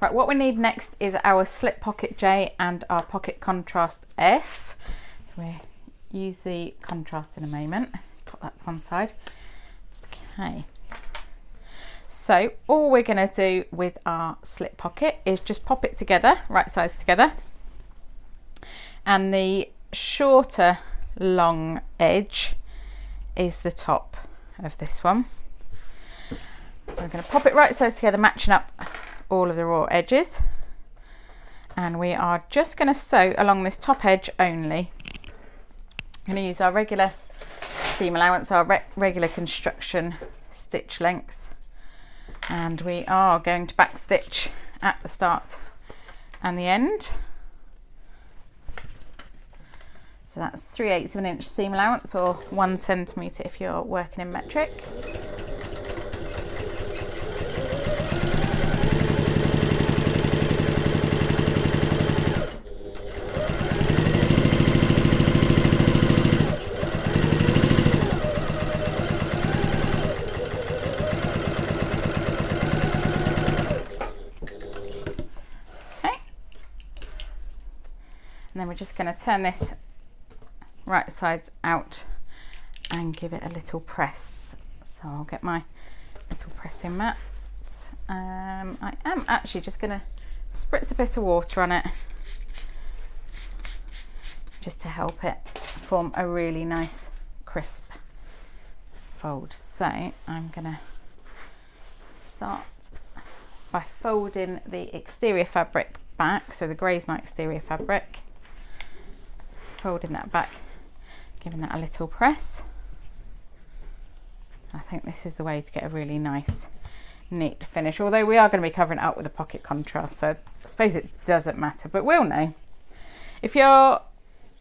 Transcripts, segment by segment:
Right, what we need next is our slip pocket J and our pocket contrast F. So we'll use the contrast in a moment. Put that to one side. Okay. So all we're going to do with our slip pocket is just pop it together, right sides together. And the shorter long edge is the top of this one. We're going to pop it right sides together, matching up all of the raw edges, and we are just going to sew along this top edge only. I'm going to use our regular seam allowance, our regular construction stitch length, and we are going to back stitch at the start and the end. So that's 3/8 of an inch seam allowance, or 1 centimetre if you're working in metric. And then we're just going to turn this right sides out and give it a little press. So I'll get my little pressing mat. I am actually just going to spritz a bit of water on it just to help it form a really nice crisp fold. So I'm going to start by folding the exterior fabric back, so the grey's my exterior fabric. Folding that back, giving that a little press. I think this is the way to get a really nice neat finish, although we are going to be covering it up with a pocket contrast, so I suppose it doesn't matter, but we'll know. If you're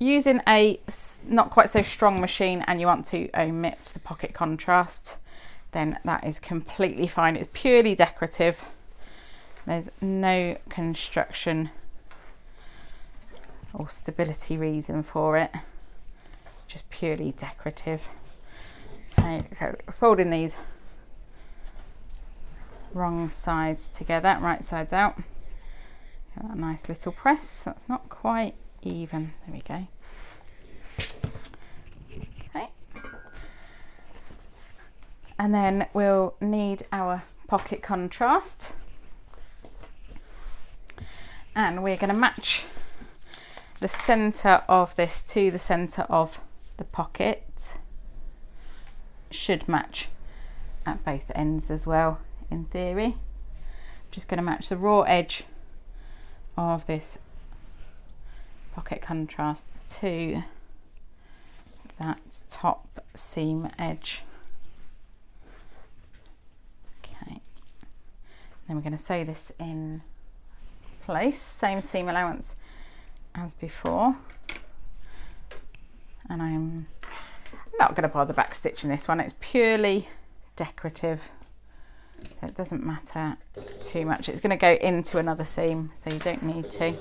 using a not quite so strong machine and you want to omit the pocket contrast, then that is completely fine. It's purely decorative. There's no construction or stability reason for it, just purely decorative. Okay, so folding these wrong sides together, right sides out. Get that nice little press. That's not quite even. There we go. Okay. And then we'll need our pocket contrast. And we're going to match the centre of this to the centre of the pocket. Should match at both ends as well, in theory. I'm just going to match the raw edge of this pocket contrast to that top seam edge. Okay, then we're going to sew this in place, same seam allowance as before, and I'm not going to bother back stitching this one. It's purely decorative, so it doesn't matter too much. It's going to go into another seam, so you don't need to.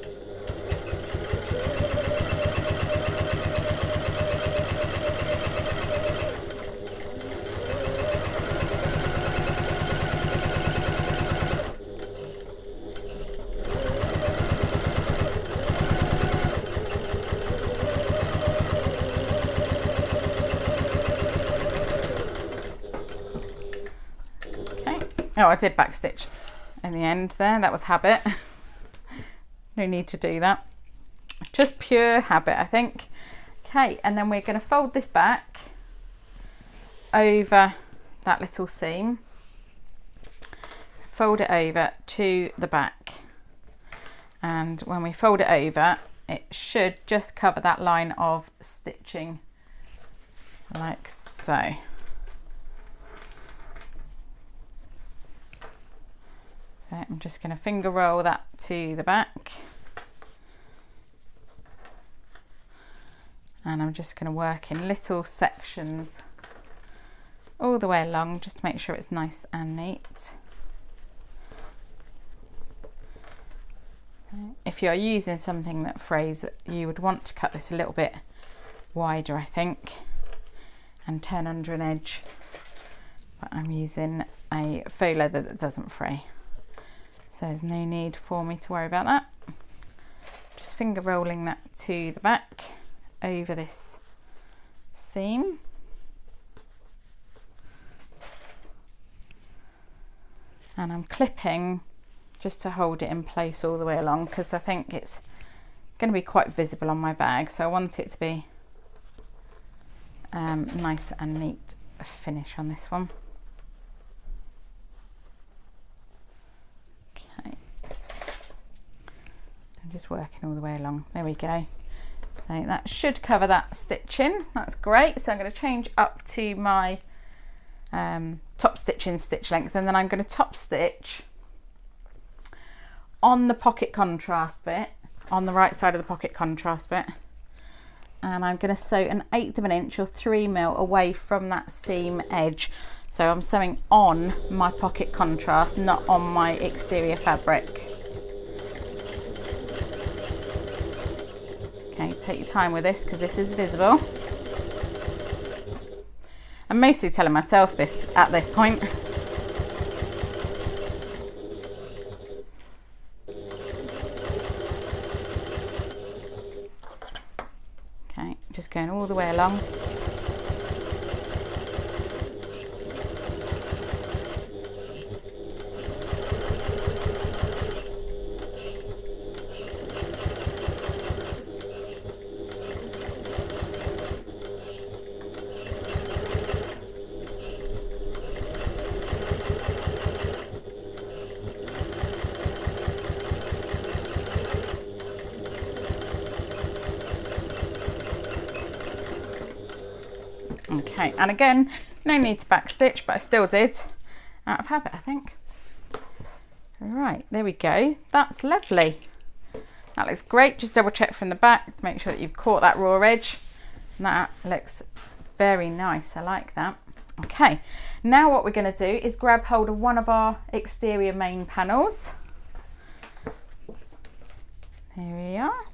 Oh, I did back stitch in the end there. That was habit. No need to do that. Just pure habit, I think. Okay, and then we're going to fold this back over that little seam. Fold it over to the back. And when we fold it over, it should just cover that line of stitching like so. I'm just going to finger roll that to the back, and I'm just going to work in little sections all the way along just to make sure it's nice and neat. If you're using something that frays, you would want to cut this a little bit wider, I think, and turn under an edge, but I'm using a faux leather that doesn't fray. So there's no need for me to worry about that. Just finger rolling that to the back over this seam. And I'm clipping just to hold it in place all the way along, because I think it's going to be quite visible on my bag, so I want it to be nice and neat finish on this one. Okay, I'm just working all the way along. There we go. So that should cover that stitching. That's great. So I'm going to change up to my top stitching stitch length, and then I'm going to top stitch on the pocket contrast bit, on the right side of the pocket contrast bit, and I'm going to sew 1/8 of an inch or 3mm away from that seam edge. So I'm sewing on my pocket contrast, not on my exterior fabric. Okay, take your time with this because this is visible. I'm mostly telling myself this at this point. Okay, just going all the way along. Okay, and again, no need to backstitch, but I still did out of habit, I think. Right, there we go. That's lovely. That looks great. Just double check from the back to make sure that you've caught that raw edge. And that looks very nice. I like that. Okay, now what we're going to do is grab hold of one of our exterior main panels. There we are.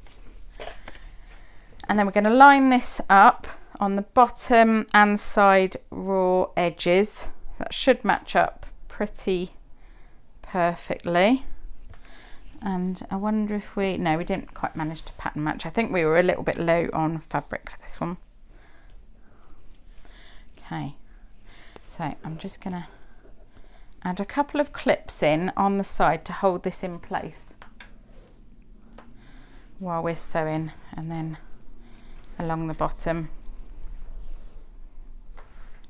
And then we're going to line this up on the bottom and side raw edges. That should match up pretty perfectly. And I wonder if we didn't quite manage to pattern match. I think we were a little bit low on fabric for this one. Okay, so I'm just gonna add a couple of clips in on the side to hold this in place while we're sewing, and then along the bottom.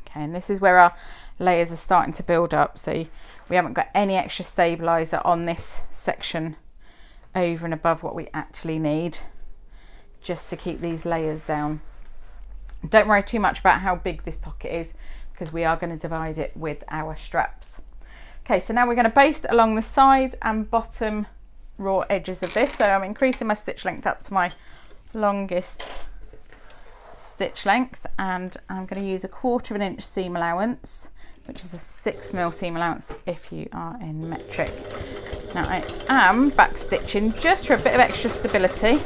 Okay, and this is where our layers are starting to build up, so we haven't got any extra stabilizer on this section over and above what we actually need, just to keep these layers down. Don't worry too much about how big this pocket is, because we are going to divide it with our straps. Okay, so now we're going to baste along the side and bottom raw edges of this. So I'm increasing my stitch length up to my longest stitch length, and I'm going to use 1/4 inch seam allowance, which is a 6mm seam allowance if you are in metric. Now I am back stitching just for a bit of extra stability,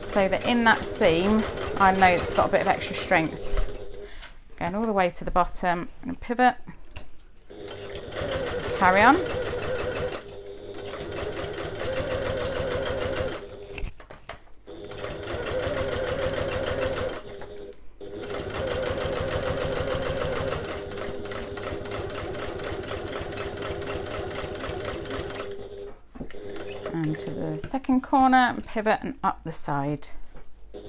so that in that seam I know it's got a bit of extra strength. Going all the way to the bottom and pivot, carry on. And to the second corner and pivot and up the side. There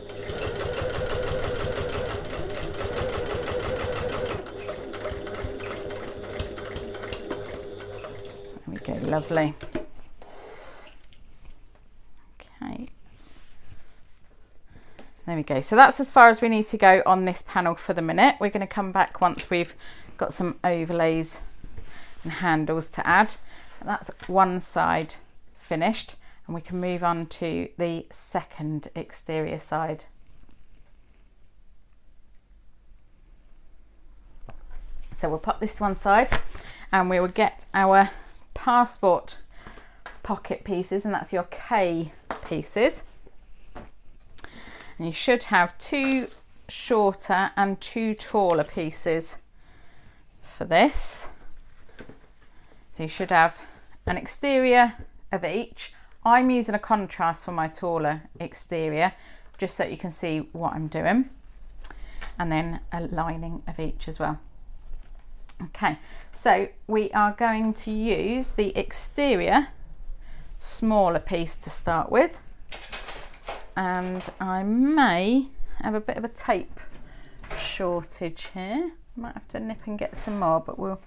we go, lovely. Okay. There we go. So that's as far as we need to go on this panel for the minute. We're going to come back once we've got some overlays and handles to add. And that's one side finished, and we can move on to the second exterior side. So we'll pop this to one side, and we will get our passport pocket pieces, and that's your K pieces. And you should have 2 shorter and 2 taller pieces for this. So you should have an exterior of each. I'm using a contrast for my taller exterior, just so you can see what I'm doing. And then a lining of each as well. Okay, so we are going to use the exterior smaller piece to start with. And I may have a bit of a tape shortage here. Might have to nip and get some more, but we'll...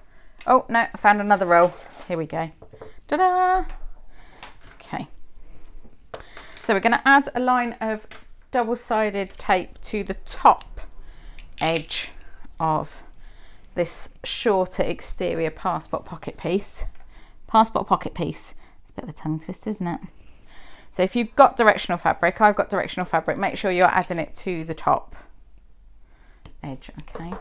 Oh, no, I found another roll. Here we go. Ta-da! Okay. So we're going to add a line of double-sided tape to the top edge of this shorter exterior passport pocket piece. Passport pocket piece. It's a bit of a tongue twister, isn't it? So if you've got directional fabric, I've got directional fabric, make sure you're adding it to the top edge, okay?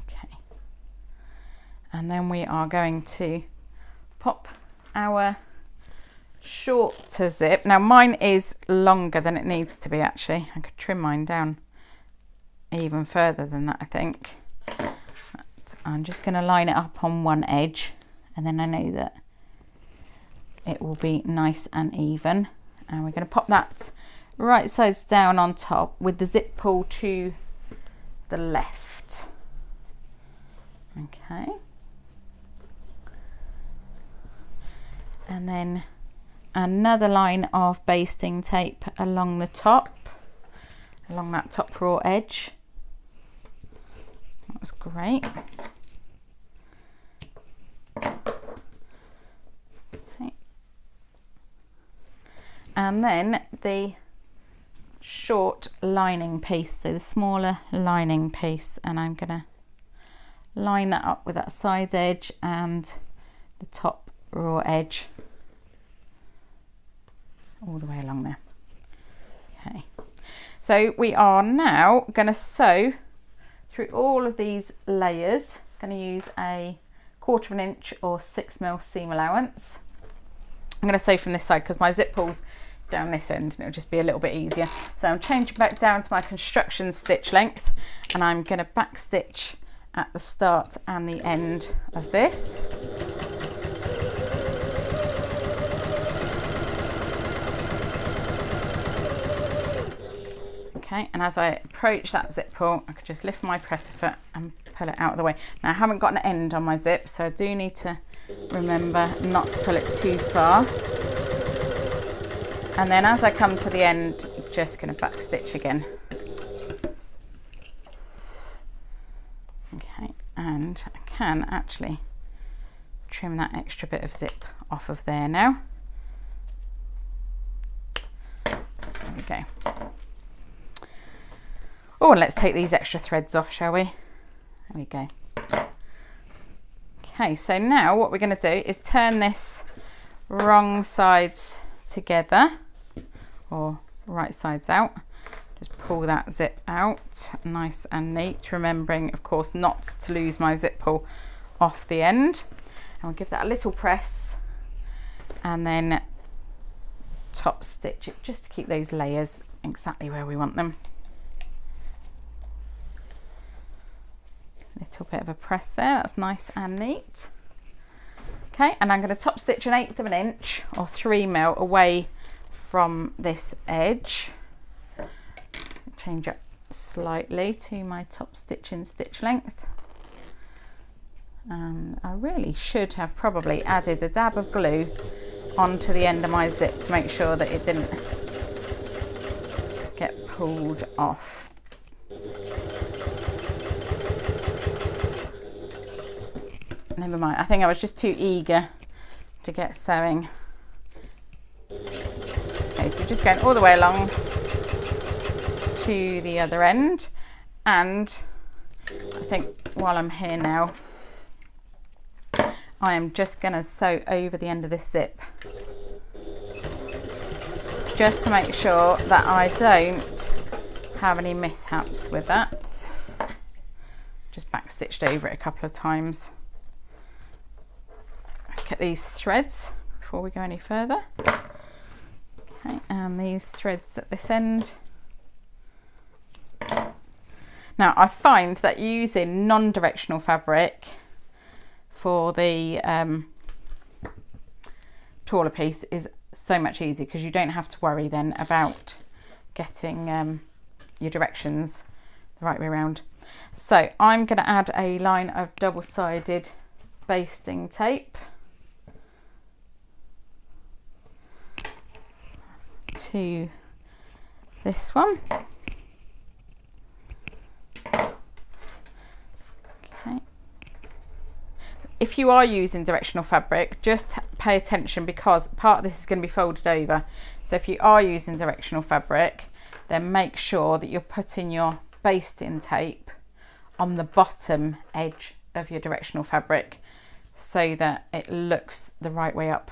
Okay. And then we are going to pop our shorter zip. Now mine is longer than it needs to be actually. I could trim mine down even further than that, I think. I'm just going to line it up on one edge, and then I know that it will be nice and even. And we're going to pop that right sides down on top with the zip pull to the left. Okay. And then another line of basting tape along the top, along that top raw edge. That's great. Okay. And then the short lining piece, so the smaller lining piece, and I'm going to line that up with that side edge and the top raw edge all the way along there. Okay, so we are now going to sew through all of these layers. I'm going to use a 1/4 inch or 6mm seam allowance. I'm going to sew from this side because my zip pulls down this end and it'll just be a little bit easier. So I'm changing back down to my construction stitch length, and I'm going to back stitch at the start and the end of this. Okay, and as I approach that zip pull, I could just lift my presser foot and pull it out of the way. Now I haven't got an end on my zip, so I do need to remember not to pull it too far. And then as I come to the end, I'm just going to back stitch again. Okay, and I can actually trim that extra bit of zip off of there now. There we go. Oh, and let's take these extra threads off, shall we? There we go. Okay, so now what we're going to do is turn this wrong sides together, or right sides out. Just pull that zip out nice and neat, remembering of course not to lose my zip pull off the end. And we'll give that a little press and then top stitch it just to keep those layers exactly where we want them. Little bit of a press there, that's nice and neat. Okay, and I'm going to top stitch 1/8 inch or 3mm away from this edge. Change it slightly to my top stitching stitch length. And I really should have probably added a dab of glue onto the end of my zip to make sure that it didn't get pulled off. Never mind, I think I was just too eager to get sewing. Okay, so just going all the way along to the other end, and I think while I'm here now, I am just going to sew over the end of this zip just to make sure that I don't have any mishaps with that. Just back stitched over it a couple of times. Get these threads before we go any further. Okay, and these threads at this end. Now I find that using non-directional fabric for the taller piece is so much easier because you don't have to worry then about getting your directions the right way around. So I'm going to add a line of double-sided basting tape to this one. Okay. If you are using directional fabric, just pay attention because part of this is going to be folded over. So if you are using directional fabric, then make sure that you're putting your basting tape on the bottom edge of your directional fabric so that it looks the right way up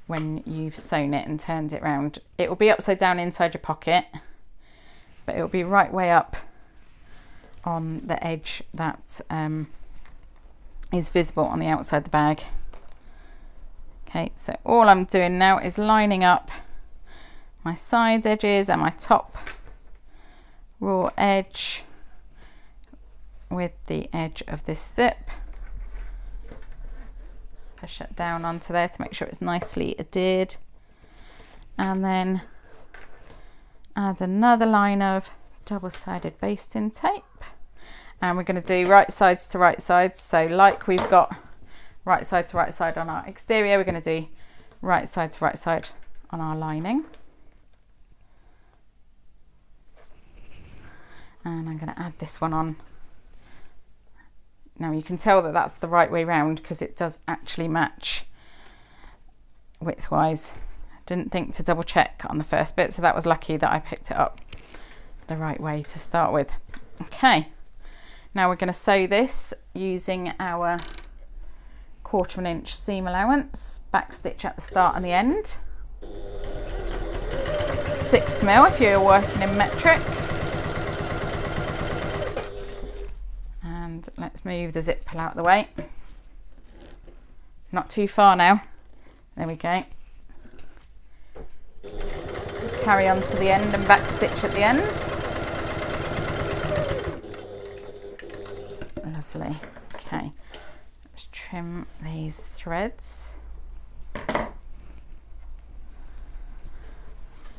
when you've sewn it and turned it round. It will be upside down inside your pocket, but it will be right way up on the edge that is visible on the outside of the bag. Okay, so all I'm doing now is lining up my side edges and my top raw edge with the edge of this zip. Push it down onto there to make sure it's nicely adhered, and then add another line of double-sided basting tape, and we're going to do right sides to right sides. So like we've got right side to right side on our exterior, we're going to do right side to right side on our lining. And I'm going to add this one on. Now you can tell that that's the right way round because it does actually match widthwise. I didn't think to double check on the first bit, so that was lucky that I picked it up the right way to start with. Okay, now we're going to sew this using our 1/4 inch seam allowance, back stitch at the start and the end, 6mm if you're working in metric. And let's move the zip pull out of the way. Not too far now. There we go. Carry on to the end and back stitch at the end. Lovely. Okay, let's trim these threads.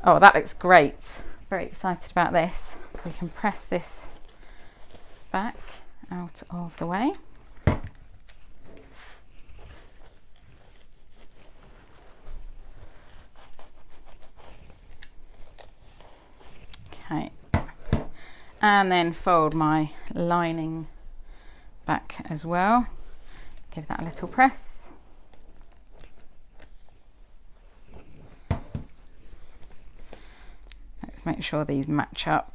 Oh, that looks great. Very excited about this. So we can press this back out of the way. Okay, and then fold my lining back as well. Give that a little press. Let's make sure these match up.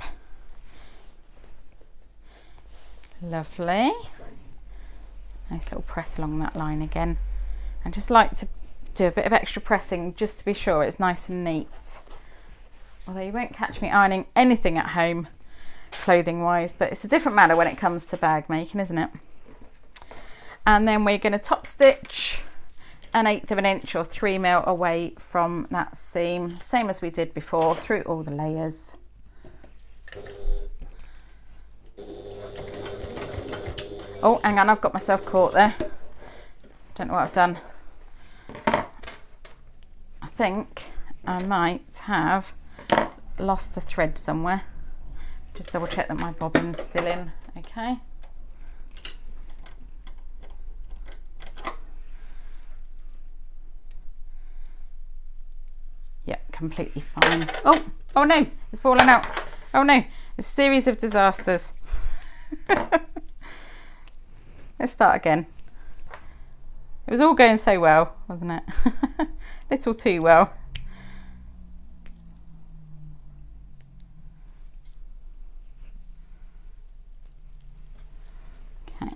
Lovely. Nice little press along that line again. I just like to do a bit of extra pressing just to be sure it's nice and neat. Although you won't catch me ironing anything at home clothing wise, but it's a different matter when it comes to bag making, isn't it? And then we're going to top stitch 1/8 inch or 3mm away from that seam, same as we did before, through all the layers. Oh, hang on, I've got myself caught there. Don't know what I've done. I think I might have lost a thread somewhere. Just double check that my bobbin's still in. Okay. Yep, completely fine. Oh, oh no, it's fallen out. Oh no, a series of disasters. Let's start again. It was all going so well, wasn't it? Little too well. Okay,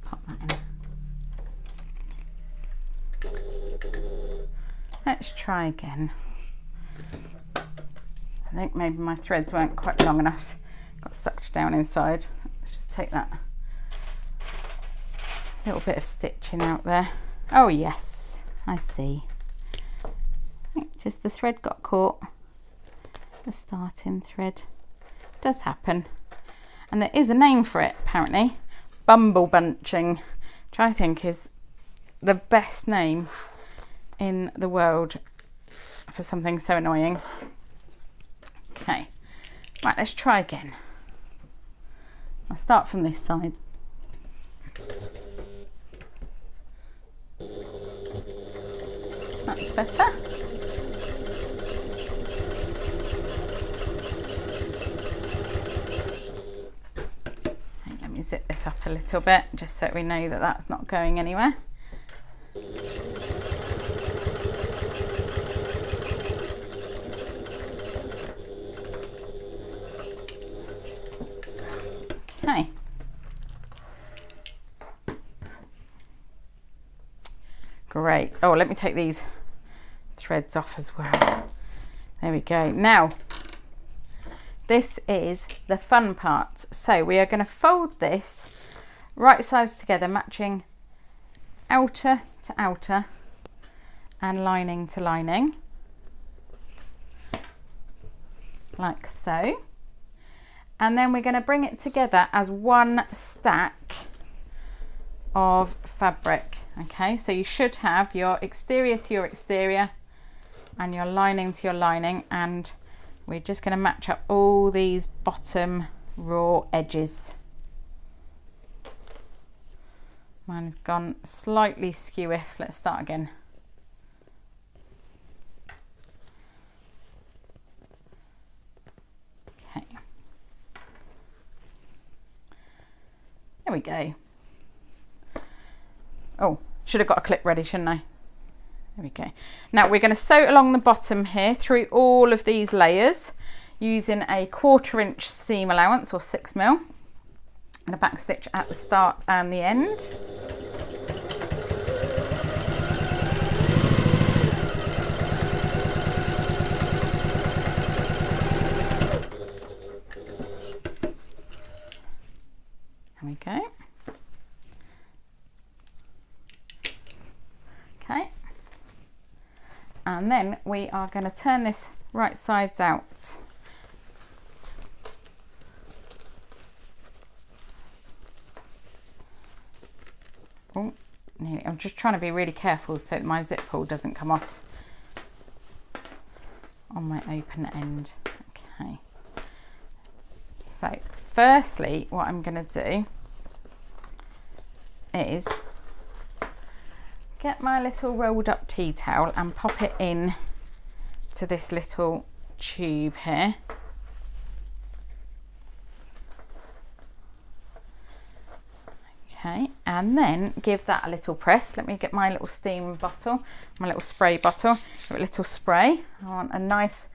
pop that in. Let's try again. I think maybe my threads weren't quite long enough. Got sucked down inside. Let's just take that little bit of stitching out there. Oh yes, I see. I think just the thread got caught. The starting thread. Does happen. And there is a name for it apparently, bumble bunching, which I think is the best name in the world for something so annoying. Okay, right, let's try again. I'll start from this side. That's better. Okay, let me zip this up a little bit just so we know that that's not going anywhere. Okay. Great. Oh, let me take these threads off as well. There we go. Now, this is the fun part. So we are going to fold this right sides together, matching outer to outer and lining to lining, like so. And then we're going to bring it together as one stack of fabric. Okay, so you should have your exterior to your exterior and your lining to your lining, and we're just going to match up all these bottom raw edges. Mine has gone slightly skew. Let's start again. Okay. There we go. Oh, should have got a clip ready, shouldn't I? There we go. Now we're going to sew along the bottom here through all of these layers using a 1/4 inch seam allowance or 6mm and a back stitch at the start and the end. There we go. Okay, and then we are going to turn this right sides out. Oh, nearly. I'm just trying to be really careful so that my zip pull doesn't come off on my open end. Okay, so firstly what I'm going to do is get my little rolled up tea towel and pop it in to this little tube here. Okay, and then give that a little press. Let me get my little steam bottle, my little spray bottle, give it a little spray. I want a nice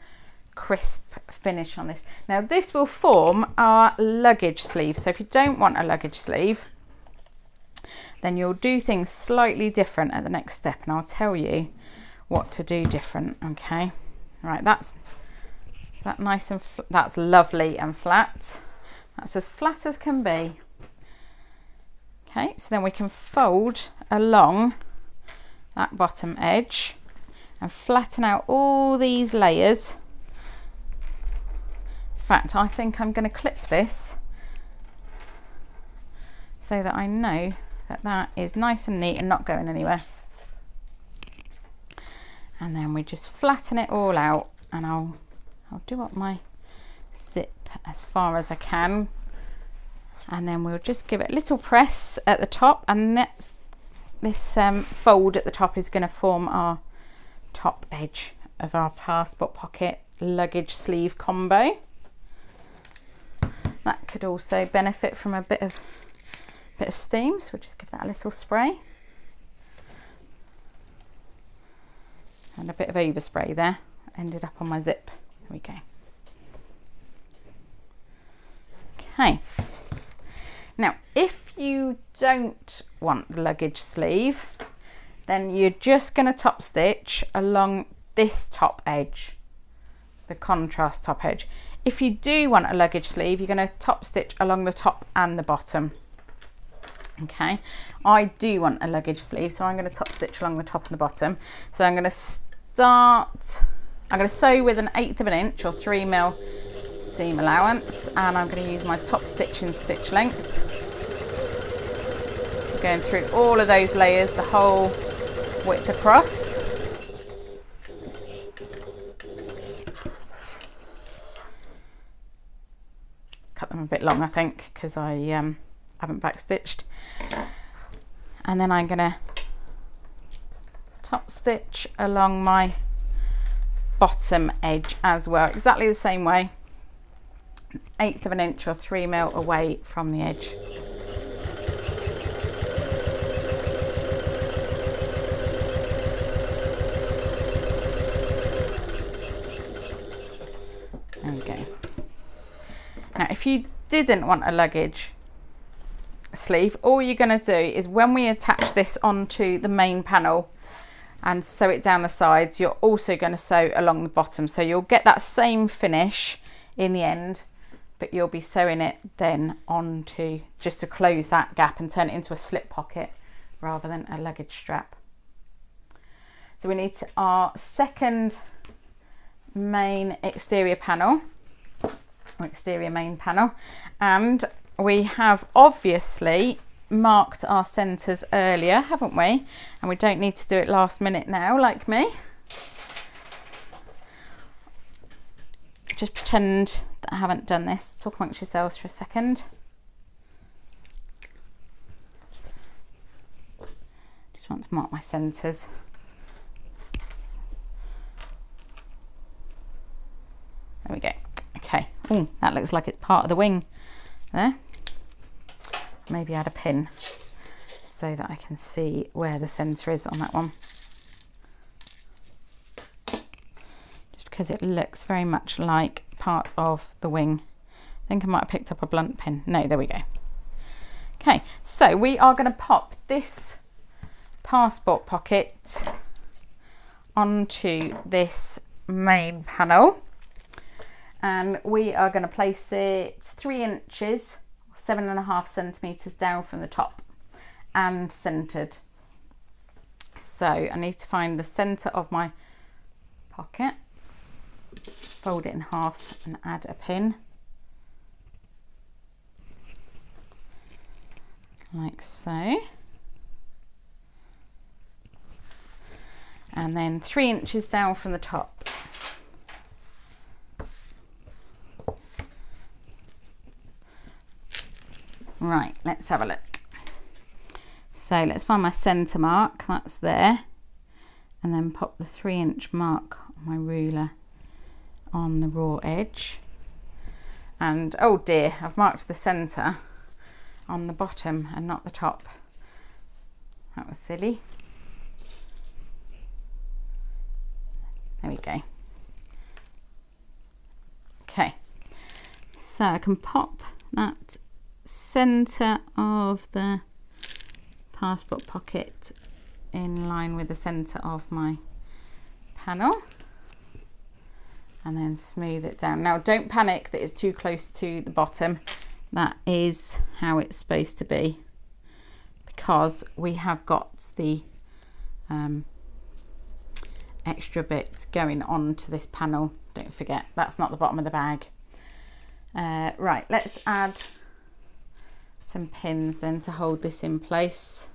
crisp finish on this. Now this will form our luggage sleeve, so if you don't want a luggage sleeve, then you'll do things slightly different at the next step, and I'll tell you what to do different. Okay, right, that's that nice and that's lovely and flat. That's as flat as can be. Okay, so then we can fold along that bottom edge and flatten out all these layers. In fact, I think I'm going to clip this so that I know that that is nice and neat and not going anywhere. And then we just flatten it all out, and I'll do up my zip as far as I can, and then we'll just give it a little press at the top, and this fold at the top is going to form our top edge of our passport pocket luggage sleeve combo. That could also benefit from a bit of steam, so we'll just give that a little spray and a bit of overspray there. Ended up on my zip. There we go. Okay, now if you don't want the luggage sleeve, then you're just going to top stitch along this top edge, the contrast top edge. If you do want a luggage sleeve, you're going to top stitch along the top and the bottom. Okay, I do want a luggage sleeve, so I'm going to top stitch along the top and the bottom. So I'm going to sew with an 1/8 of an inch or 3mm seam allowance, and I'm going to use my top stitch in stitch length, going through all of those layers the whole width across. Cut them a bit long, I think, because I haven't backstitched. And then I'm going to top stitch along my bottom edge as well, exactly the same way, 1/8 of an inch or 3mm away from the edge. There we go. Now, if you didn't want a luggage sleeve, all you're going to do is when we attach this onto the main panel and sew it down the sides, you're also going to sew along the bottom. So you'll get that same finish in the end, but you'll be sewing it then onto, just to close that gap and turn it into a slip pocket rather than a luggage strap. So we need our second main exterior panel, or exterior main panel, and we have obviously marked our centres earlier, haven't we? And we don't need to do it last minute now, like me. Just pretend that I haven't done this. Talk amongst yourselves for a second. Just want to mark my centres. There we go. Okay. Oh, that looks like it's part of the wing there. Maybe add a pin so that I can see where the centre is on that one. Just because it looks very much like part of the wing. I think I might have picked up a blunt pin. No, there we go. Okay, so we are going to pop this passport pocket onto this main panel, and we are going to place it 3 inches, 7.5 centimetres down from the top and centred. So I need to find the centre of my pocket, fold it in half and add a pin like so, and then 3 inches down from the top. Right, let's have a look. So let's find my centre mark, that's there, and then pop the 3-inch mark on my ruler on the raw edge. And oh dear, I've marked the centre on the bottom and not the top. That was silly. There we go. Okay, so I can pop that centre of the passport pocket in line with the centre of my panel and then smooth it down. Now don't panic that it's too close to the bottom. That is how it's supposed to be, because we have got the extra bits going on to this panel. Don't forget, that's not the bottom of the bag. Right, let's add some pins then to hold this in place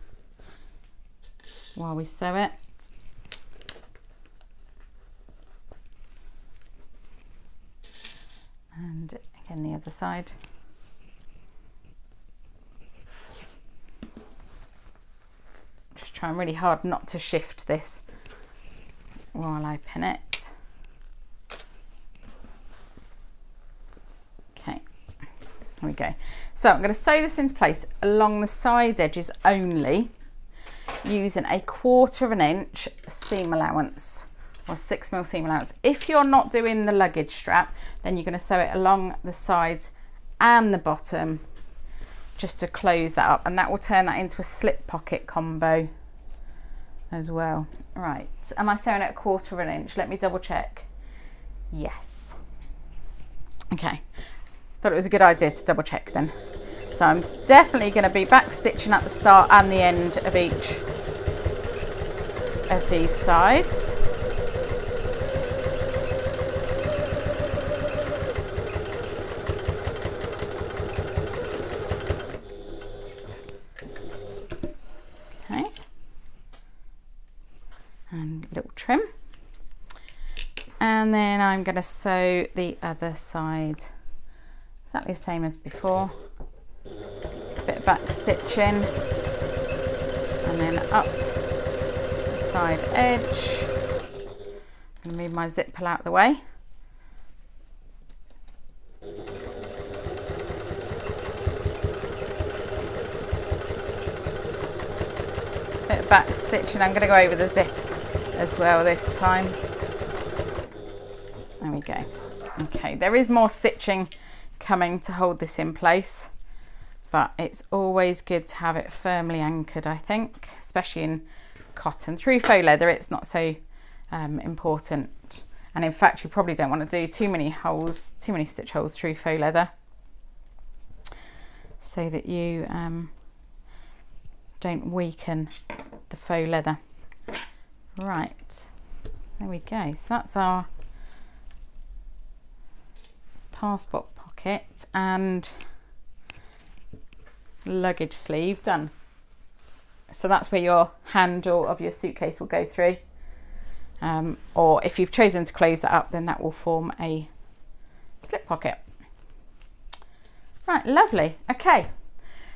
while we sew it. And again the other side. Just trying really hard not to shift this while I pin it. There we go. So I'm going to sew this into place along the side edges only, using 1/4 inch seam allowance, or 6mm seam allowance. If you're not doing the luggage strap, then you're going to sew it along the sides and the bottom just to close that up, and that will turn that into a slip pocket combo as well. Right, am I sewing at 1/4 inch? Let me double check. Yes. Okay. Thought it was a good idea to double check then. So I'm definitely going to be back stitching at the start and the end of each of these sides. trim. And then I'm going to sew the other side exactly the same as before. A bit of back stitching, and then up the side edge. I'm going to move my zip pull out of the way. Bit of back stitching. I'm going to go over the zip as well this time. There we go. Okay, there is more stitching coming to hold this in place, but it's always good to have it firmly anchored, I think, especially in cotton. Through faux leather it's not so important, and in fact you probably don't want to do too many stitch holes through faux leather, so that you don't weaken the faux leather. Right, there we go. So that's our passport pocket and luggage sleeve done. So that's where your handle of your suitcase will go through, or if you've chosen to close that up, then that will form a slip pocket. Right, lovely. Okay,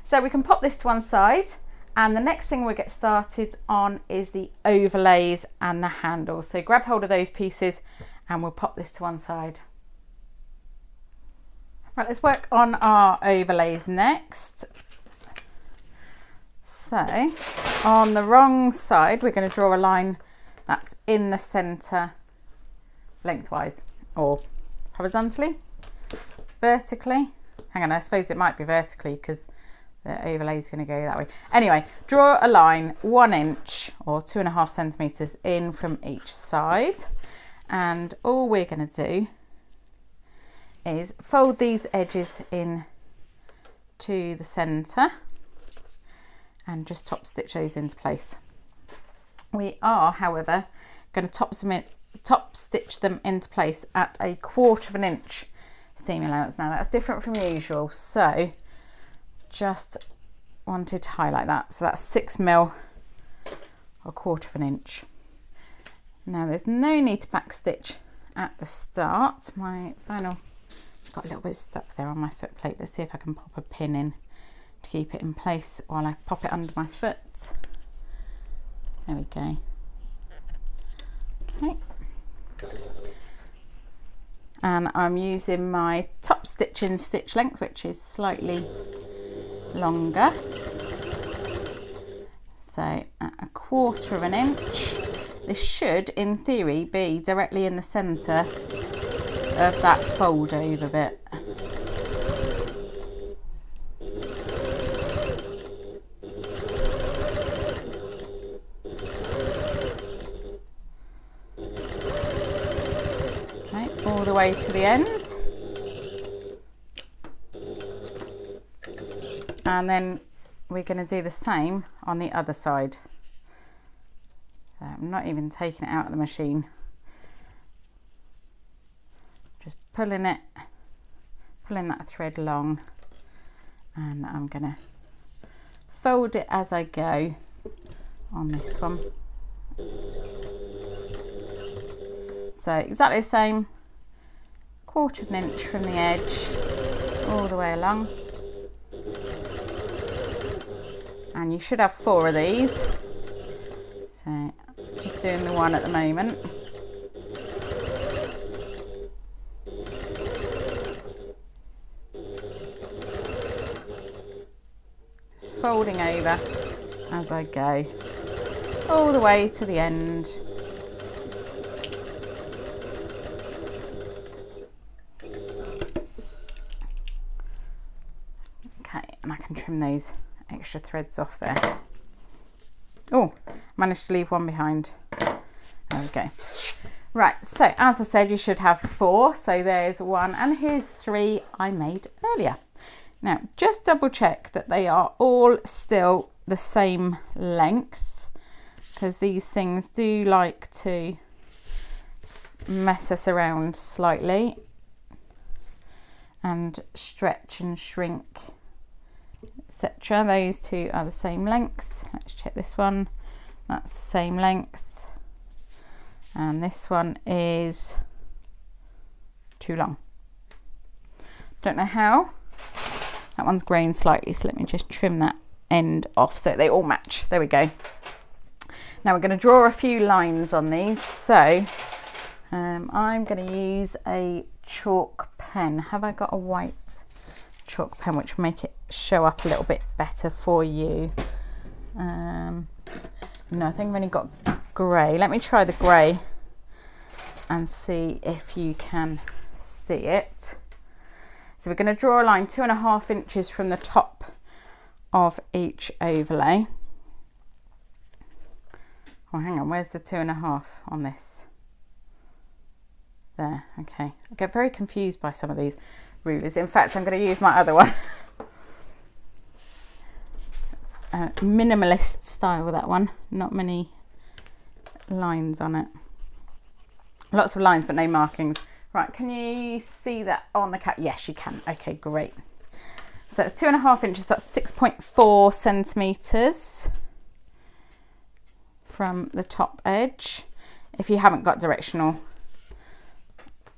so we can pop this to one side, and the next thing we'll get started on is the overlays and the handle. So grab hold of those pieces and we'll pop this to one side. Right, let's work on our overlays next. So on the wrong side, we're going to draw a line that's in the centre lengthwise, or horizontally, vertically. Hang on, I suppose it might be vertically because the overlay is going to go that way. Anyway, draw a line 1 inch or 2.5 centimetres in from each side, and all we're going to do is fold these edges in to the centre and just top stitch those into place. We are, however, going to top stitch them into place at 1/4 inch seam allowance. Now that's different from usual, so just wanted to highlight that. So that's 6 mil or 1/4 inch. Now there's no need to back stitch at the start. My final got a little bit stuck there on my foot plate. Let's see if I can pop a pin in to keep it in place while I pop it under my foot. There we go. Okay. And I'm using my top stitching stitch length, which is slightly longer. So at 1/4 inch. This should, in theory, be directly in the centre of that fold over bit. Okay, all the way to the end. And then we're going to do the same on the other side. So I'm not even taking it out of the machine. Just pulling that thread along, and I'm going to fold it as I go on this one. So exactly the same, 1/4 inch from the edge all the way along. And you should have 4 of these. So just doing the one at the moment. Just folding over as I go, all the way to the end. Okay, and I can trim those extra threads off there. Oh, managed to leave one behind. There we go. Right, so as I said, you should have 4. So there's 1, and here's 3 I made earlier. Now just double check that they are all still the same length, because these things do like to mess us around slightly and stretch and shrink, etc. Those 2 are the same length. Let's check this one. That's the same length. and this one is too long. Don't know how. That one's graying slightly, so let me just trim that end off so they all match. There we go. Now we're going to draw a few lines on these. So I'm going to use a chalk pen. Have I got a white chalk pen which will make it show up a little bit better for you? No, I think I've only got grey. Let me try the grey and see if you can see it. So we're going to draw a line 2.5 inches from the top of each overlay. Oh, hang on, where's the 2.5 on this? There, okay. I get very confused by some of these rulers. In fact, I'm going to use my other one. It's a minimalist style, that one. Not many lines on it. Lots of lines, but no markings. Right, can you see that on the cat? Yes, you can. Okay, great. So it's 2.5 inches, that's 6.4 centimetres from the top edge. If you haven't got directional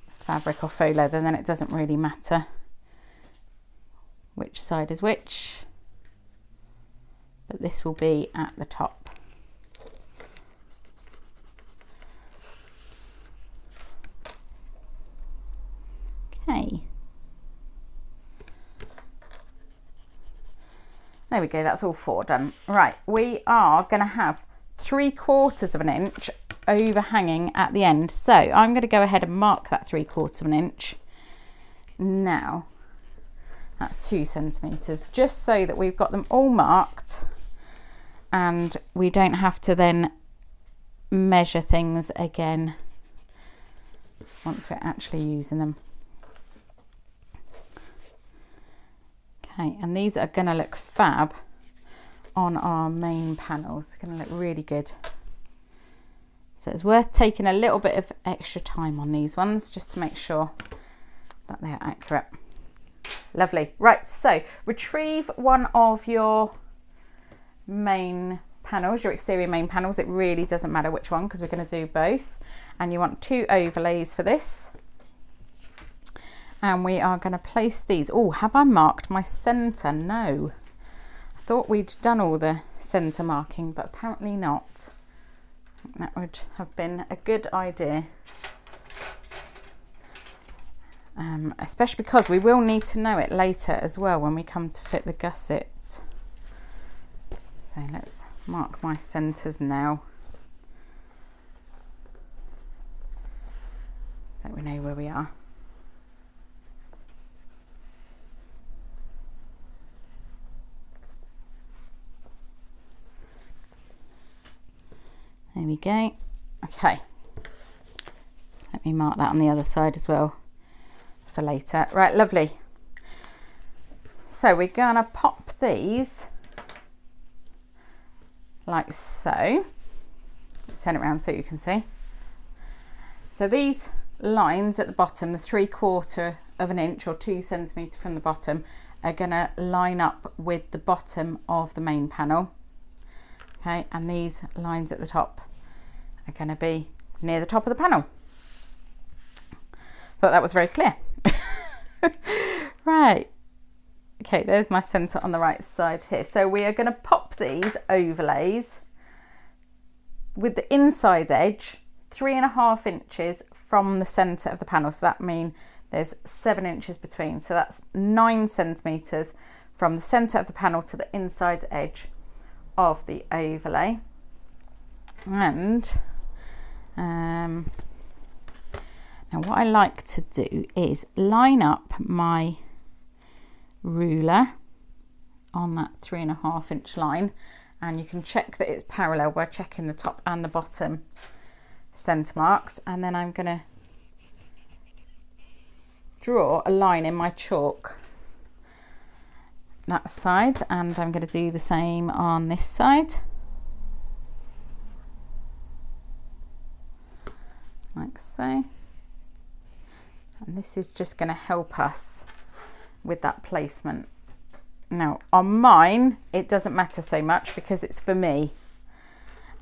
fabric or faux leather, then it doesn't really matter which side is which, but this will be at the top. Okay. There we go, that's all 4 done. Right, we are going to have 3/4 of an inch overhanging at the end. So I'm going to go ahead and mark that 3/4 of an inch. Now, that's 2 centimetres, just so that we've got them all marked and we don't have to then measure things again once we're actually using them. Okay, and these are going to look fab on our main panels. They're going to look really good. So it's worth taking a little bit of extra time on these ones just to make sure that they are accurate. Lovely. Right, so retrieve one of your main panels, your exterior main panels. It really doesn't matter which one because we're going to do both. And you want 2 overlays for this. And we are going to place these. Oh, have I marked my centre? No. I thought we'd done all the centre marking, but apparently not. I think that would have been a good idea. Especially because we will need to know it later as well when we come to fit the gusset. So let's mark my centres now, so we know where we are. There we go. Okay, let me mark that on the other side as well for later. Right, lovely. So we're gonna pop these like so. Turn it around so you can see. So these lines at the bottom, the 3/4 of an inch or 2 centimetres from the bottom, are gonna line up with the bottom of the main panel. Okay, and these lines at the top are going to be near the top of the panel. Thought that was very clear. Right, okay, there's my centre on the right side here. So we are going to pop these overlays with the inside edge 3.5 inches from the centre of the panel. So that means there's 7 inches between, so that's 9 centimetres from the centre of the panel to the inside edge of the overlay. And now what I like to do is line up my ruler on that 3.5 inch line, and you can check that it's parallel by checking the top and the bottom centre marks. And then I'm going to draw a line in my chalk that side, and I'm going to do the same on this side, like so. And this is just going to help us with that placement. Now on mine it doesn't matter so much because it's for me,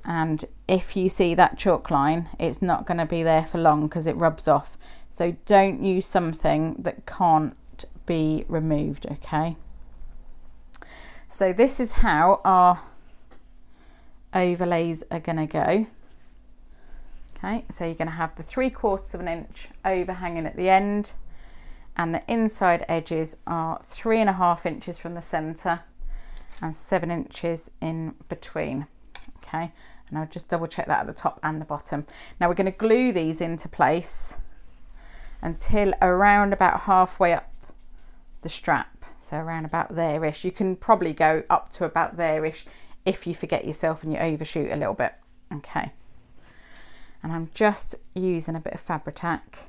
and if you see that chalk line, it's not going to be there for long because it rubs off. So don't use something that can't be removed, okay? So this is how our overlays are going to go. Okay, so you're going to have the 3/4 of an inch overhanging at the end, and the inside edges are 3.5 inches from the center and 7 inches in between. Okay, and I'll just double check that at the top and the bottom. Now we're going to glue these into place until around about halfway up the strap, so around about there-ish. You can probably go up to about there-ish if you forget yourself and you overshoot a little bit. Okay, and I'm just using a bit of Fabri-Tac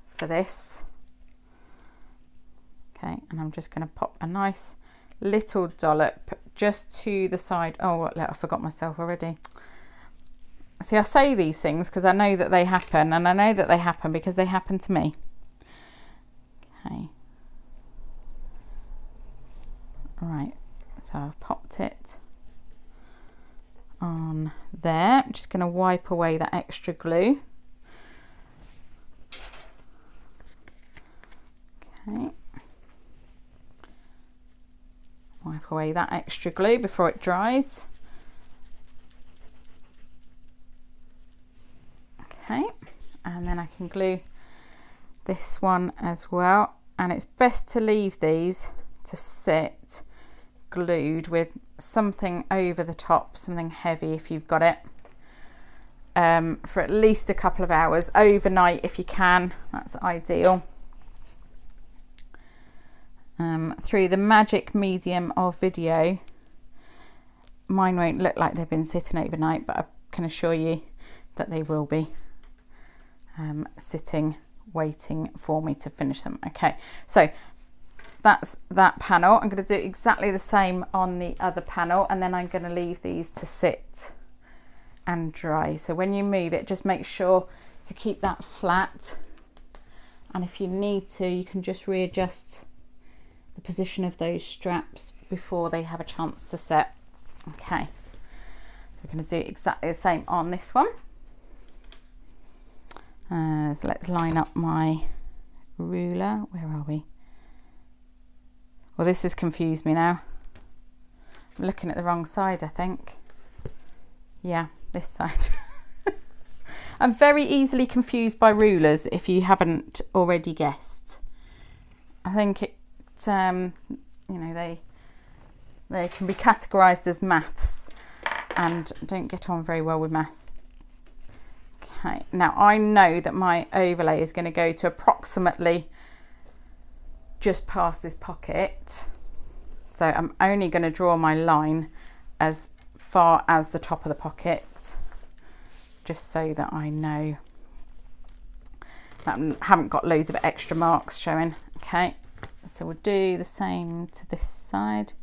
for this. Okay, and I'm just going to pop a nice little dollop just to the side. Oh, I forgot myself already. See, I say these things because I know that they happen, and I know that they happen because they happen to me. Okay. Right, so I've popped it on there. I'm just going to wipe away that extra glue. Okay. Wipe away that extra glue before it dries. Okay, and then I can glue this one as well. And it's best to leave these to sit glued with something over the top, something heavy if you've got it, for at least a couple of hours, overnight if you can. That's ideal. Through the magic medium of video, mine won't look like they've been sitting overnight, but I can assure you that they will be sitting waiting for me to finish them. Okay, so that's that panel. I'm going to do exactly the same on the other panel, and then I'm going to leave these to sit and dry. So when you move it, just make sure to keep that flat, and if you need to, you can just readjust the position of those straps before they have a chance to set. Okay, we're going to do exactly the same on this one. So let's line up my ruler. Where are we? Well, this has confused me now. I'm looking at the wrong side, I think. Yeah, this side. I'm very easily confused by rulers, if you haven't already guessed. I think it, you know, they can be categorised as maths, and don't get on very well with maths. Okay, now I know that my overlay is going to go to approximately just past this pocket, so I'm only going to draw my line as far as the top of the pocket, just so that I know that I haven't got loads of extra marks showing. Okay, so we'll do the same to this side.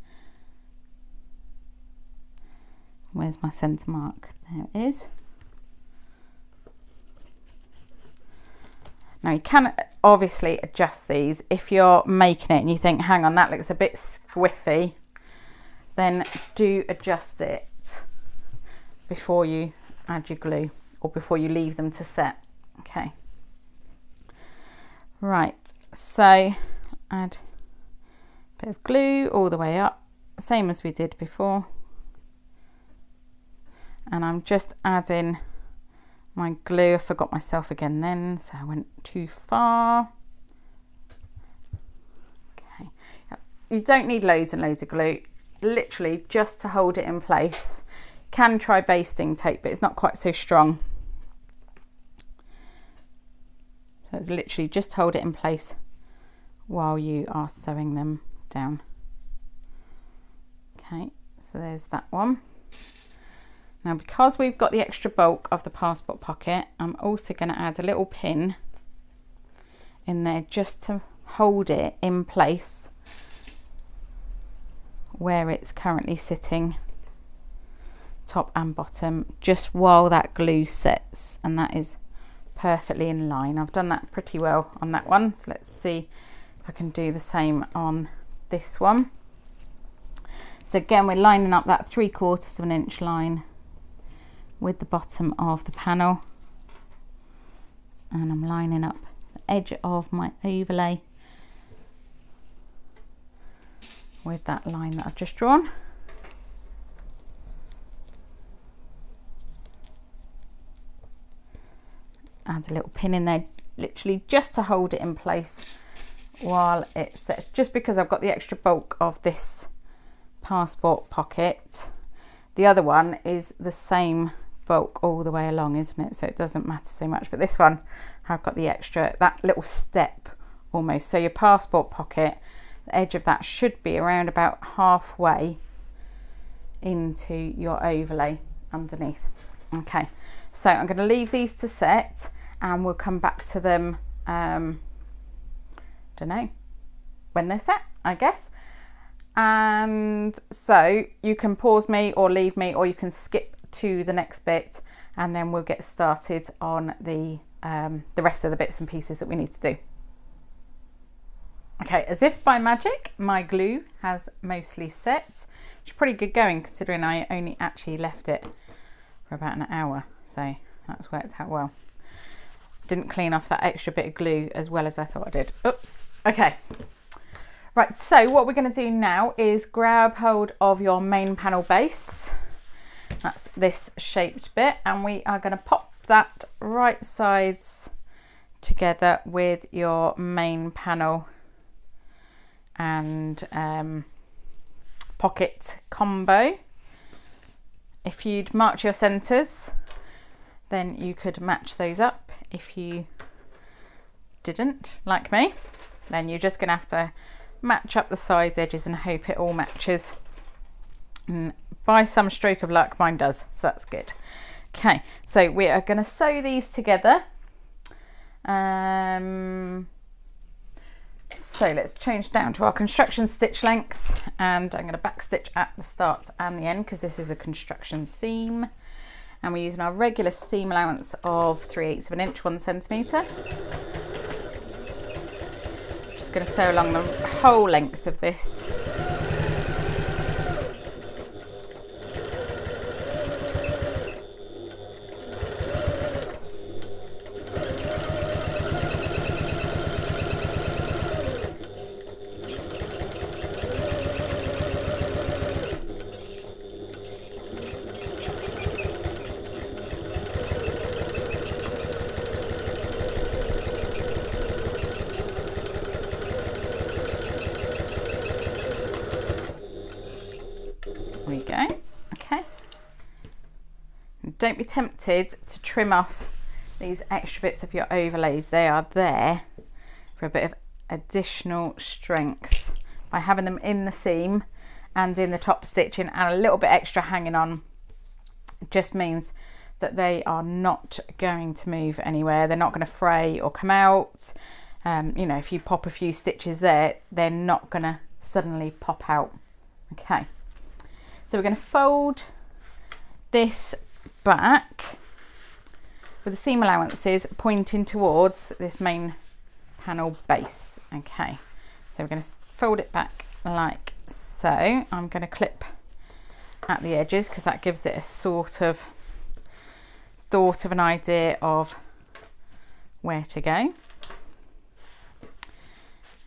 Where's my centre mark? There it is. Now you can obviously adjust these if you're making it and you think, hang on, that looks a bit squiffy, then do adjust it before you add your glue or before you leave them to set. Okay, right, so add a bit of glue all the way up, same as we did before, and I'm just adding my glue. I forgot myself again then, so I went too far. Okay, you don't need loads and loads of glue, literally just to hold it in place. You can try basting tape, but it's not quite so strong. So it's literally just hold it in place while you are sewing them down. Okay, so there's that one. Now, because we've got the extra bulk of the passport pocket, I'm also going to add a little pin in there just to hold it in place where it's currently sitting, top and bottom, just while that glue sets, and that is perfectly in line. I've done that pretty well on that one, so let's see if I can do the same on this one. So again, we're lining up that 3/4 of an inch line with the bottom of the panel, and I'm lining up the edge of my overlay with that line that I've just drawn. Add a little pin in there, literally just to hold it in place while it's set, just because I've got the extra bulk of this passport pocket. The other one is the same bulk all the way along, isn't it? So it doesn't matter so much, but this one I've got the extra, that little step almost. So your passport pocket, the edge of that should be around about halfway into your overlay underneath. Okay, so I'm going to leave these to set and we'll come back to them, don't know, when they're set, I guess. And so you can pause me or leave me, or you can skip to the next bit, and then we'll get started on the rest of the bits and pieces that we need to do. Okay, as if by magic, my glue has mostly set, which is pretty good going considering I only actually left it for about an hour, so that's worked out well. Didn't clean off that extra bit of glue as well as I thought I did. Oops. Okay. Right, so what we're going to do now is grab hold of your main panel base. That's this shaped bit, and we are going to pop that right sides together with your main panel and pocket combo. If you'd marked your centres, then you could match those up. If you didn't, like me, then you're just going to have to match up the sides edges and hope it all matches. And by some stroke of luck, mine does, so that's good. Okay, so we are going to sew these together. So let's change down to our construction stitch length, and I'm going to back stitch at the start and the end because this is a construction seam, and we're using our regular seam allowance of 3/8 of an inch, 1 centimetre. Just going to sew along the whole length of this. There we go. Okay. Don't be tempted to trim off these extra bits of your overlays. They are there for a bit of additional strength by having them in the seam and in the top stitching, and a little bit extra hanging on. It just means that they are not going to move anywhere. They're not going to fray or come out. You know, if you pop a few stitches there, they're not going to suddenly pop out. Okay. So we're going to fold this back with the seam allowances pointing towards this main panel base. Okay, so we're going to fold it back like so. I'm going to clip at the edges because that gives it a sort of thought of an idea of where to go.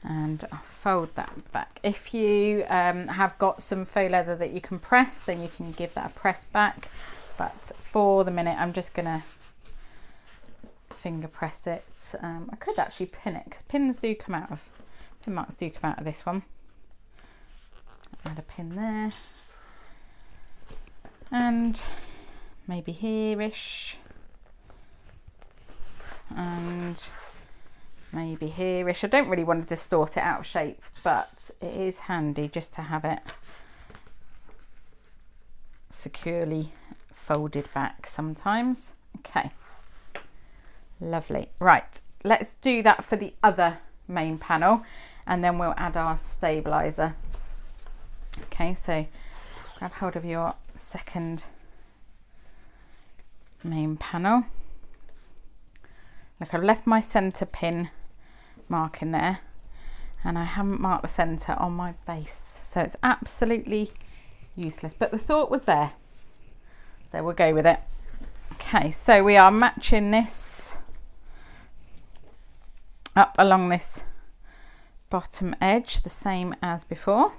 And I'll fold that back. If you have got some faux leather that you can press, then you can give that a press back. But for the minute, I'm just going to finger press it. I could actually pin it because pin marks do come out of this one. Add a pin there. And maybe here-ish. And maybe here-ish. I don't really want to distort it out of shape, but it is handy just to have it securely folded back sometimes. Okay, lovely. Right, let's do that for the other main panel, and then we'll add our stabilizer. Okay, so grab hold of your second main panel. Look, I've left my centre pin mark in there, and I haven't marked the centre on my base, so it's absolutely useless, but the thought was there, so we'll go with it. Okay, so we are matching this up along this bottom edge, the same as before.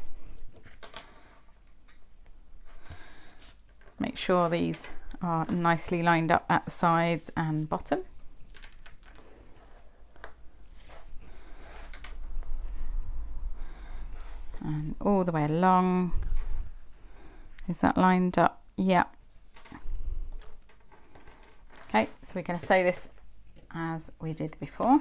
Make sure these are nicely lined up at the sides and bottom. And all the way along. Is that lined up? Yeah. Okay, so we're going to sew this as we did before.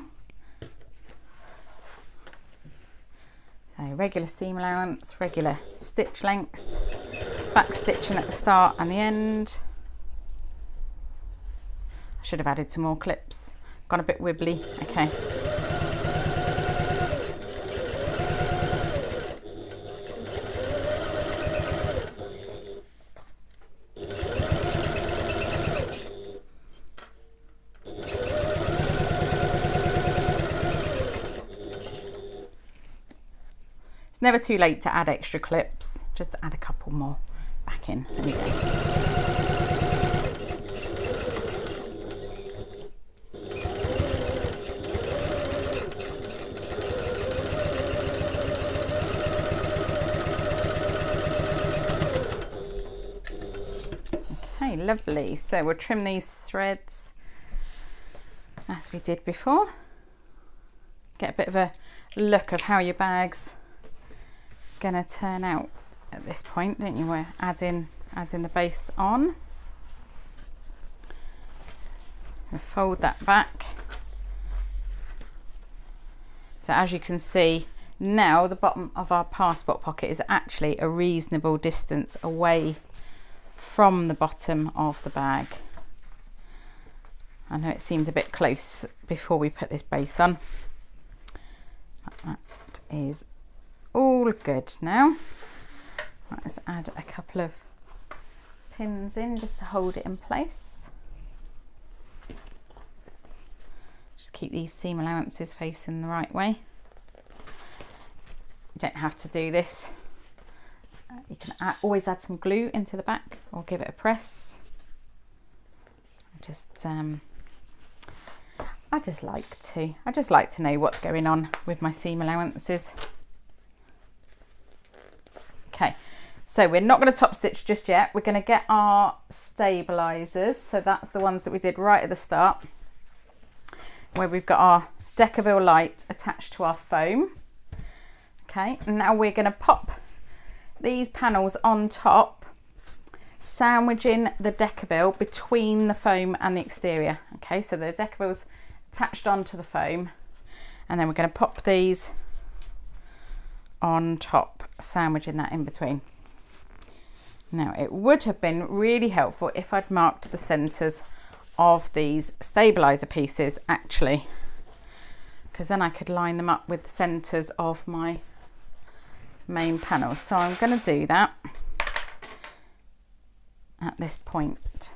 So regular seam allowance, regular stitch length, back stitching at the start and the end. I should have added some more clips, gone a bit wibbly. Okay. It's never too late to add extra clips, just add a couple more back in. There we go. Okay, lovely. So we'll trim these threads as we did before. Get a bit of a look of how your bag's gonna turn out at this point, don't you? We're adding the base on. We'll fold that back. So as you can see now, the bottom of our passport pocket is actually a reasonable distance away from the bottom of the bag. I know it seemed a bit close before we put this base on. That is all good now. Right, let's add a couple of pins in just to hold it in place. Just keep these seam allowances facing the right way. You don't have to do this. You can always add some glue into the back or give it a press. I just like to know what's going on with my seam allowances. Okay, so we're not going to top stitch just yet. We're going to get our stabilizers. So that's the ones that we did right at the start, where we've got our Decaville light attached to our foam. Okay, and now we're going to pop these panels on top, sandwiching the Decaville between the foam and the exterior. Okay, so the Decaville's attached onto the foam, and then we're going to pop these on top, sandwiching that in between. Now it would have been really helpful if I'd marked the centres of these stabilizer pieces actually, because then I could line them up with the centres of my main panels. So I'm going to do that at this point,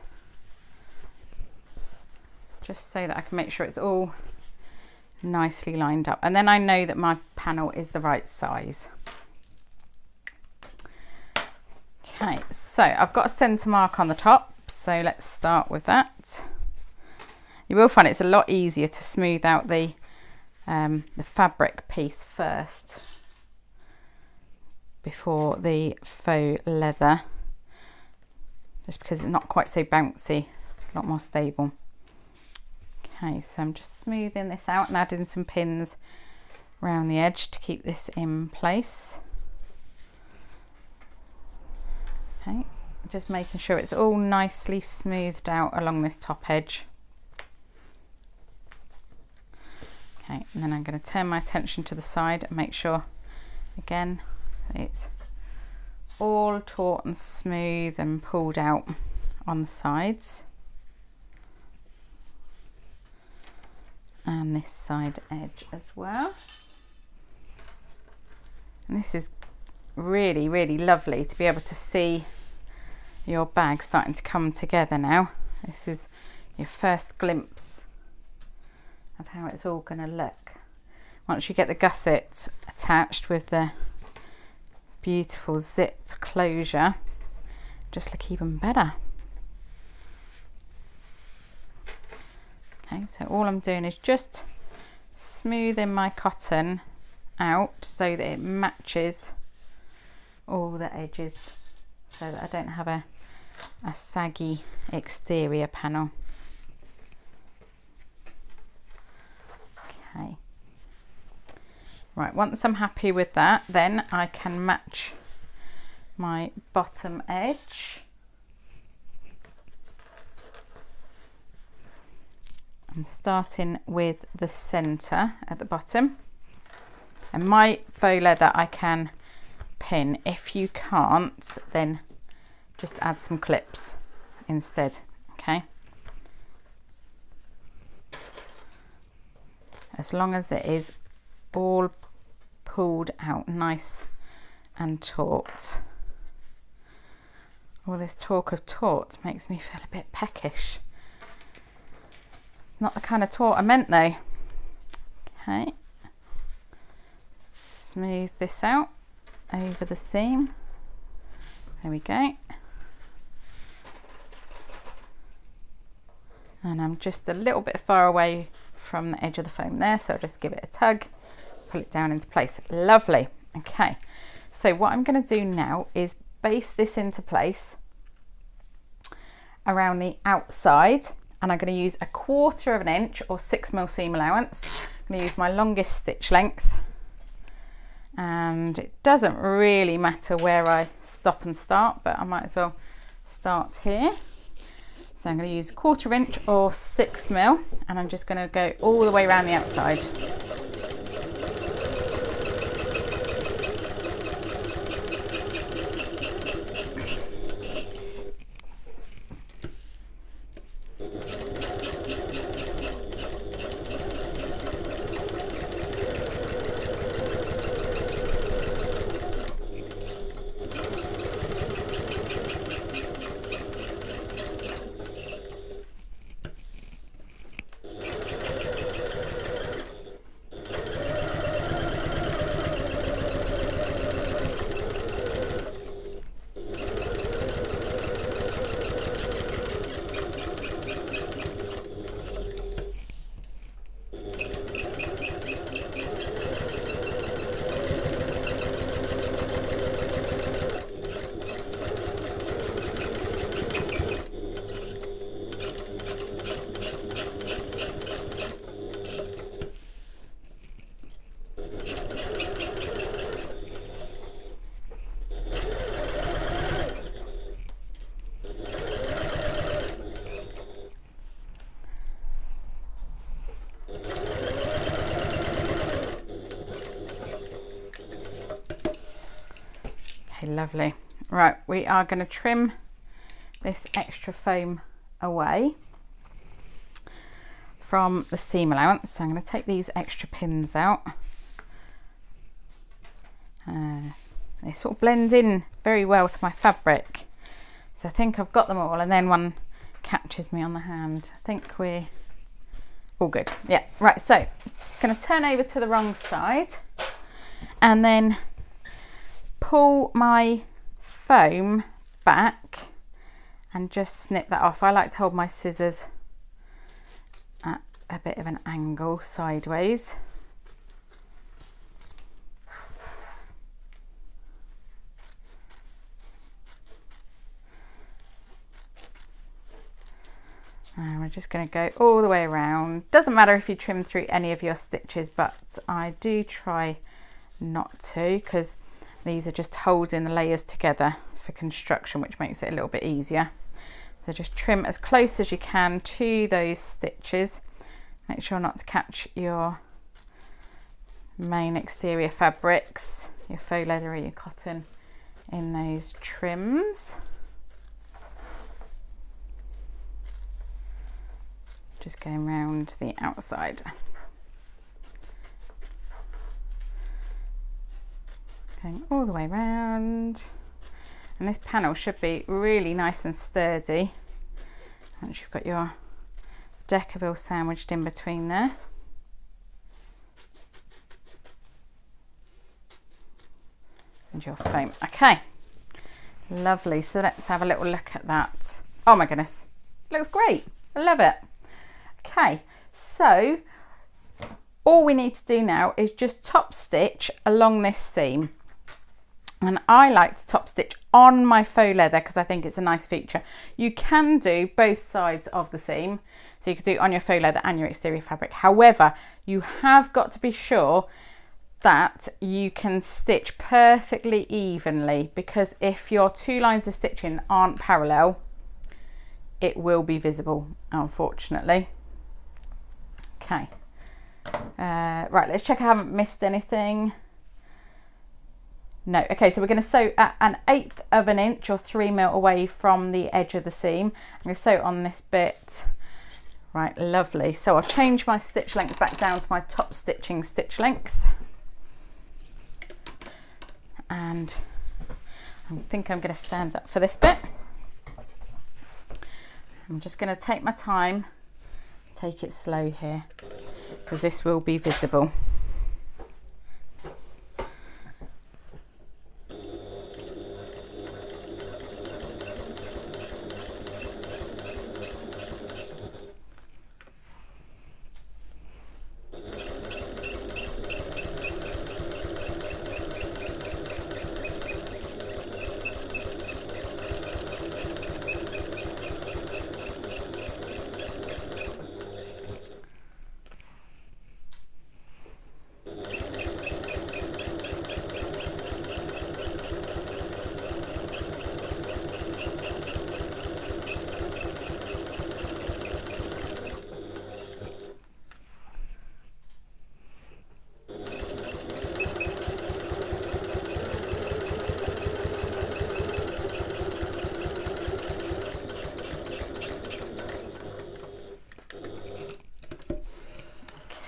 just so that I can make sure it's all nicely lined up, and then I know that my panel is the right size. Okay, so I've got a centre mark on the top, so let's start with that. You will find it's a lot easier to smooth out the fabric piece first before the faux leather, just because it's not quite so bouncy, a lot more stable. Okay, so I'm just smoothing this out and adding some pins around the edge to keep this in place. Okay, just making sure it's all nicely smoothed out along this top edge. Okay, and then I'm going to turn my attention to the side and make sure again it's all taut and smooth and pulled out on the sides. And this side edge as well. And this is really, really lovely to be able to see your bag starting to come together now. This is your first glimpse of how it's all going to look. Once you get the gusset attached with the beautiful zip closure, just look even better. Okay, so all I'm doing is just smoothing my cotton out so that it matches all the edges, so that I don't have a saggy exterior panel. Okay. Right, once I'm happy with that, then I can match my bottom edge. I'm starting with the centre at the bottom, and my faux leather I can pin. If you can't, then just add some clips instead. Okay, as long as it is all pulled out nice and taut. All this talk of taut makes me feel a bit peckish. Not the kind of taut I meant though. Okay, smooth this out over the seam. There we go. And I'm just a little bit far away from the edge of the foam there, so I'll just give it a tug, pull it down into place. Lovely. Okay, so what I'm going to do now is base this into place around the outside, and I'm going to use 1/4 inch or 6mm seam allowance. I'm going to use my longest stitch length, and it doesn't really matter where I stop and start, but I might as well start here. So I'm going to use 1/4 inch or 6mm, and I'm just going to go all the way around the outside. Lovely. Right, we are going to trim this extra foam away from the seam allowance. So I'm going to take these extra pins out. They sort of blend in very well to my fabric, so I think I've got them all, and then one catches me on the hand. I think we're all good. Yeah, right, so I'm going to turn over to the wrong side and then pull my foam back and just snip that off. I like to hold my scissors at a bit of an angle sideways. And we're just going to go all the way around. Doesn't matter if you trim through any of your stitches, but I do try not to, because these are just holding the layers together for construction, which makes it a little bit easier. So just trim as close as you can to those stitches. Make sure not to catch your main exterior fabrics, your faux leather or your cotton, in those trims. Just going round the outside. Going all the way around, and this panel should be really nice and sturdy once you've got your Decaville sandwiched in between there. And your foam. Okay, lovely. So let's have a little look at that. Oh my goodness, looks great. I love it. Okay, So all we need to do now is just top stitch along this seam. And I like to top stitch on my faux leather because I think it's a nice feature. You can do both sides of the seam. So you could do it on your faux leather and your exterior fabric. However, you have got to be sure that you can stitch perfectly evenly, because if your two lines of stitching aren't parallel, it will be visible, unfortunately. Okay. Right, let's check I haven't missed anything. No. Okay, so we're going to sew at 1/8 of an inch or 3mm away from the edge of the seam. I'm going to sew on this bit. Right, lovely. So I'll change my stitch length back down to my top stitching stitch length. And I think I'm going to stand up for this bit. I'm just going to take my time, take it slow here, because this will be visible.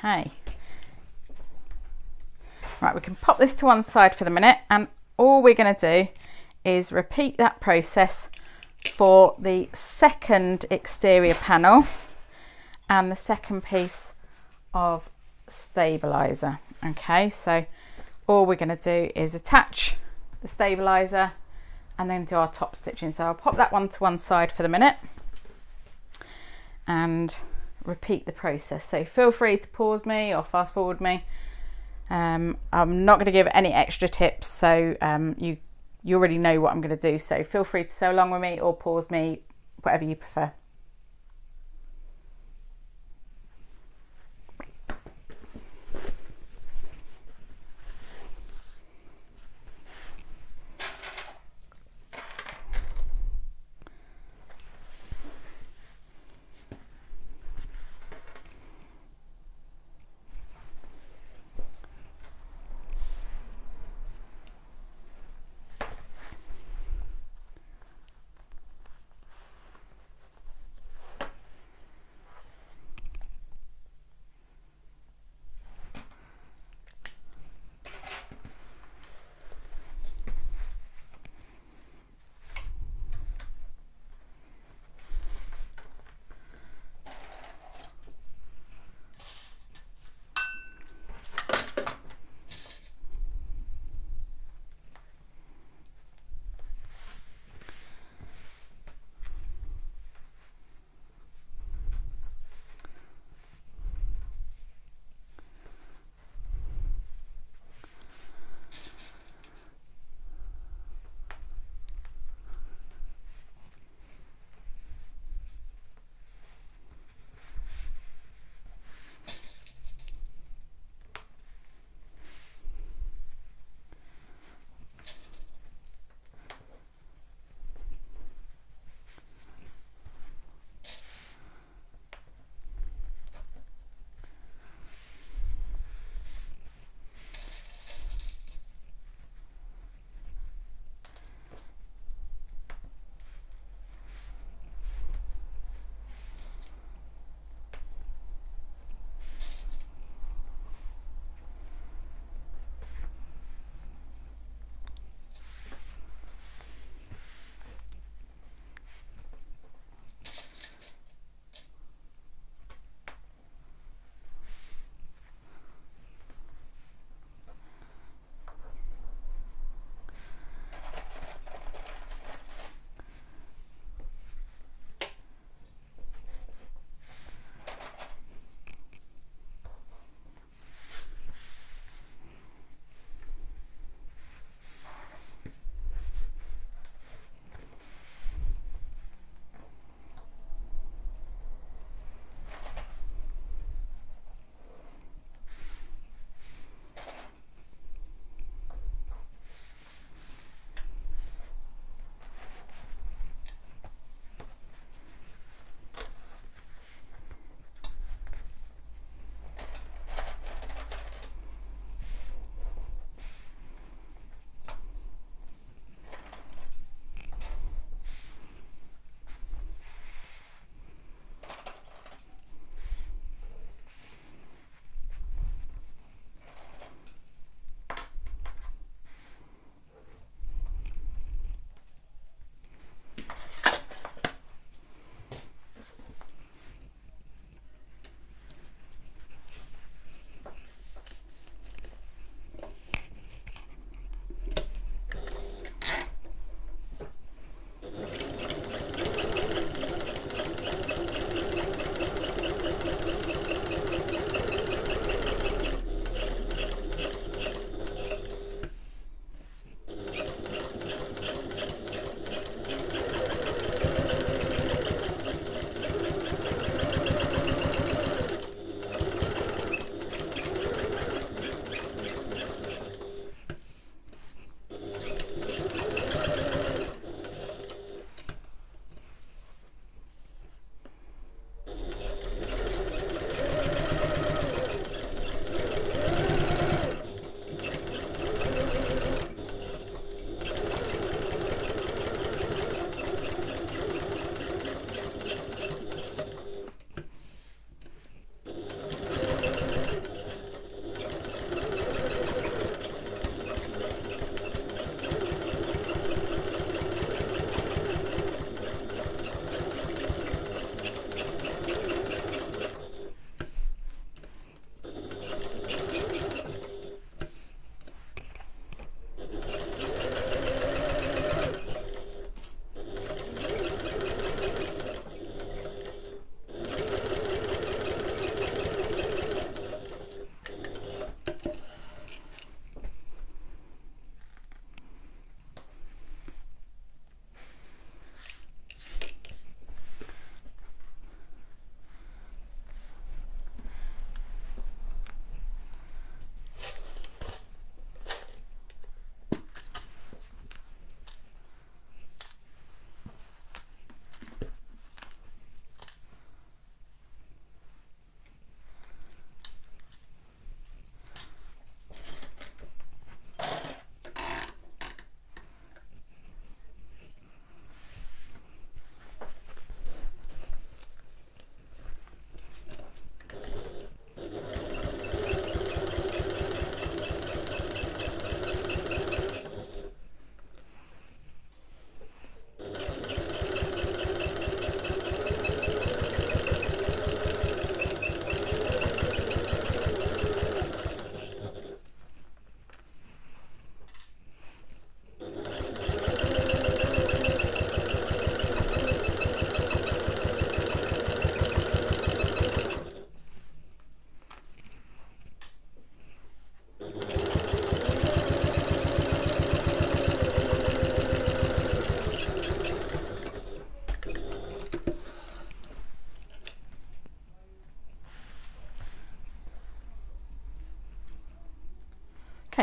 Okay, right, we can pop this to one side for the minute, and all we're going to do is repeat that process for the second exterior panel and the second piece of stabilizer. Okay, so all we're going to do is attach the stabilizer and then do our top stitching. So I'll pop that one to one side for the minute and repeat the process. So feel free to pause me or fast forward me. I'm not going to give any extra tips, so you already know what I'm going to do, so feel free to sew along with me or pause me, whatever you prefer.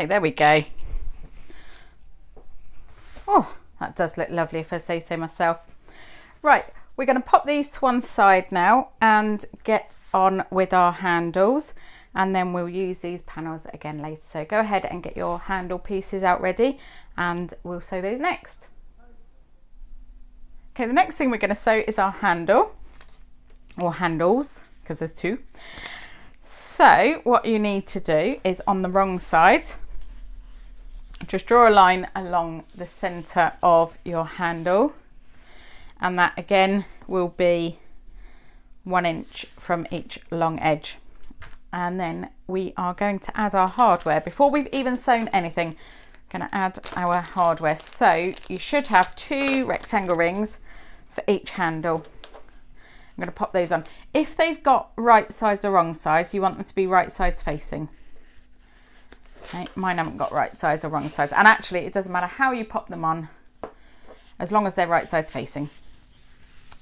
Okay, there we go. Oh, that does look lovely if I say so myself. Right, we're going to pop these to one side now and get on with our handles, and then we'll use these panels again later. So go ahead and get your handle pieces out ready and we'll sew those next. Okay, the next thing we're going to sew is our handle, or handles, because there's two. So what you need to do is, on the wrong side, just draw a line along the center of your handle, and that again will be 1 inch from each long edge. And then we are going to add our hardware. Before we've even sewn anything, we're going to add our hardware. So you should have 2 rectangle rings for each handle. I'm going to pop those on. If they've got right sides or wrong sides, you want them to be right sides facing. Okay, mine haven't got right sides or wrong sides, and actually it doesn't matter how you pop them on as long as they're right sides facing.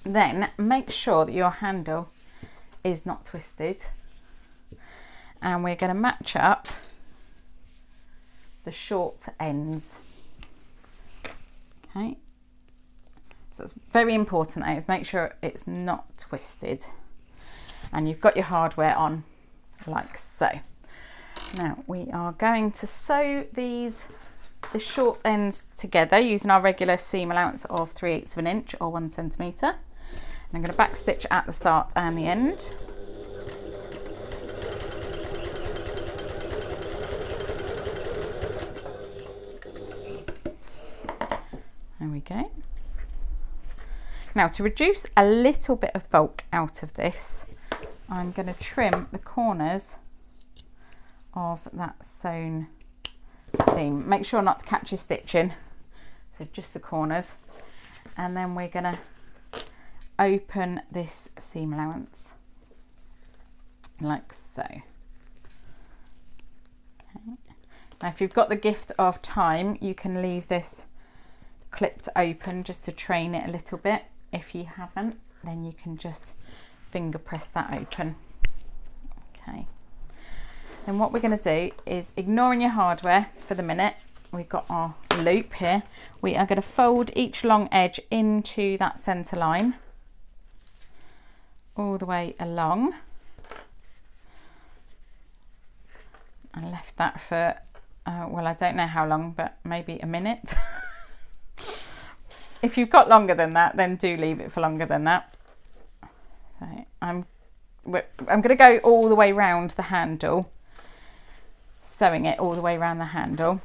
Then make sure that your handle is not twisted, and we're going to match up the short ends. Okay, so it's very important is make sure it's not twisted, and you've got your hardware on like so. Now we are going to sew the short ends together using our regular seam allowance of 3/8 of an inch or 1 centimetre. I'm going to back stitch at the start and the end. There we go. Now, to reduce a little bit of bulk out of this, I'm going to trim the corners of that sewn seam. Make sure not to catch your stitching, so just the corners, and then we're going to open this seam allowance like so. Okay. Now if you've got the gift of time, you can leave this clipped open just to train it a little bit. If you haven't, then you can just finger press that open. Okay. Then what we're going to do is, ignoring your hardware for the minute, we've got our loop here. We are going to fold each long edge into that centre line all the way along, and left that for well, I don't know how long, but maybe a minute. If you've got longer than that, then do leave it for longer than that. So I'm going to go all the way round the handle, sewing it all the way around the handle,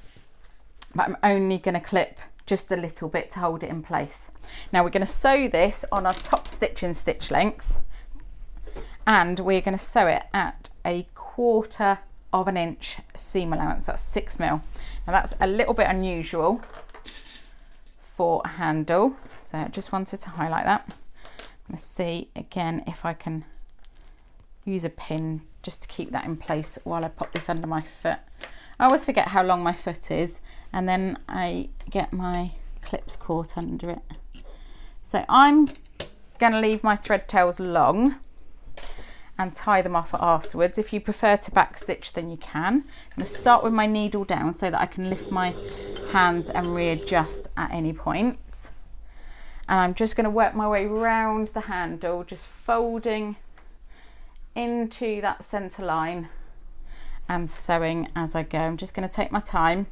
but I'm only going to clip just a little bit to hold it in place. Now we're going to sew this on our top stitching stitch length, and we're going to sew it at 1/4 of an inch seam allowance. That's 6 mil. Now that's a little bit unusual for a handle, so I just wanted to highlight that. Let's see again if I can use a pin just to keep that in place while I pop this under my foot. I always forget how long my foot is, and then I get my clips caught under it. So I'm going to leave my thread tails long and tie them off afterwards. If you prefer to back stitch, then you can. I'm going to start with my needle down so that I can lift my hands and readjust at any point. And I'm just going to work my way around the handle, just folding into that centre line and sewing as I go. I'm just going to take my time,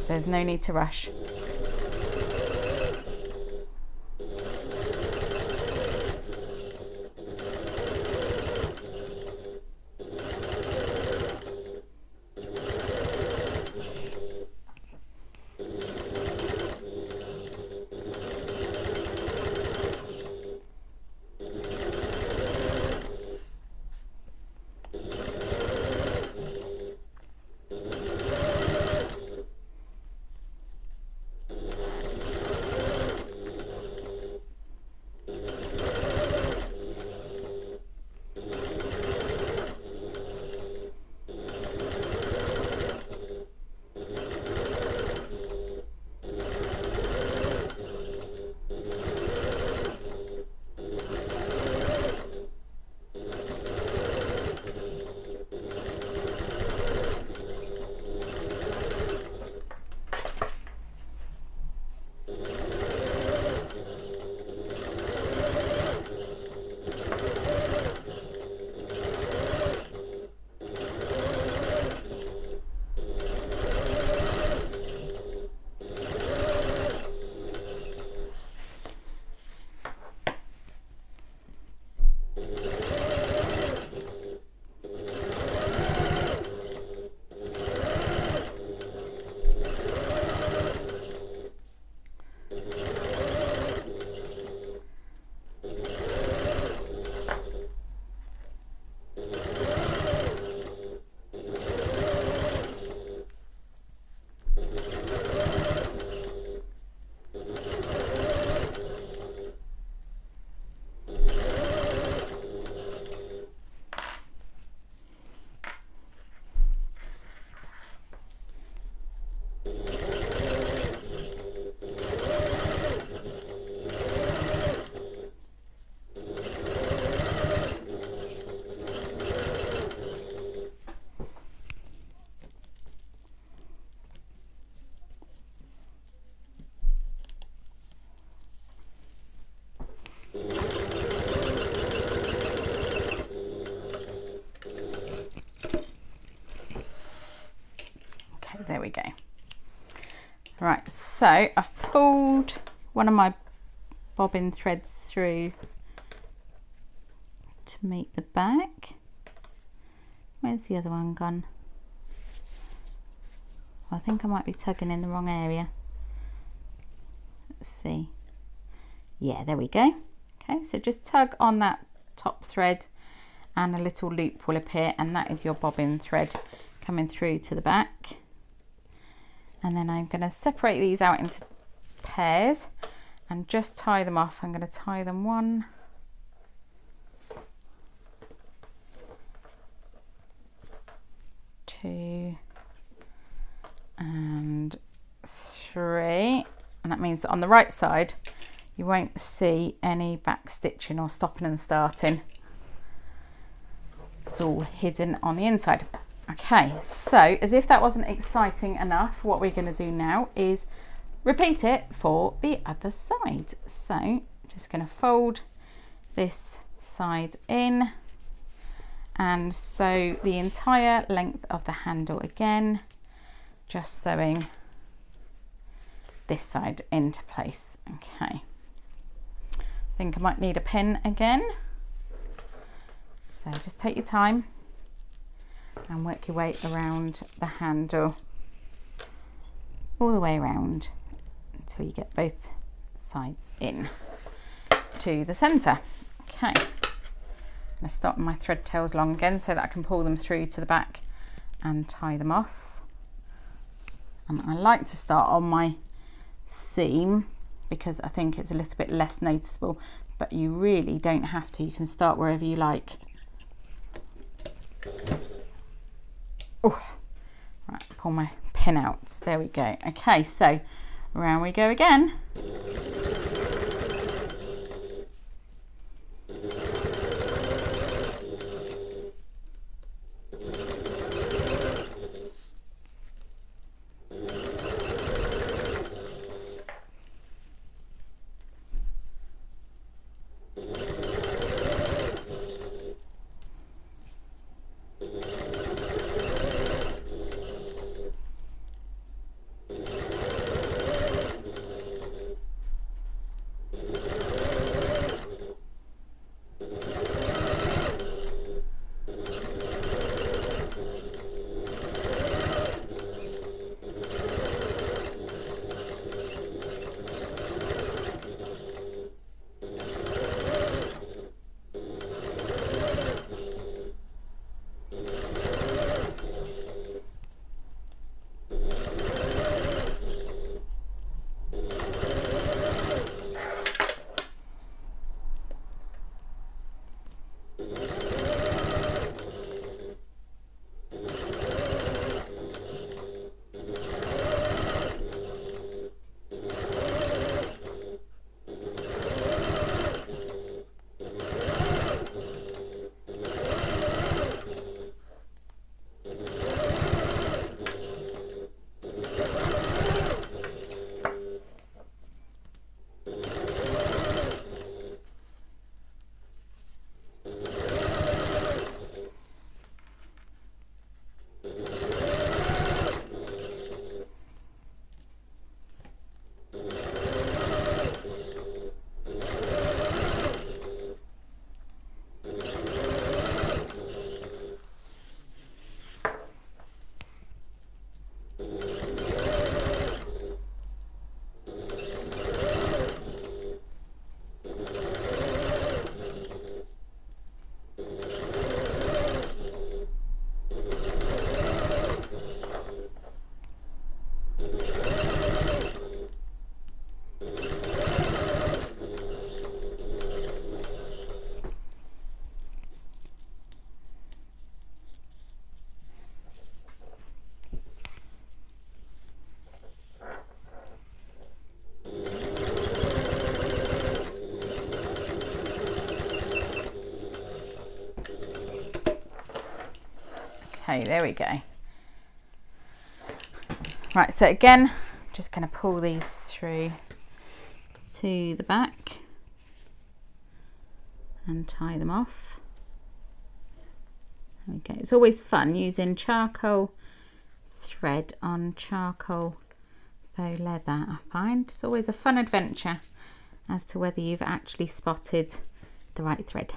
so there's no need to rush. Right, so I've pulled one of my bobbin threads through to meet the back. Where's the other one gone? I think I might be tugging in the wrong area. Let's see. Yeah, there we go. Okay, so just tug on that top thread and a little loop will appear, and that is your bobbin thread coming through to the back. And then I'm going to separate these out into pairs and just tie them off. I'm going to tie them 1, 2 and 3, and that means that on the right side you won't see any back stitching or stopping and starting. It's all hidden on the inside. Okay, so as if that wasn't exciting enough, what we're going to do now is repeat it for the other side. So I'm just going to fold this side in and sew the entire length of the handle again, just sewing this side into place. Okay, I think I might need a pin again, so just take your time and work your way around the handle all the way around until you get both sides in to the center. Okay, I'm going to start my thread tails long again so that I can pull them through to the back and tie them off. And I like to start on my seam because I think it's a little bit less noticeable, but you really don't have to. You can start wherever you like. Oh, right, pull my pin out. There we go. Okay, so around we go again. Okay, there we go. Right, so again, I'm just going to pull these through to the back and tie them off. There we go. It's always fun using charcoal thread on charcoal faux leather, I find. It's always a fun adventure as to whether you've actually spotted the right thread.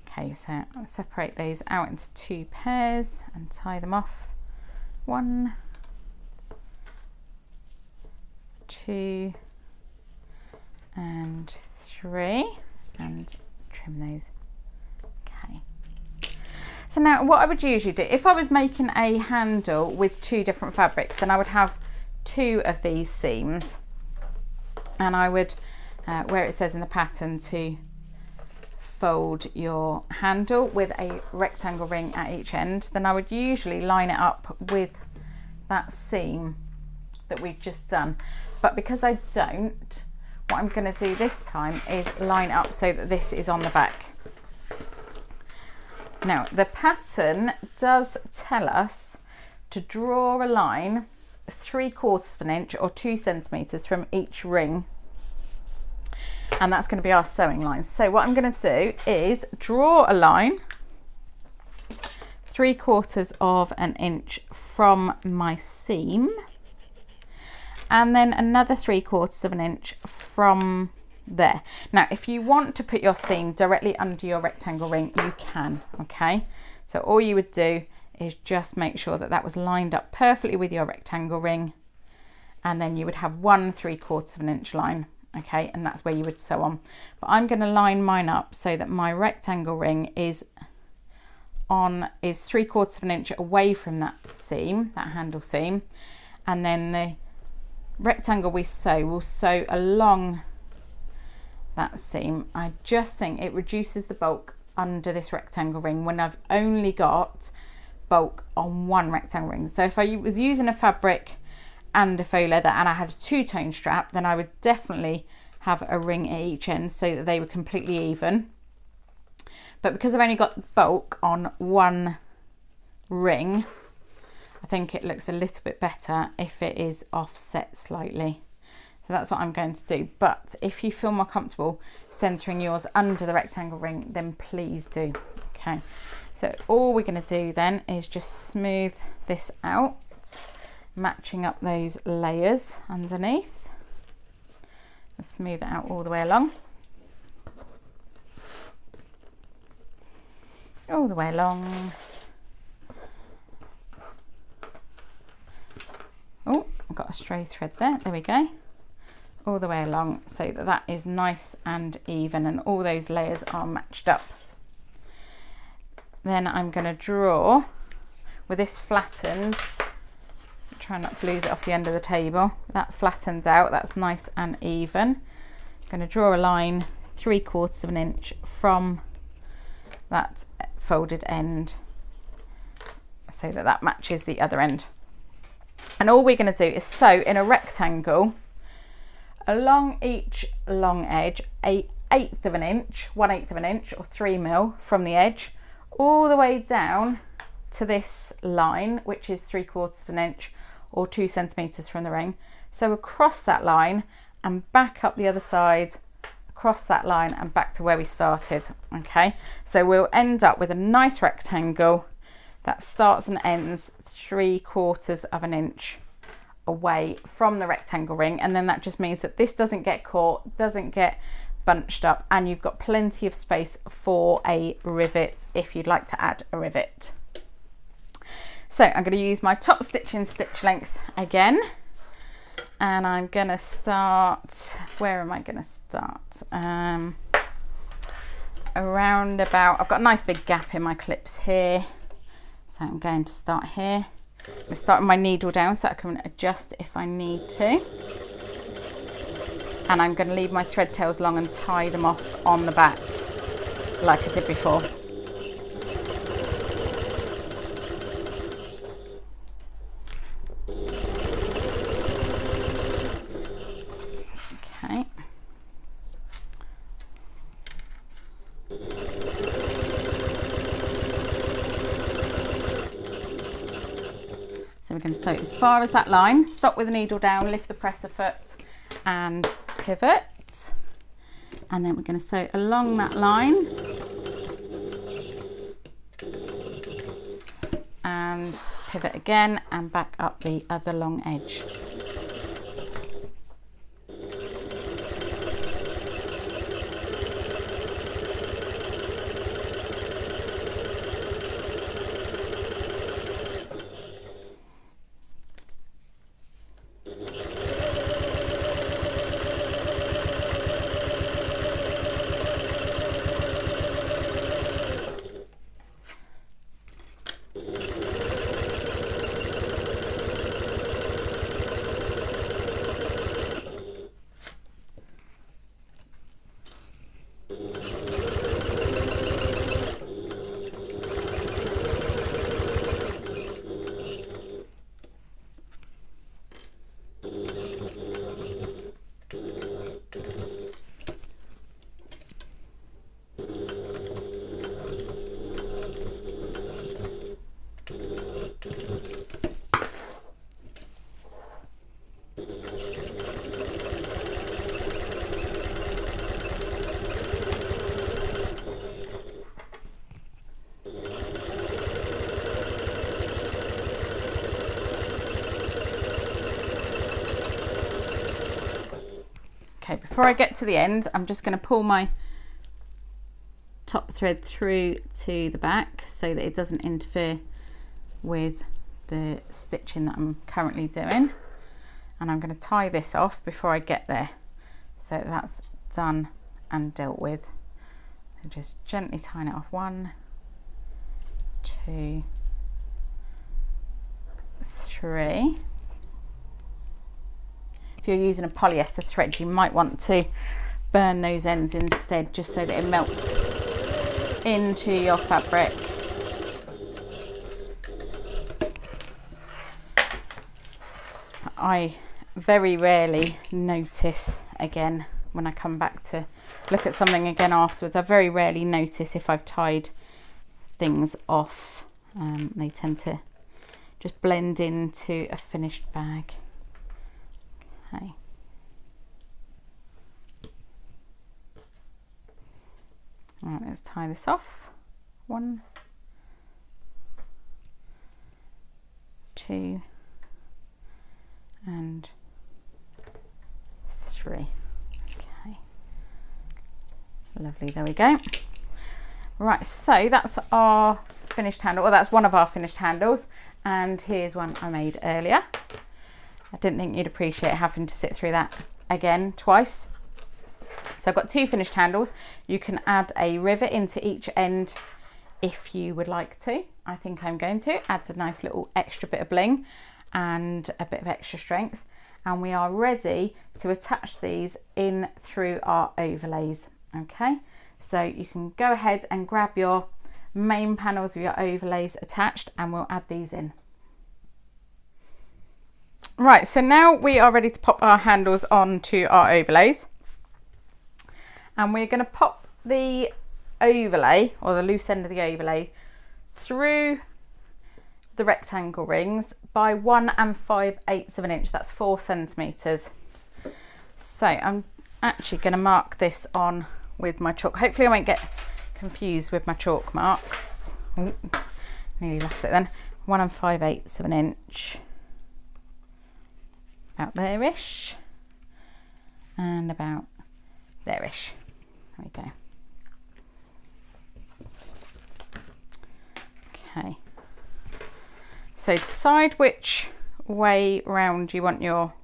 Okay, so I'll separate those out into 2 pairs and tie them off. 1, 2 and 3, and trim those. Okay. So now what I would usually do, if I was making a handle with 2 different fabrics, then I would have 2 of these seams, and I would, where it says in the pattern to fold your handle with a rectangle ring at each end, then I would usually line it up with that seam that we've just done. But because I don't, what I'm going to do this time is line up so that this is on the back. Now the pattern does tell us to draw a line 3/4 of an inch or 2 centimeters from each ring, and that's going to be our sewing line. So what I'm going to do is draw a line 3/4 of an inch from my seam, and then another 3/4 of an inch from there. Now if you want to put your seam directly under your rectangle ring, you can. Okay, so all you would do is just make sure that that was lined up perfectly with your rectangle ring, and then you would have 1 3/4 of an inch line. Okay, and that's where you would sew on. But I'm going to line mine up so that my rectangle ring is 3/4 of an inch away from that seam, that handle seam, and then the rectangle we sew will sew along that seam. I just think it reduces the bulk under this rectangle ring when I've only got bulk on 1 rectangle ring. So if I was using a fabric and a faux leather and I had a 2-tone strap, then I would definitely have a ring at each end so that they were completely even. But because I've only got bulk on 1 ring, I think it looks a little bit better if it is offset slightly. So that's what I'm going to do. But if you feel more comfortable centering yours under the rectangle ring, then please do. Okay, so all we're going to do then is just smooth this out, matching up those layers underneath. Let's smooth it out all the way along. All the way along. Oh, I've got a stray thread there. There we go. All the way along so that that is nice and even and all those layers are matched up. Then I'm going to draw with this flattened. Try not to lose it off the end of the table. That flattens out, that's nice and even. I'm going to draw a line 3/4 of an inch from that folded end so that that matches the other end. And all we're going to do is sew in a rectangle along each long edge 1/8 of an inch, 1/8 of an inch or 3 mil from the edge all the way down to this line, which is 3/4 of an inch or 2 centimeters from the ring. So across that line and back up the other side, across that line and back to where we started. Okay, so we'll end up with a nice rectangle that starts and ends 3/4 of an inch away from the rectangle ring, and then that just means that this doesn't get caught, doesn't get bunched up, and you've got plenty of space for a rivet if you'd like to add a rivet. So I'm going to use my top stitching stitch length again, and I'm going to start, where am I going to start? Around about, I've got a nice big gap in my clips here, so I'm going to start here. I'm going to start with my needle down so I can adjust if I need to, and I'm going to leave my thread tails long and tie them off on the back like I did before. Okay. So we're going to sew as far as that line, stop with the needle down, lift the presser foot and pivot, and then we're going to sew along that line and pivot again and back up the other long edge. before I get to the end, I'm just going to pull my top thread through to the back so that it doesn't interfere with the stitching that I'm currently doing, and I'm going to tie this off before I get there, so that's done and dealt with. So just gently tying it off. 1, 2, 3. If you're using a polyester thread, you might want to burn those ends instead, just so that it melts into your fabric. I very rarely notice again when I come back to look at something again afterwards. I very rarely notice if I've tied things off. They tend to just blend into a finished bag. Okay. Right, let's tie this off. 1, 2, and 3. Okay, lovely, there we go. Right, so that's our finished handle, or that's one of our finished handles, and here's one I made earlier. I didn't think you'd appreciate having to sit through that again twice. So I've got 2 finished handles. You can add a rivet into each end if you would like to. I think I'm going to. Adds a nice little extra bit of bling and a bit of extra strength. And we are ready to attach these in through our overlays. Okay, so you can go ahead and grab your main panels with your overlays attached, and we'll add these in. Right, so now we are ready to pop our handles onto our overlays. And we're going to pop the overlay, or the loose end of the overlay, through the rectangle rings by 1 5/8 of an inch. That's 4 centimetres. So I'm actually going to mark this on with my chalk. Hopefully I won't get confused with my chalk marks. Ooh, nearly lost it then. 1 5/8 of an inch. About there-ish. And about there-ish. There we go. Okay. So decide which way round you want your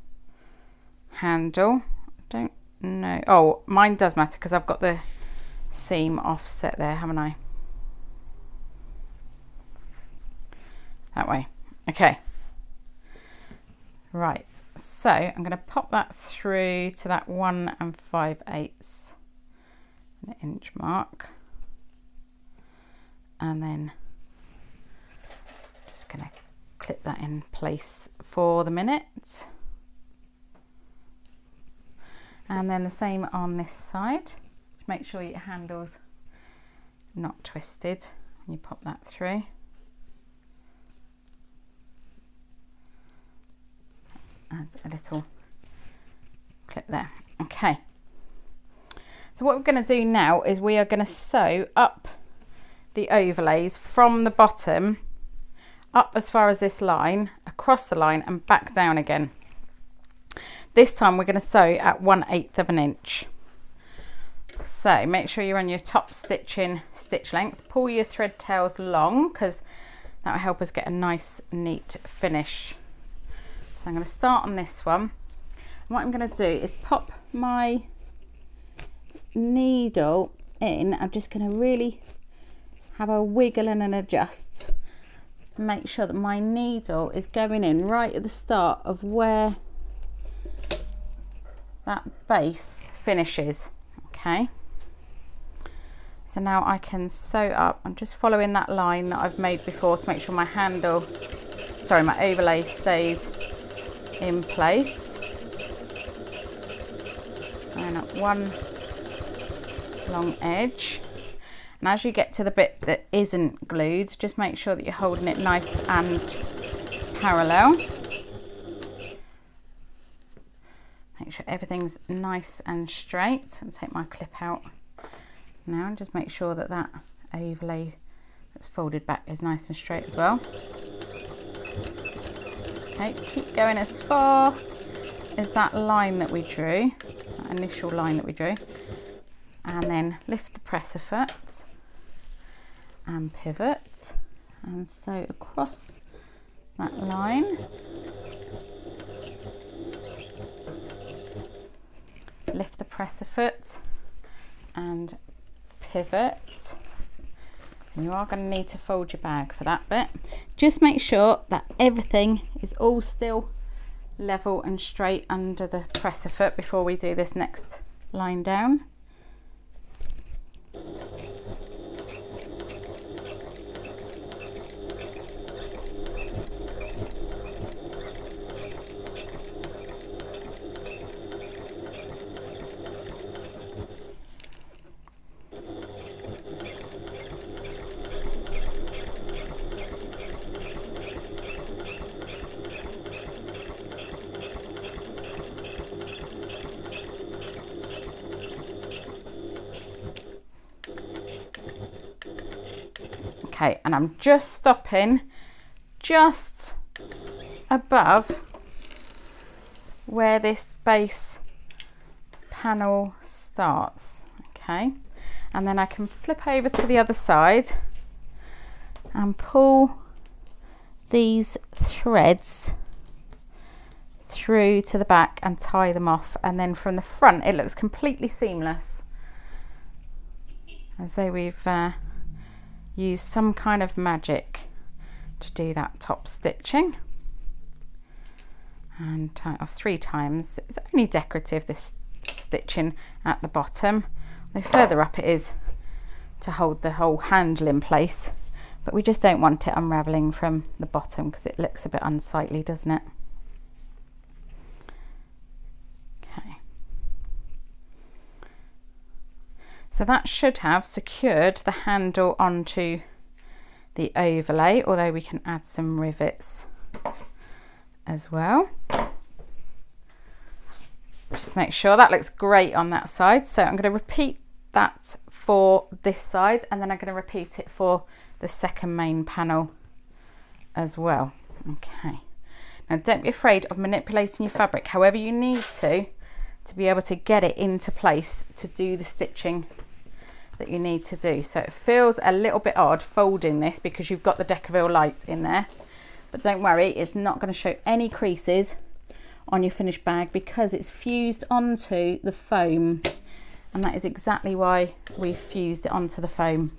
handle. I don't know. Oh, mine does matter because I've got the seam offset there, haven't I? That way. Okay. Right. So I'm going to pop that through to that 1 5/8 inch mark, and then just going to clip that in place for the minute, and then the same on this side. Make sure your handle's not twisted when you pop that through. Add a little clip there. Okay. So what we're going to do now is we are going to sew up the overlays from the bottom up as far as this line, across the line and back down again. This time we're going to sew at 1/8 of an inch. So make sure you're on your top stitching stitch length. Pull your thread tails long because that will help us get a nice neat finish. So I'm going to start on this one. And what I'm going to do is pop my needle in. I'm just going to really have a wiggle and an adjust. Make sure that my needle is going in right at the start of where that base finishes. Okay. So now I can sew up. I'm just following that line that I've made before to make sure my handle, sorry, my overlay stays in place. Sewing up one long edge, and as you get to the bit that isn't glued, just make sure that you're holding it nice and parallel. Make sure everything's nice and straight, and take my clip out now and just make sure that that overlay that's folded back is nice and straight as well. Okay, keep going as far is that line that we drew, that initial line that we drew, and then lift the presser foot and pivot and sew across that line. Lift the presser foot and pivot. And you are going to need to fold your bag for that bit. Just make sure that everything is all still level and straight under the presser foot before we do this next line down. Okay, and I'm just stopping just above where this base panel starts. Okay, and then I can flip over to the other side and pull these threads through to the back and tie them off, and then from the front it looks completely seamless, as though we've used some kind of magic to do that top stitching. And tie it off 3 times. It's only decorative, this stitching at the bottom. The further up it is to hold the whole handle in place, but we just don't want it unravelling from the bottom because it looks a bit unsightly, doesn't it? Okay. So that should have secured the handle onto the overlay, although we can add some rivets as well. Just make sure that looks great on that side. So I'm going to repeat that for this side, and then I'm going to repeat it for the second main panel as well. Okay. Now don't be afraid of manipulating your fabric however you need to be able to get it into place to do the stitching that you need to do. So it feels a little bit odd folding this because you've got the Decaville light in there, but don't worry, it's not going to show any creases on your finished bag because it's fused onto the foam, and that is exactly why we've fused it onto the foam.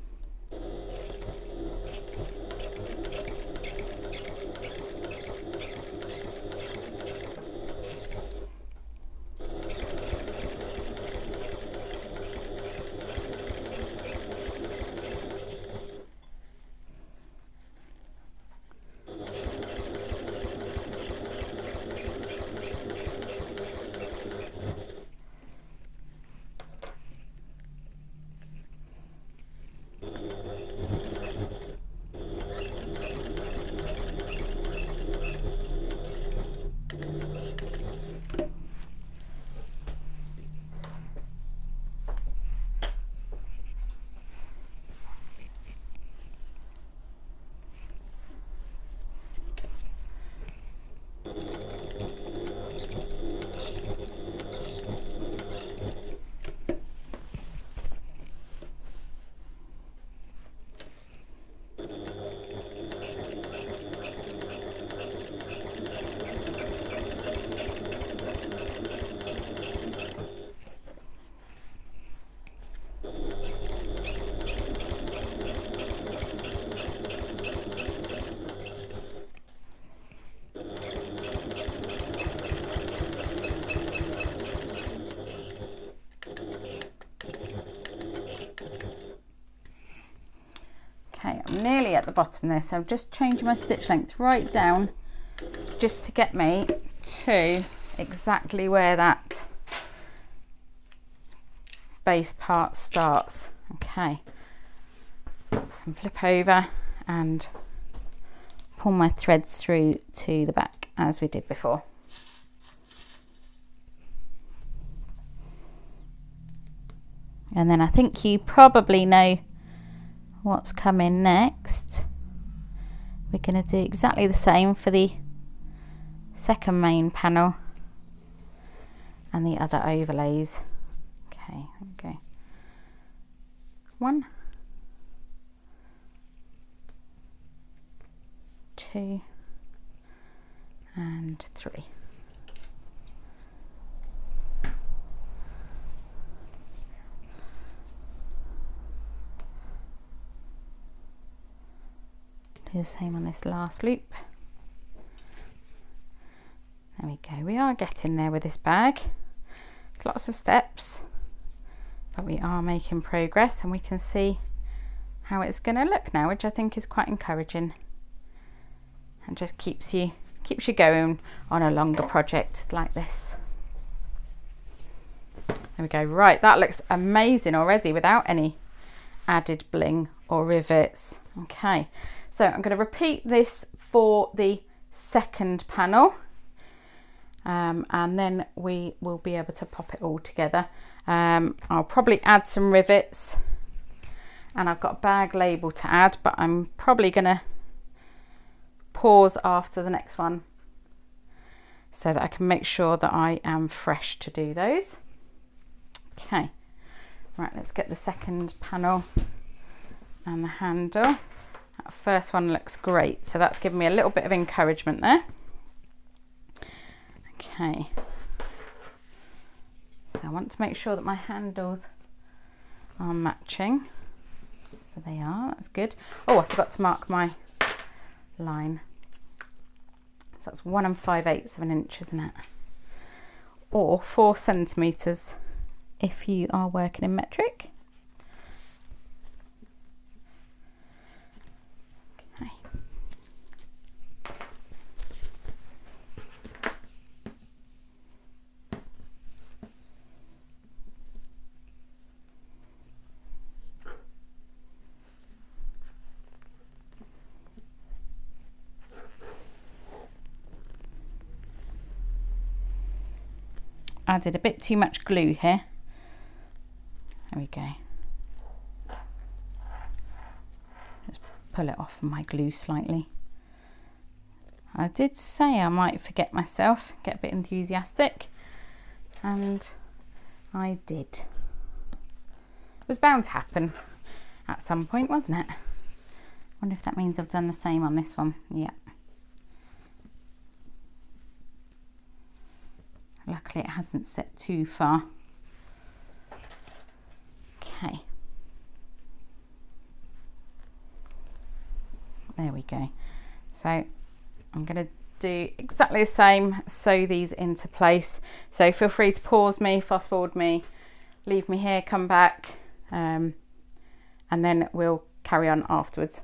Okay, I'm nearly at the bottom there, so I'm just changing my stitch length right down just to get me to exactly where that base part starts. Okay, and flip over and pull my threads through to the back as we did before. And then I think you probably know what's coming next. We're going to do exactly the same for the second main panel. and the other overlays. Okay, there we go. 1, 2, and 3. Do the same on this last loop. There we go. We are getting there with this bag. It's lots of steps, but we are making progress, and we can see how it's going to look now, which I think is quite encouraging, and just keeps you going on a longer project like this. There we go. Right, that looks amazing already without any added bling or rivets. Okay, so I'm going to repeat this for the second panel, and then we will be able to pop it all together. I'll probably add some rivets, and I've got a bag label to add, but I'm probably going to pause after the next one so that I can make sure that I am fresh to do those. Okay, right, let's get the second panel and the handle. That first one looks great, so that's given me a little bit of encouragement there. Okay, so I want to make sure that my handles are matching, so they are. That's good. Oh, I forgot to mark my line. So that's 1 5/8 of an inch, isn't it? Or 4 centimeters if you are working in metric. Okay. Added a bit too much glue here. There we go. Just pull it off of my glue slightly. I did say I might forget myself, get a bit enthusiastic, and I did. It was bound to happen at some point, wasn't it? Wonder if that means I've done the same on this one. Yeah. Luckily it hasn't set too far. Okay. There we go. So I'm going to do exactly the same, sew these into place. So feel free to pause me, fast forward me, leave me here, come back, and then we'll carry on afterwards.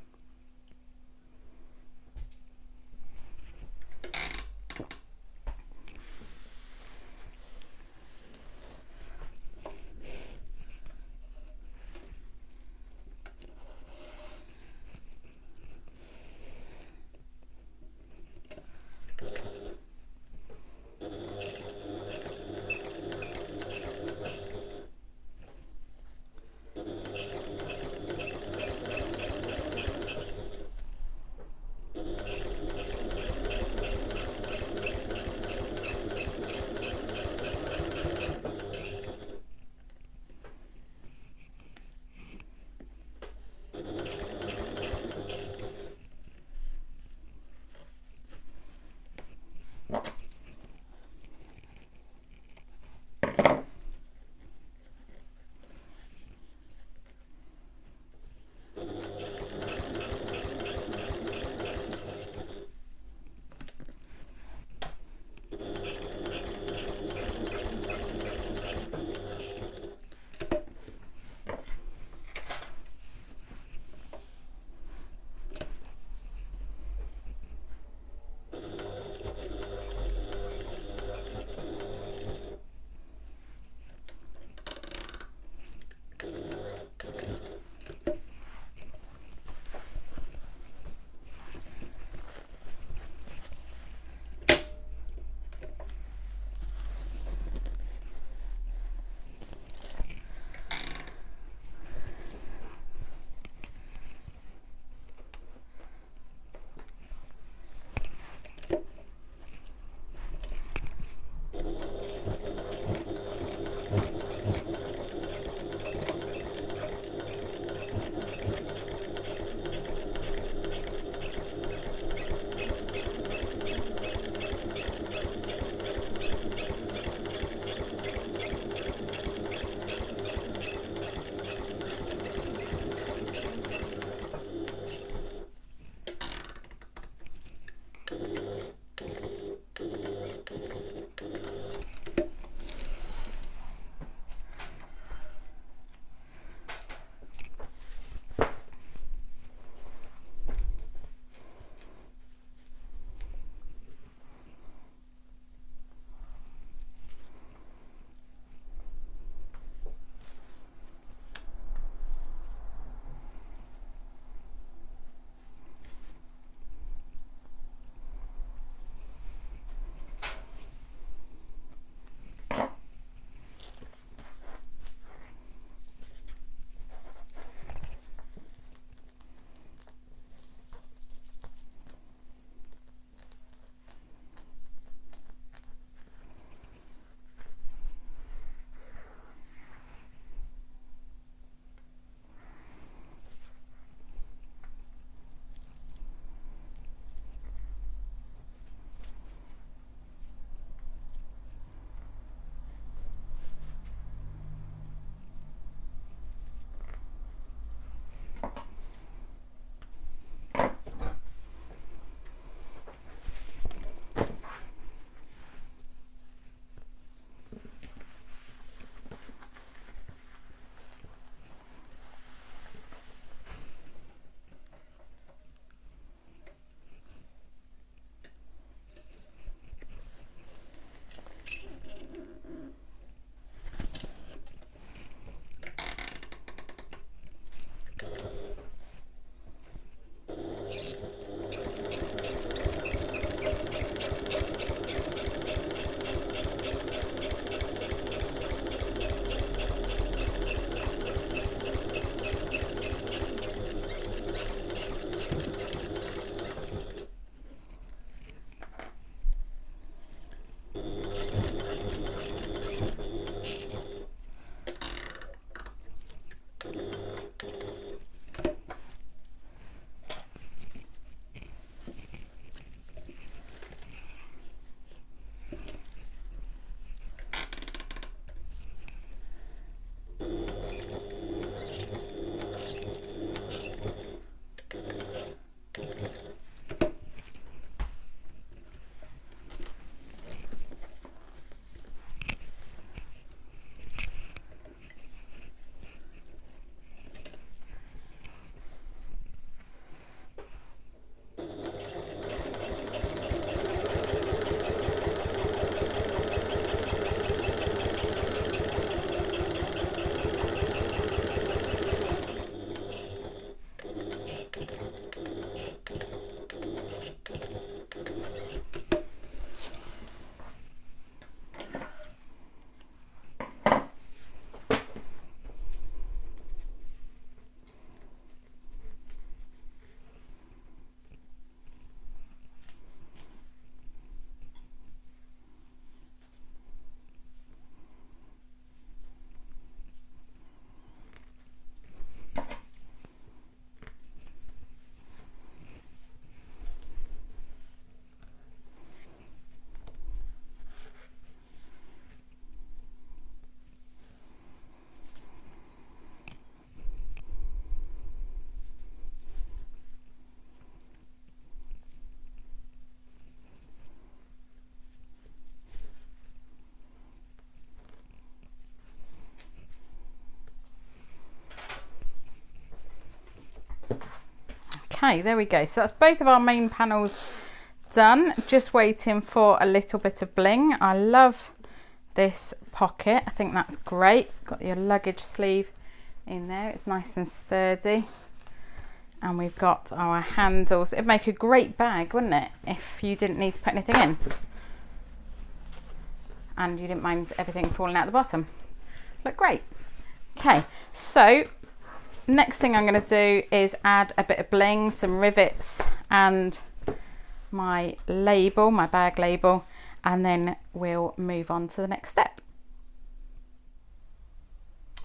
Okay, there we go. So that's both of our main panels done. Just waiting for a little bit of bling. I love this pocket. I think that's great. Got your luggage sleeve in there. It's nice and sturdy. And we've got our handles. It'd make a great bag, wouldn't it, if you didn't need to put anything in and you didn't mind everything falling out the bottom. Look great. Okay, so next thing I'm going to do is add a bit of bling, some rivets and my label, my bag label, and then we'll move on to the next step.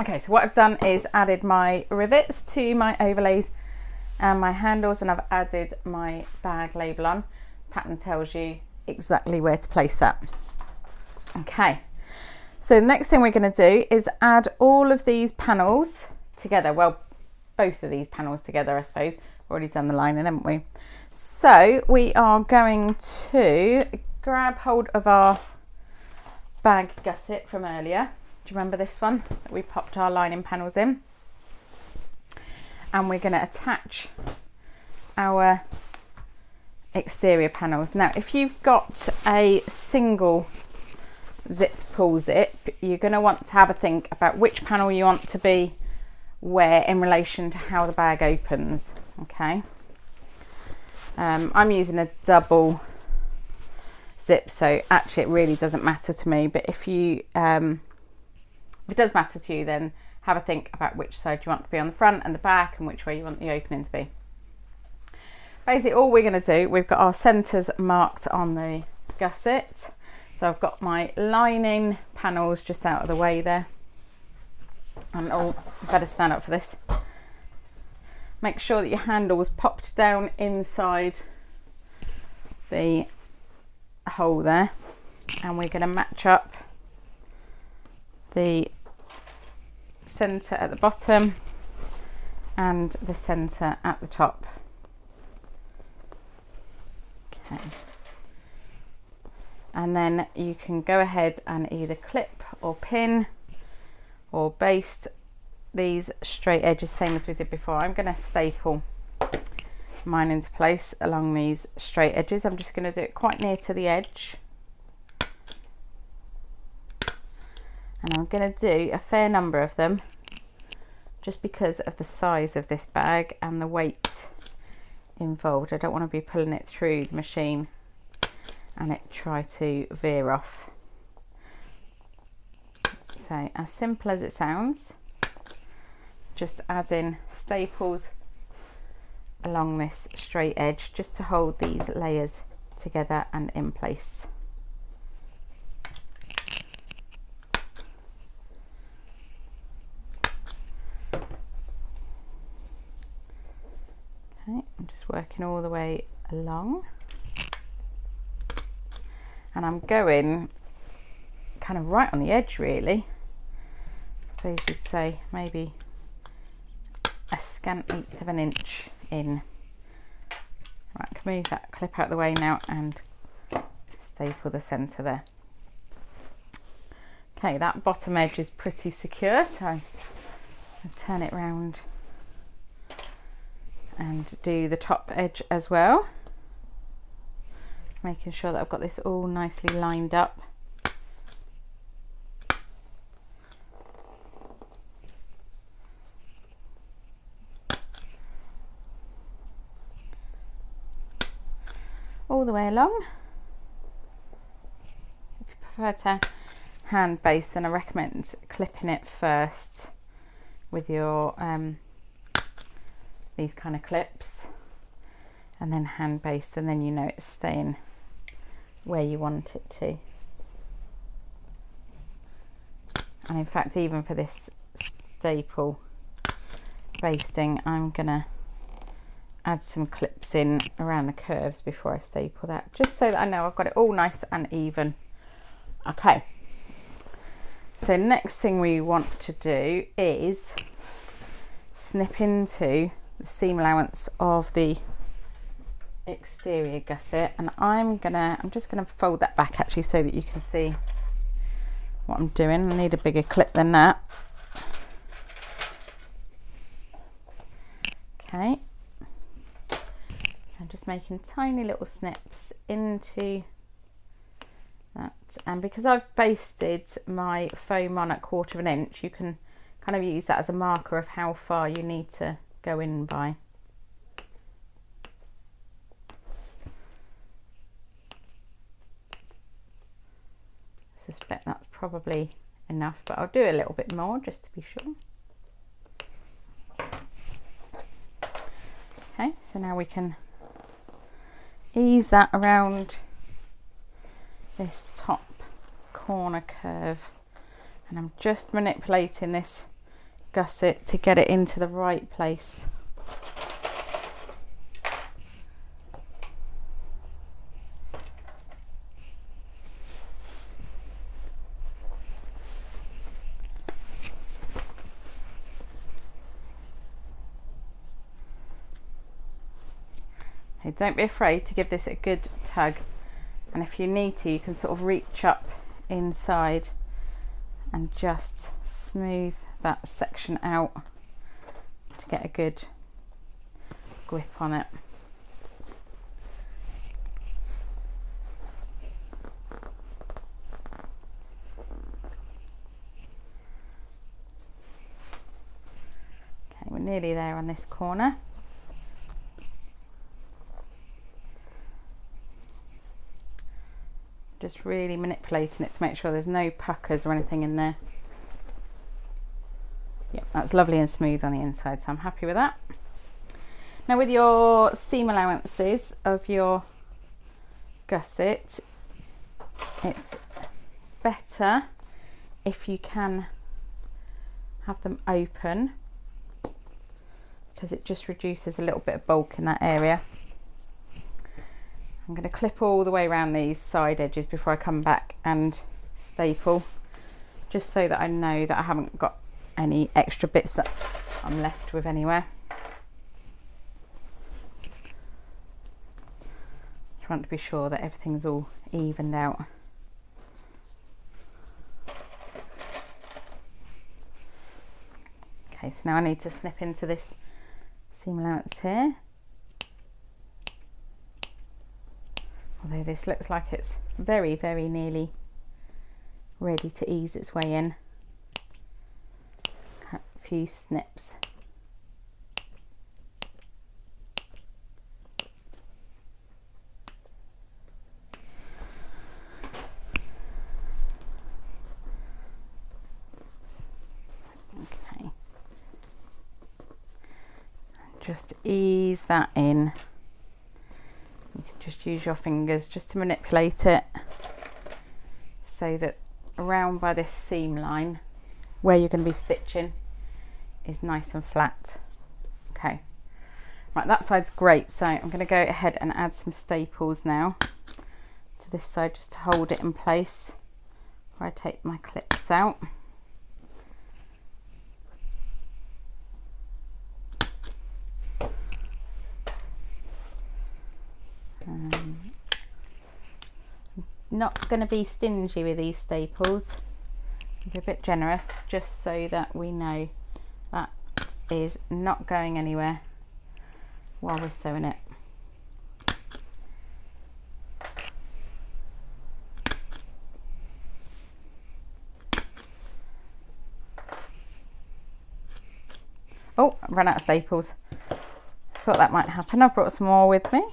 Okay, so what I've done is added my rivets to my overlays and my handles, and I've added my bag label on. Pattern tells you exactly where to place that. Okay, so the next thing we're going to do is add all of these panels together. Well, both of these panels together, I suppose. We've already done the lining, haven't we? So we are going to grab hold of our bag gusset from earlier. Do you remember this one that we popped our lining panels in? And we're going to attach our exterior panels. Now, if you've got a single zip pull zip, you're going to want to have a think about which panel you want to be where in relation to how the bag opens. Okay, I'm using a double zip, so actually it really doesn't matter to me, but if you if it does matter to you, then have a think about which side you want to be on the front and the back and which way you want the opening to be. Basically all we're going to do, we've got our centres marked on the gusset. So I've got my lining panels just out of the way there. And better stand up for this. Make sure that your handle's popped down inside the hole there. And we're going to match up the centre at the bottom and the centre at the top. Okay. And then you can go ahead and either clip or pin or baste these straight edges, same as we did before. I'm going to staple mine into place along these straight edges. I'm just going to do it quite near to the edge. And I'm going to do a fair number of them just because of the size of this bag and the weight involved. I don't want to be pulling it through the machine and it try to veer off. So as simple as it sounds, just adding staples along this straight edge just to hold these layers together and in place. Okay, I'm just working all the way along. And I'm going kind of right on the edge really. I suppose you'd say maybe a scant 1/8 of an inch in. Right, I can move that clip out of the way now and staple the centre there. Okay, that bottom edge is pretty secure, so I'll turn it round and do the top edge as well. Making sure that I've got this all nicely lined up. All the way along. If you prefer to hand baste, then I recommend clipping it first with your these kind of clips, and then hand baste, and then you know it's staying where you want it to. And in fact, even for this staple basting, I'm gonna add some clips in around the curves before I staple that, just so that I know I've got it all nice and even. Okay, so next thing we want to do is snip into the seam allowance of the exterior gusset, and I'm just gonna fold that back actually so that you can see what I'm doing. I need a bigger clip than that. just making tiny little snips into that, and because I've basted my foam on at 1/4 inch, you can kind of use that as a marker of how far you need to go in by. I suspect that's probably enough, but I'll do a little bit more just to be sure. Okay, so now we can ease that around this top corner curve, and I'm just manipulating this gusset to get it into the right place. Okay, don't be afraid to give this a good tug, and if you need to, you can sort of reach up inside and just smooth that section out to get a good grip on it. Okay, we're nearly there on this corner. Just really manipulating it to make sure there's no puckers or anything in there. Yep, that's lovely and smooth on the inside, so I'm happy with that. Now with your seam allowances of your gusset, it's better if you can have them open, because it just reduces a little bit of bulk in that area. I'm going to clip all the way around these side edges before I come back and staple, just so that I know that I haven't got any extra bits that I'm left with anywhere. Just want to be sure that everything's all evened out. Okay, so now I need to snip into this seam allowance here. Although this looks like it's very, very nearly ready to ease its way in. Cut a few snips. Okay. Just ease that in. You can just use your fingers just to manipulate it so that around by this seam line where you're going to be stitching is nice and flat. Okay, right, that side's great, so I'm going to go ahead and add some staples now to this side just to hold it in place before I take my clips out. Not going to be stingy with these staples, be a bit generous just so that we know that is not going anywhere while we're sewing it. Oh, I ran out of staples. Thought that might happen. I've brought some more with me.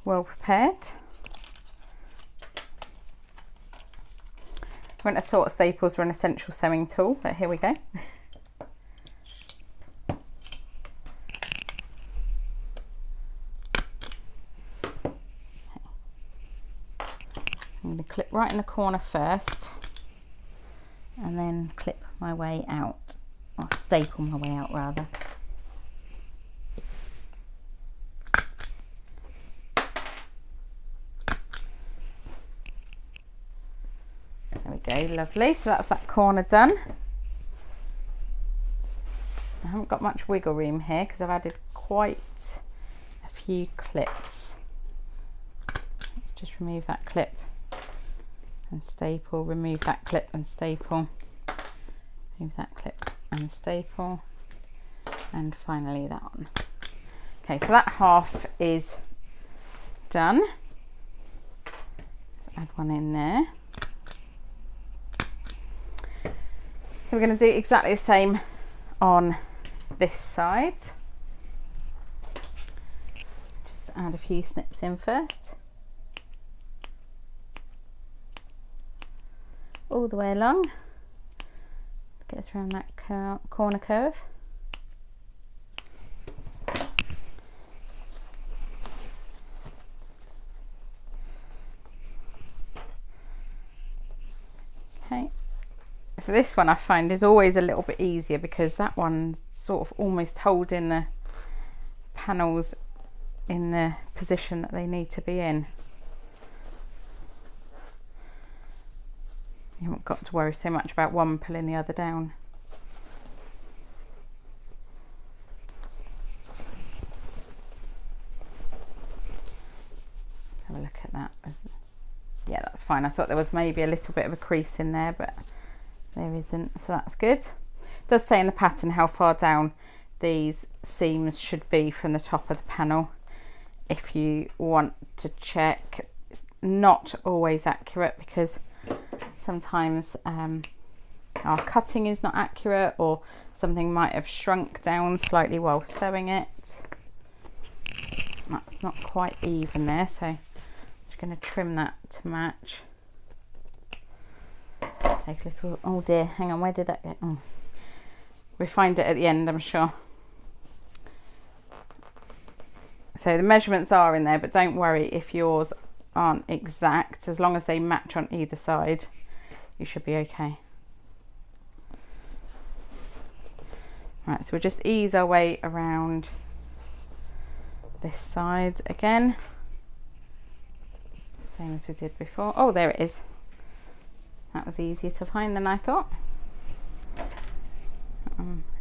Well prepared. I wouldn't have thought staples were an essential sewing tool, but here we go. I'm going to clip right in the corner first and then clip my way out, or staple my way out rather. There we go, lovely. So that's that corner done. I haven't got much wiggle room here because I've added quite a few clips. Just remove that clip and staple, remove that clip and staple, remove that clip and staple, and finally that one. Okay, so that half is done. Add one in there. So we're going to do exactly the same on this side. Just add a few snips in first. All the way along. Get us around that corner curve. Okay. So this one I find is always a little bit easier because that one sort of almost holding the panels in the position that they need to be in. You haven't got to worry so much about one pulling the other down. Have a look at that. Yeah, that's fine. I thought there was maybe a little bit of a crease in there, but there isn't, so that's good. It does say in the pattern how far down these seams should be from the top of the panel. If you want to check, it's not always accurate because sometimes our cutting is not accurate or something might have shrunk down slightly while sewing it. That's not quite even there, so I'm just going to trim that to match. Take a little, oh dear, hang on, where did that go? Oh. We find it at the end, I'm sure. So the measurements are in there, but don't worry if yours aren't exact. As long as they match on either side, you should be okay. Right, so we'll just ease our way around this side again. Same as we did before. Oh, there it is. That was easier to find than I thought.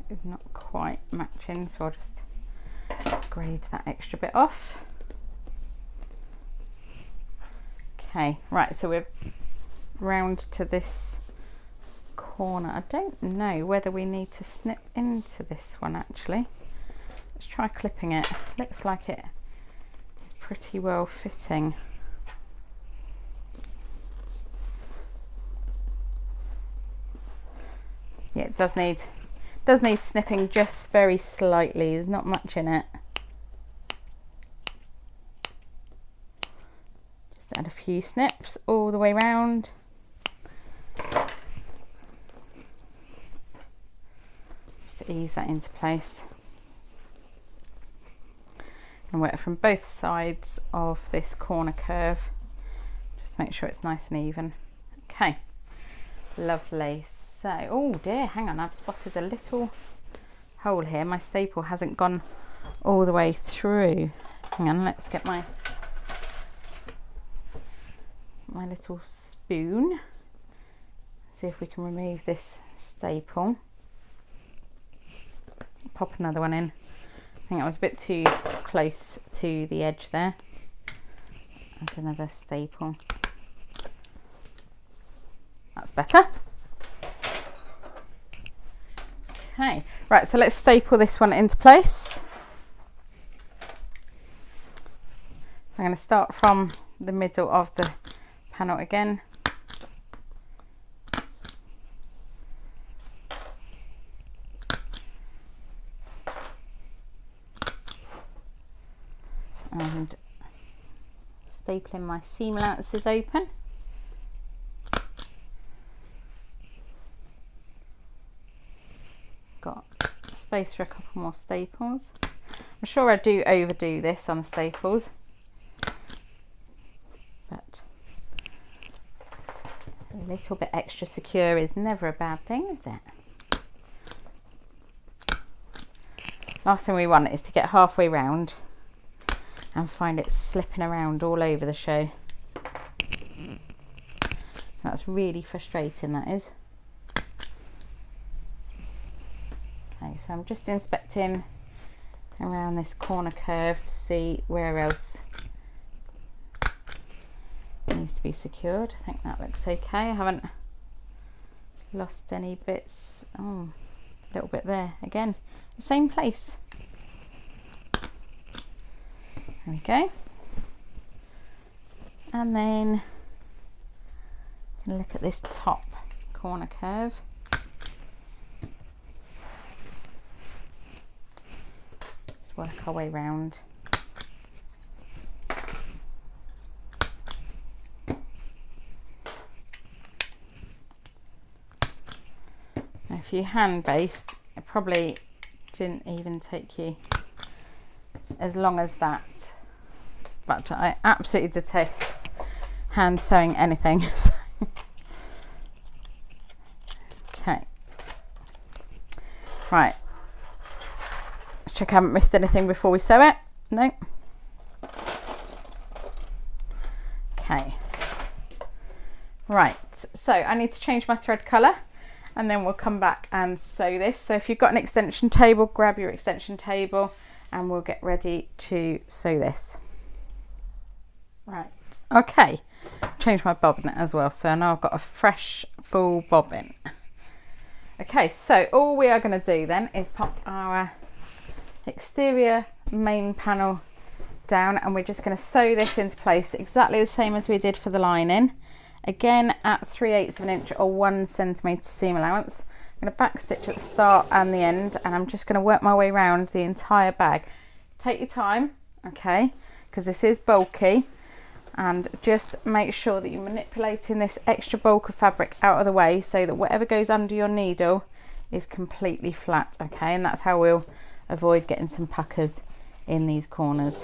It's not quite matching, so I'll just grade that extra bit off. Okay, right, so we're round to this corner. I don't know whether we need to snip into this one actually. Let's try clipping it. Looks like it is pretty well fitting. Yeah, it does need snipping just very slightly. There's not much in it. Just add a few snips all the way round. Just to ease that into place. And work from both sides of this corner curve. Just to make sure it's nice and even. Okay, lovely. So, oh dear, hang on, I've spotted a little hole here. My staple hasn't gone all the way through. Hang on, let's get my little spoon. See if we can remove this staple. Pop another one in. I think I was a bit too close to the edge there. Add another staple. That's better. Okay, right, so let's staple this one into place. So I'm going to start from the middle of the panel again. And stapling my seam allowances open. Got space for a couple more staples. I'm sure I do overdo this on the staples, but a little bit extra secure is never a bad thing, is it? Last thing we want is to get halfway round and find it slipping around all over the show. That's really frustrating, that is. Okay, so I'm just inspecting around this corner curve to see where else it needs to be secured. I think that looks okay. I haven't lost any bits. Oh, a little bit there. Again, the same place. There we go. And then look at this top corner curve. Just work our way round. Now, if you hand based, it probably didn't even take you as long as that, but I absolutely detest hand sewing anything. Okay, right, let's check I haven't missed anything before we sew it. No. Okay, right, so I need to change my thread colour and then we'll come back and sew this. So if you've got an extension table, grab your extension table and we'll get ready to sew this. Right, okay, change my bobbin as well, so now I've got a fresh full bobbin. Okay, so all we are going to do then is pop our exterior main panel down and we're just going to sew this into place exactly the same as we did for the lining. Again at 3/8 of an inch or 1 centimetre seam allowance. I'm going to back stitch at the start and the end and I'm just going to work my way around the entire bag. Take your time, okay, because this is bulky, and just make sure that you're manipulating this extra bulk of fabric out of the way so that whatever goes under your needle is completely flat, okay, and that's how we'll avoid getting some puckers in these corners.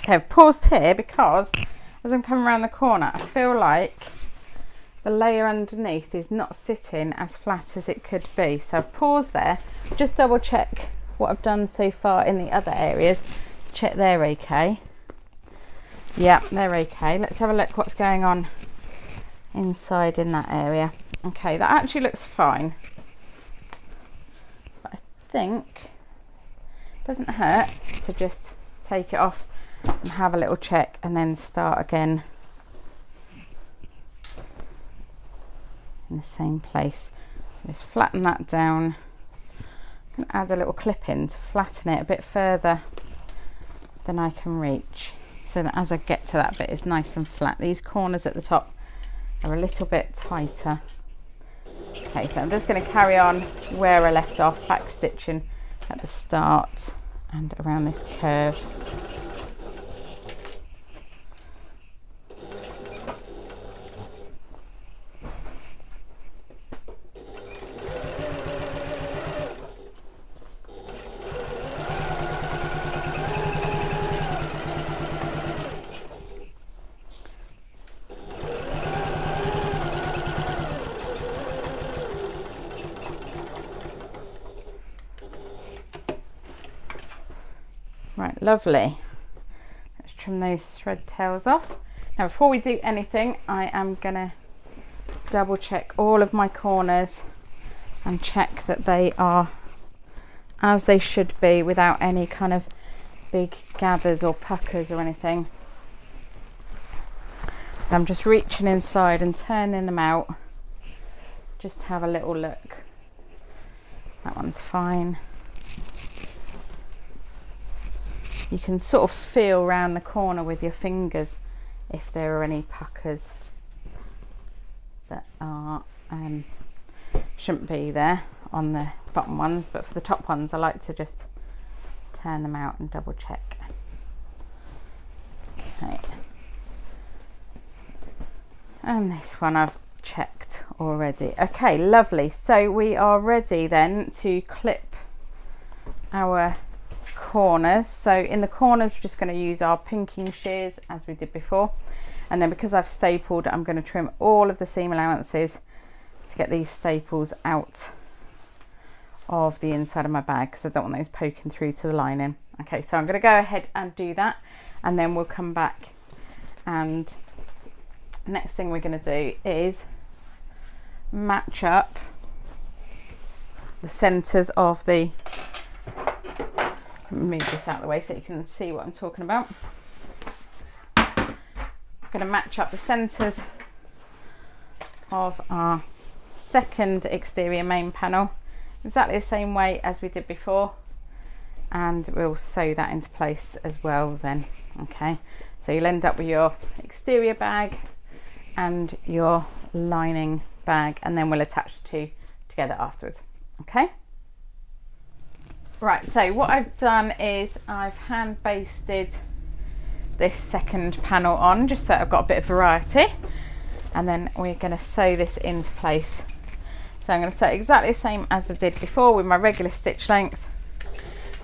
Okay, I've paused here because as I'm coming around the corner, I feel like the layer underneath is not sitting as flat as it could be. So I've paused there, just double check what I've done so far in the other areas. Check they're okay. Yeah, they're okay. Let's have a look what's going on inside in that area. Okay, that actually looks fine. But I think it doesn't hurt to just take it off and have a little check and then start again in the same place. Just flatten that down. I can add a little clip in to flatten it a bit further than I can reach, so that as I get to that bit it's nice and flat. These corners at the top are a little bit tighter. Okay, so I'm just going to carry on where I left off, back stitching at the start and around this curve. Right, lovely. Let's trim those thread tails off. Now before we do anything, I am going to double check all of my corners and check that they are as they should be without any kind of big gathers or puckers or anything. So I'm just reaching inside and turning them out just to have a little look. That one's fine. You can sort of feel around the corner with your fingers if there are any puckers that are shouldn't be there on the bottom ones, but for the top ones I like to just turn them out and double check. Okay. And this one I've checked already. Okay, lovely. So we are ready then to clip our corners. So in the corners we're just going to use our pinking shears as we did before, and then because I've stapled, I'm going to trim all of the seam allowances to get these staples out of the inside of my bag because I don't want those poking through to the lining. Okay, so I'm going to go ahead and do that, and then we'll come back, and next thing we're going to do is match up the centers of the, move this out of the way so you can see what I'm talking about. I'm going to match up the centres of our second exterior main panel exactly the same way as we did before, and we'll sew that into place as well then. Okay, so you'll end up with your exterior bag and your lining bag, and then we'll attach the two together afterwards. Okay. Right, so what I've done is I've hand basted this second panel on just so I've got a bit of variety, and then we're going to sew this into place. So I'm going to sew exactly the same as I did before with my regular stitch length,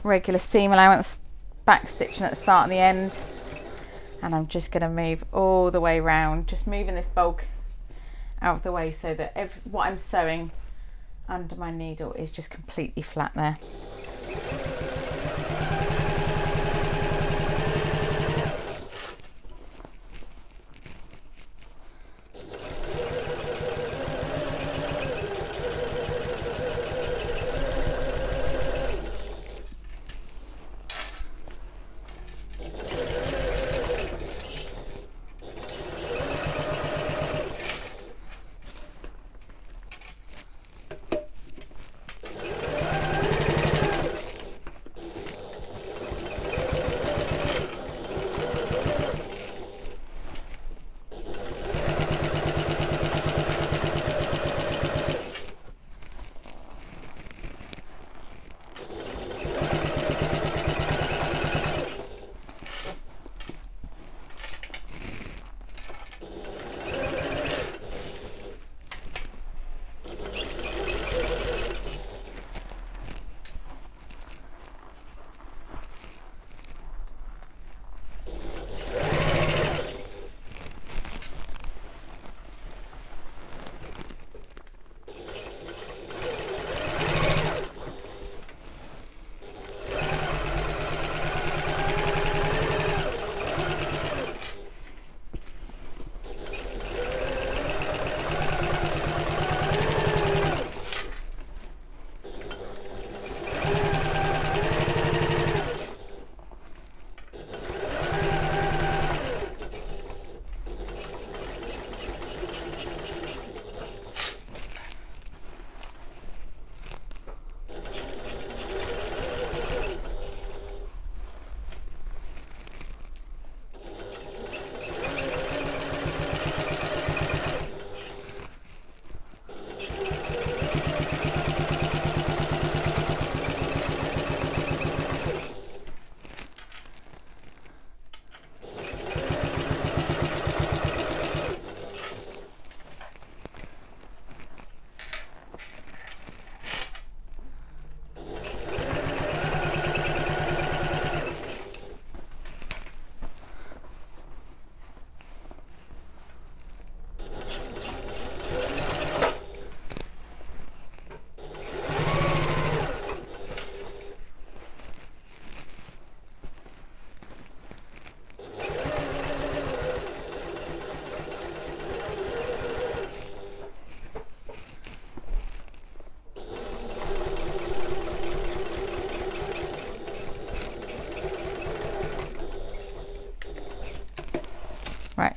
regular seam allowance, back stitching at the start and the end, and I'm just going to move all the way around, just moving this bulk out of the way so that what I'm sewing under my needle is just completely flat there.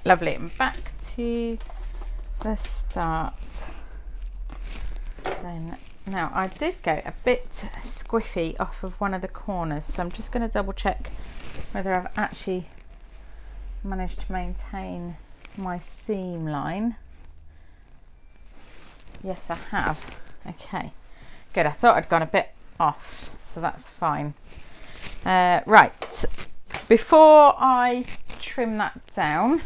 lovely. And back to the start. Then now I did go a bit squiffy off of one of the corners, so I'm just going to double check whether I've actually managed to maintain my seam line. Yes, I have. Okay, good. I thought I'd gone a bit off, so that's fine. Right, before I trim that down,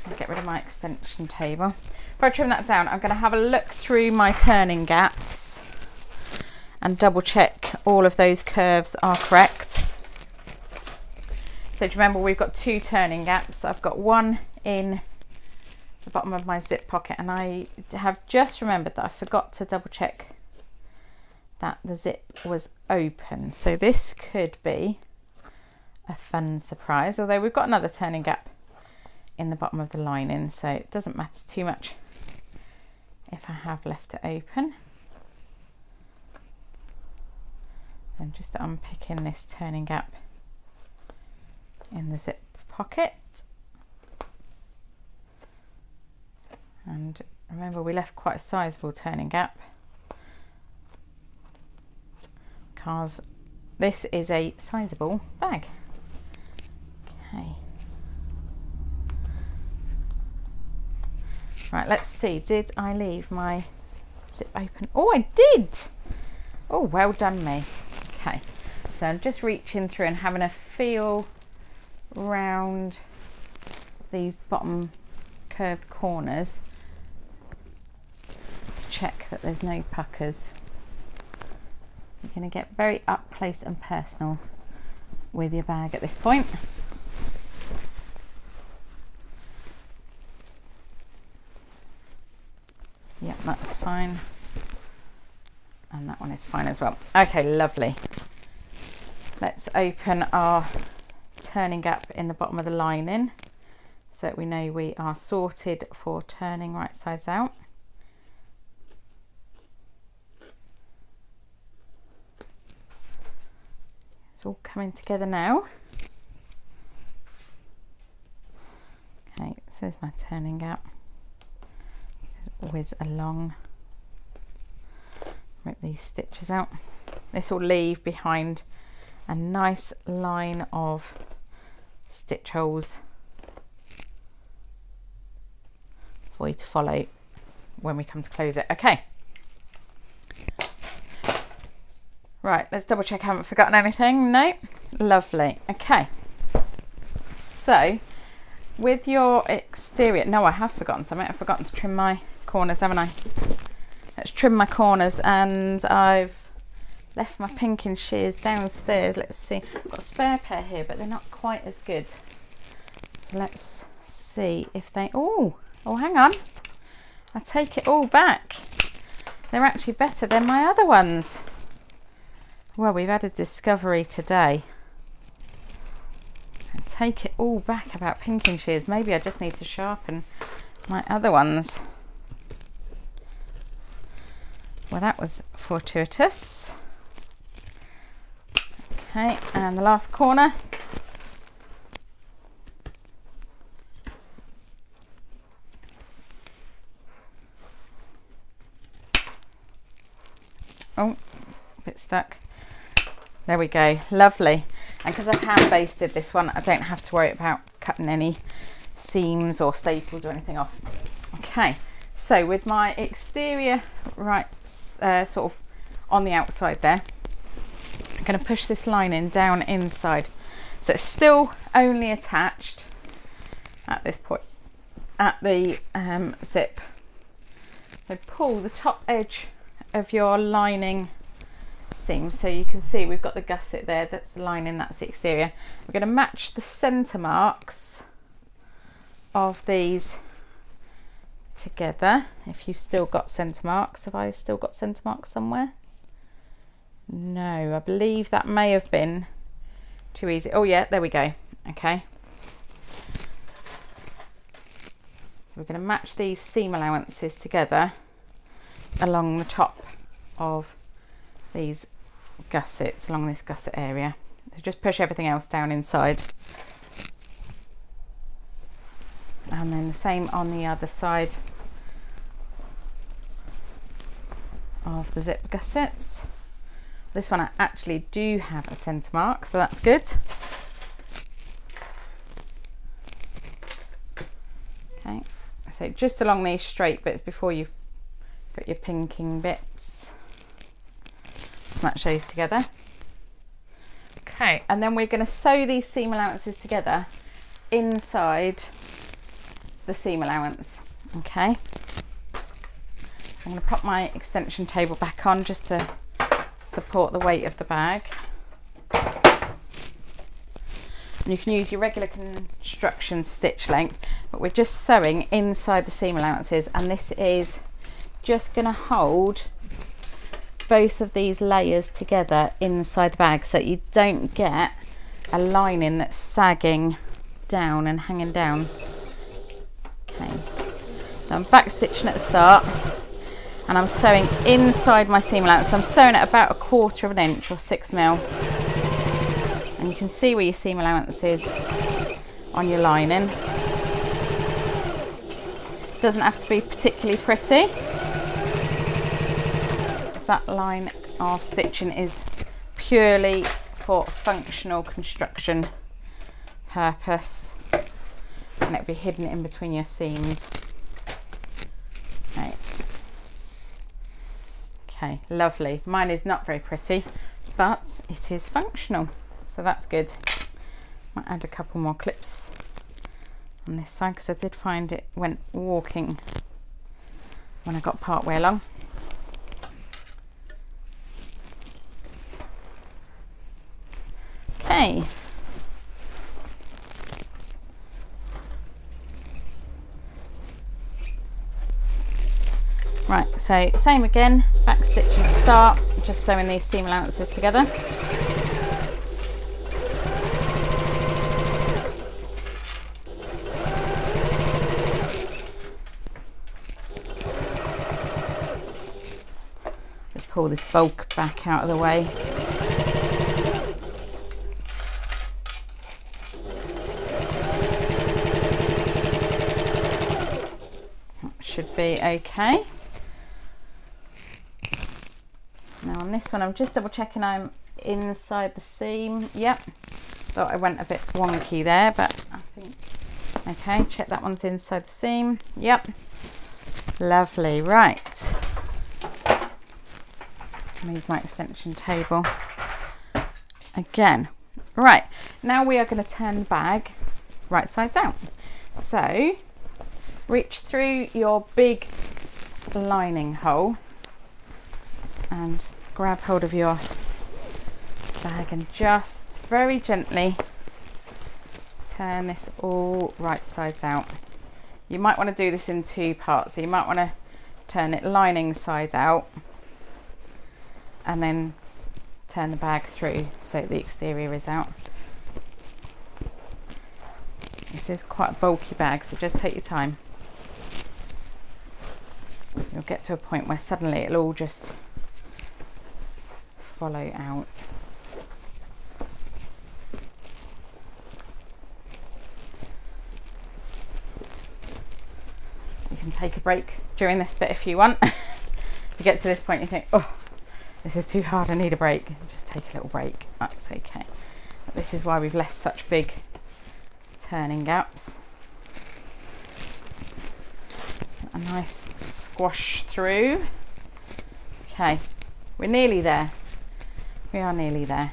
I'll get rid of my extension table. Before I trim that down, I'm going to have a look through my turning gaps and double check all of those curves are correct. So do you remember we've got 2 turning gaps? I've got one in the bottom of my zip pocket, and I have just remembered that I forgot to double check that the zip was open. So this could be a fun surprise, although we've got another turning gap in the bottom of the lining, so it doesn't matter too much if I have left it open. I'm just unpicking this turning gap in the zip pocket. And remember, we left quite a sizable turning gap because this is a sizable bag. Okay. Right, let's see. Did I leave my zip open? Oh, I did. Oh, well done me. Okay, so I'm just reaching through and having a feel round these bottom curved corners to check that there's no puckers. You're going to get very up close and personal with your bag at this point. Yep, that's fine. And that one is fine as well. Okay, lovely. Let's open our turning gap in the bottom of the lining so that we know we are sorted for turning right sides out. It's all coming together now. Okay, so there's my turning gap. Whiz along. Rip these stitches out. This will leave behind a nice line of stitch holes for you to follow when we come to close it. Okay. Right, let's double check I haven't forgotten anything. No, lovely. Okay, so with your exterior, no, I have forgotten something. I've forgotten to trim my corners, haven't I? Let's trim my corners, and I've left my pinking shears downstairs. Let's see, I've got a spare pair here, but they're not quite as good. So let's see if they, oh, hang on. I take it all back. They're actually better than my other ones. Well, we've had a discovery today. I take it all back about pinking shears. Maybe I just need to sharpen my other ones. Well, that was fortuitous. Okay, and the last corner. Oh, a bit stuck. There we go, lovely. And because I've hand basted this one, I don't have to worry about cutting any seams or staples or anything off. Okay, so with my exterior right sort of on the outside there, I'm going to push this lining down inside. So it's still only attached at this point at the zip. So pull the top edge of your lining seam, so you can see we've got the gusset there, that's the lining, that's the exterior. We're going to match the center marks of these together. If you've still got center marks, have I still got center marks somewhere? No, I believe that may have been too easy. Oh yeah, there we go. Okay, so we're going to match these seam allowances together along the top of these gussets, along this gusset area. So just push everything else down inside And then the same on the other side of the zip gussets. This one I actually do have a centre mark, so that's good. Okay, so just along these straight bits before you've got your pinking bits. Just match those together. Okay, and then we're going to sew these seam allowances together inside the seam allowance. Okay, I'm going to pop my extension table back on just to support the weight of the bag. And you can use your regular construction stitch length, but we're just sewing inside the seam allowances, and this is just going to hold both of these layers together inside the bag so you don't get a lining that's sagging down and hanging down. Okay, so I'm back stitching at the start and I'm sewing inside my seam allowance. So I'm sewing at about 1/4 of an inch or 6mm, and you can see where your seam allowance is on your lining. Doesn't have to be particularly pretty. That line of stitching is purely for functional construction purpose, and it'll be hidden in between your seams. Okay. Okay, lovely. Mine is not very pretty, but it is functional, so that's good. Might add a couple more clips on this side because I did find it went walking when I got part way along. Okay. Right, so same again, back stitching at the start, just sewing these seam allowances together. Just pull this bulk back out of the way. That should be okay. Now on this one, I'm just double checking I'm inside the seam. Yep, thought I went a bit wonky there, but I think, okay, check that one's inside the seam. Yep, lovely. Right, move my extension table again. Right, now we are going to turn the bag right sides out. So reach through your big lining hole and grab hold of your bag and just very gently turn this all right sides out. You might want to do this in 2 parts. So you might want to turn it lining side out and then turn the bag through so the exterior is out. This is quite a bulky bag, so just take your time. You'll get to a point where suddenly it'll all just follow out. You can take a break during this bit if you want. If you get to this point you think, oh, this is too hard, I need a break, just take a little break, that's okay. But this is why we've left such big turning gaps. A nice squash through. Okay, we're nearly there. We are nearly there.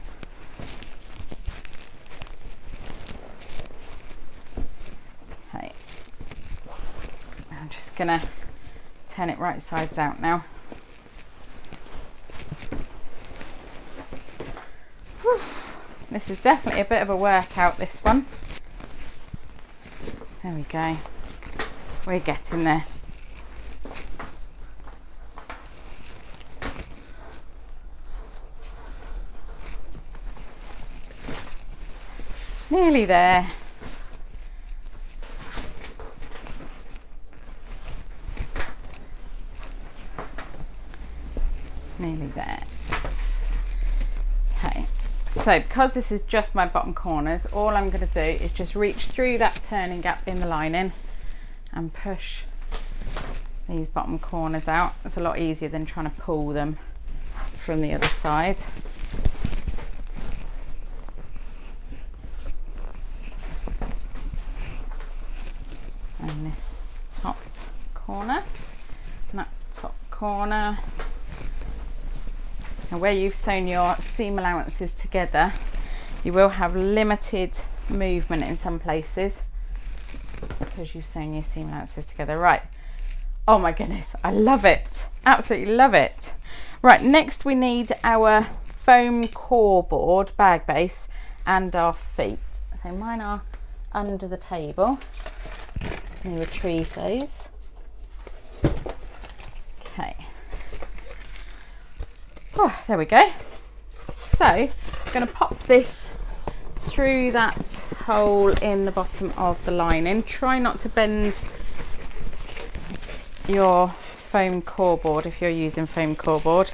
Okay, I'm just gonna turn it right sides out now. Whew. This is definitely a bit of a workout, this one. There we go. We're getting there. Nearly there. Nearly there. Okay, so because this is just my bottom corners, all I'm going to do is just reach through that turning gap in the lining and push these bottom corners out. It's a lot easier than trying to pull them from the other side. And this top corner, and that top corner. And where you've sewn your seam allowances together, you will have limited movement in some places because you've sewn your seam allowances together. Right. Oh my goodness, I love it. Absolutely love it. Right, next we need our foam core board, bag base, and our feet. So mine are under the table. Let me retrieve those. Okay. Oh, there we go. So I'm going to pop this through that hole in the bottom of the lining. Try not to bend your foam core board if you're using foam core board.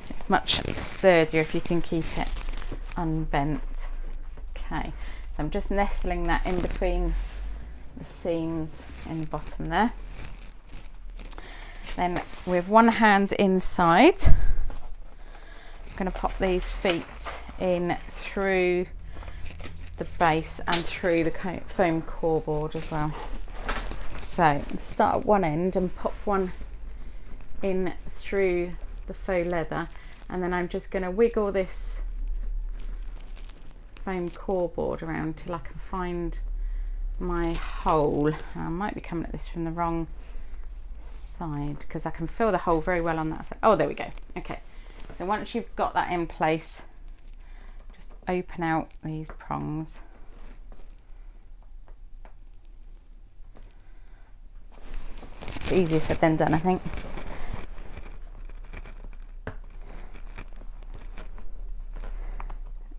It's much sturdier if you can keep it unbent. Okay, so I'm just nestling that in between the seams in the bottom there. Then with one hand inside, I'm going to pop these feet in through the base and through the foam core board as well. So start at one end and pop one in through the faux leather, and then I'm just going to wiggle this foam core board around till I can find my hole. I might be coming at this from the wrong side because I can feel the hole very well on that side. Oh, there we go. Okay, so once you've got that in place, just open out these prongs. It's easier said than done, I think.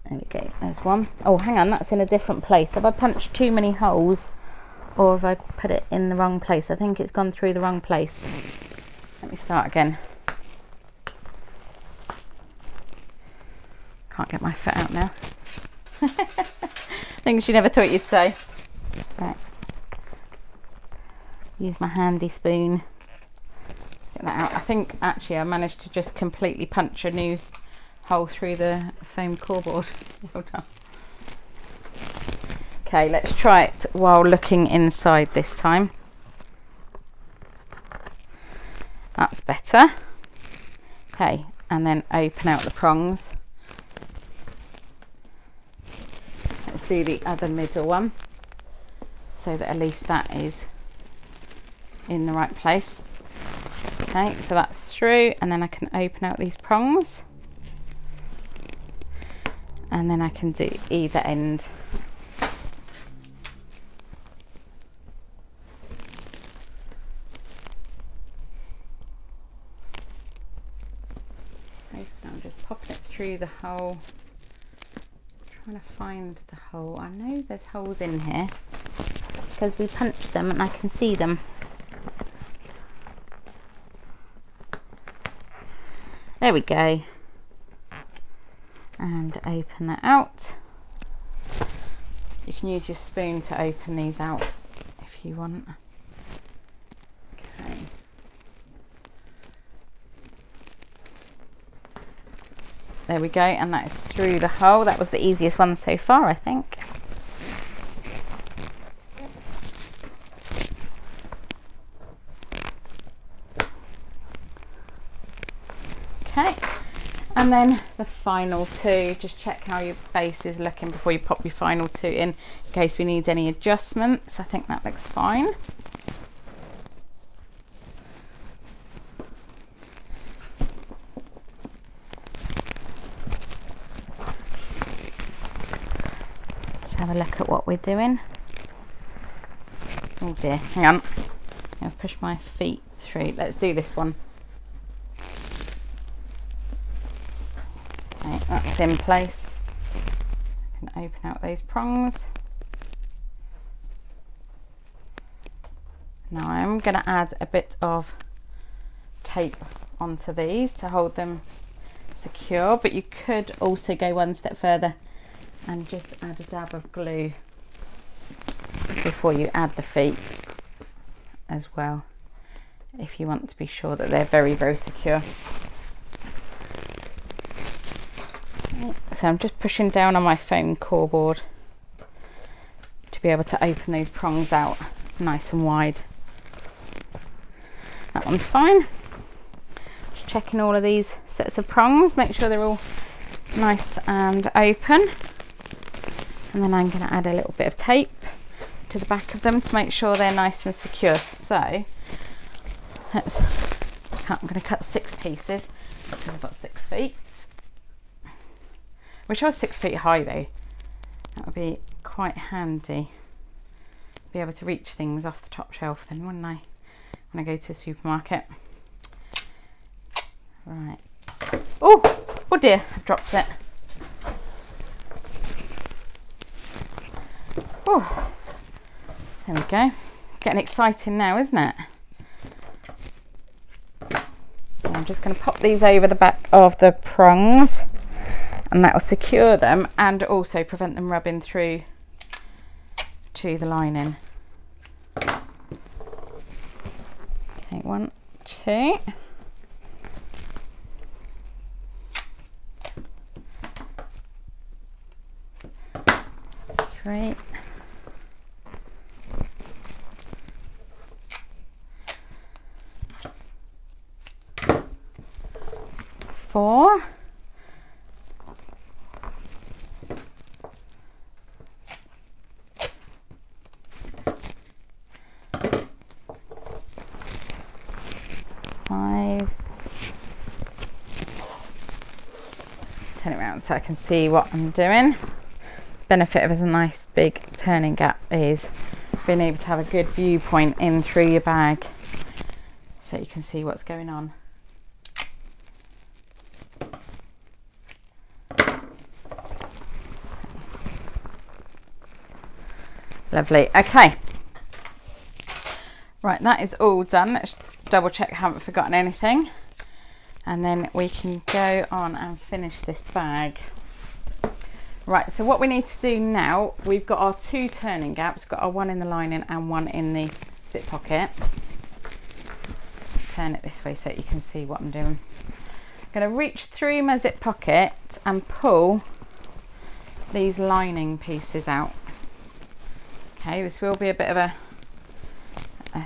There we go, there's one. Oh, hang on, that's in a different place. Have I punched too many holes or have I put it in the wrong place? I think it's gone through the wrong place. Let me start again. Can't get my foot out now. Things you never thought you'd say. Right. Use my handy spoon. Get that out. I think actually I managed to just completely punch a new hole through the foam core board. Well done. Okay, let's try it while looking inside this time. That's better. Okay, and then open out the prongs. Let's do the other middle one so that at least that is in the right place. Okay, so that's through, and then I can open out these prongs, and then I can do either end. Okay, so I'm just popping it through the hole, trying to find the hole. I know there's holes in here because we punched them and I can see them. There we go. And open that out. You can use your spoon to open these out if you want. Okay. There we go, and that is through the hole. That was the easiest one so far, I think. Okay, and then the final two, just check how your base is looking before you pop your final two in case we need any adjustments. I think that looks fine. Have a look at what we're doing. Oh dear, hang on. I've pushed my feet through. Let's do this one. Okay, that's in place. I can open out those prongs. Now I'm going to add a bit of tape onto these to hold them secure, but you could also go one step further and just add a dab of glue before you add the feet as well, if you want to be sure that they're very, very secure. So I'm just pushing down on my foam core board to be able to open those prongs out nice and wide. That one's fine. Just checking all of these sets of prongs, make sure they're all nice and open. And then I'm going to add a little bit of tape to the back of them to make sure they're nice and secure. So I'm going to cut 6 pieces because I've got 6 feet. Wish I was 6 feet high though. That would be quite handy. Be able to reach things off the top shelf then, wouldn't I? When I go to the supermarket. Right. Oh dear, I've dropped it. Oh, there we go. Getting exciting now, isn't it? So I'm just going to pop these over the back of the prongs, and that will secure them and also prevent them rubbing through to the lining. Okay, 1, 2. 3. 4. 5. Turn it around so I can see what I'm doing. Benefit of a nice big turning gap is being able to have a good viewpoint in through your bag so you can see what's going on. Lovely. Okay, right, that is all done. Let's double check I haven't forgotten anything, and then we can go on and finish this bag. Right, so what we need to do now, we've got our 2 turning gaps. We've got our 1 in the lining and 1 in the zip pocket. Turn it this way so you can see what I'm doing. I'm going to reach through my zip pocket and pull these lining pieces out. Okay, this will be a bit of a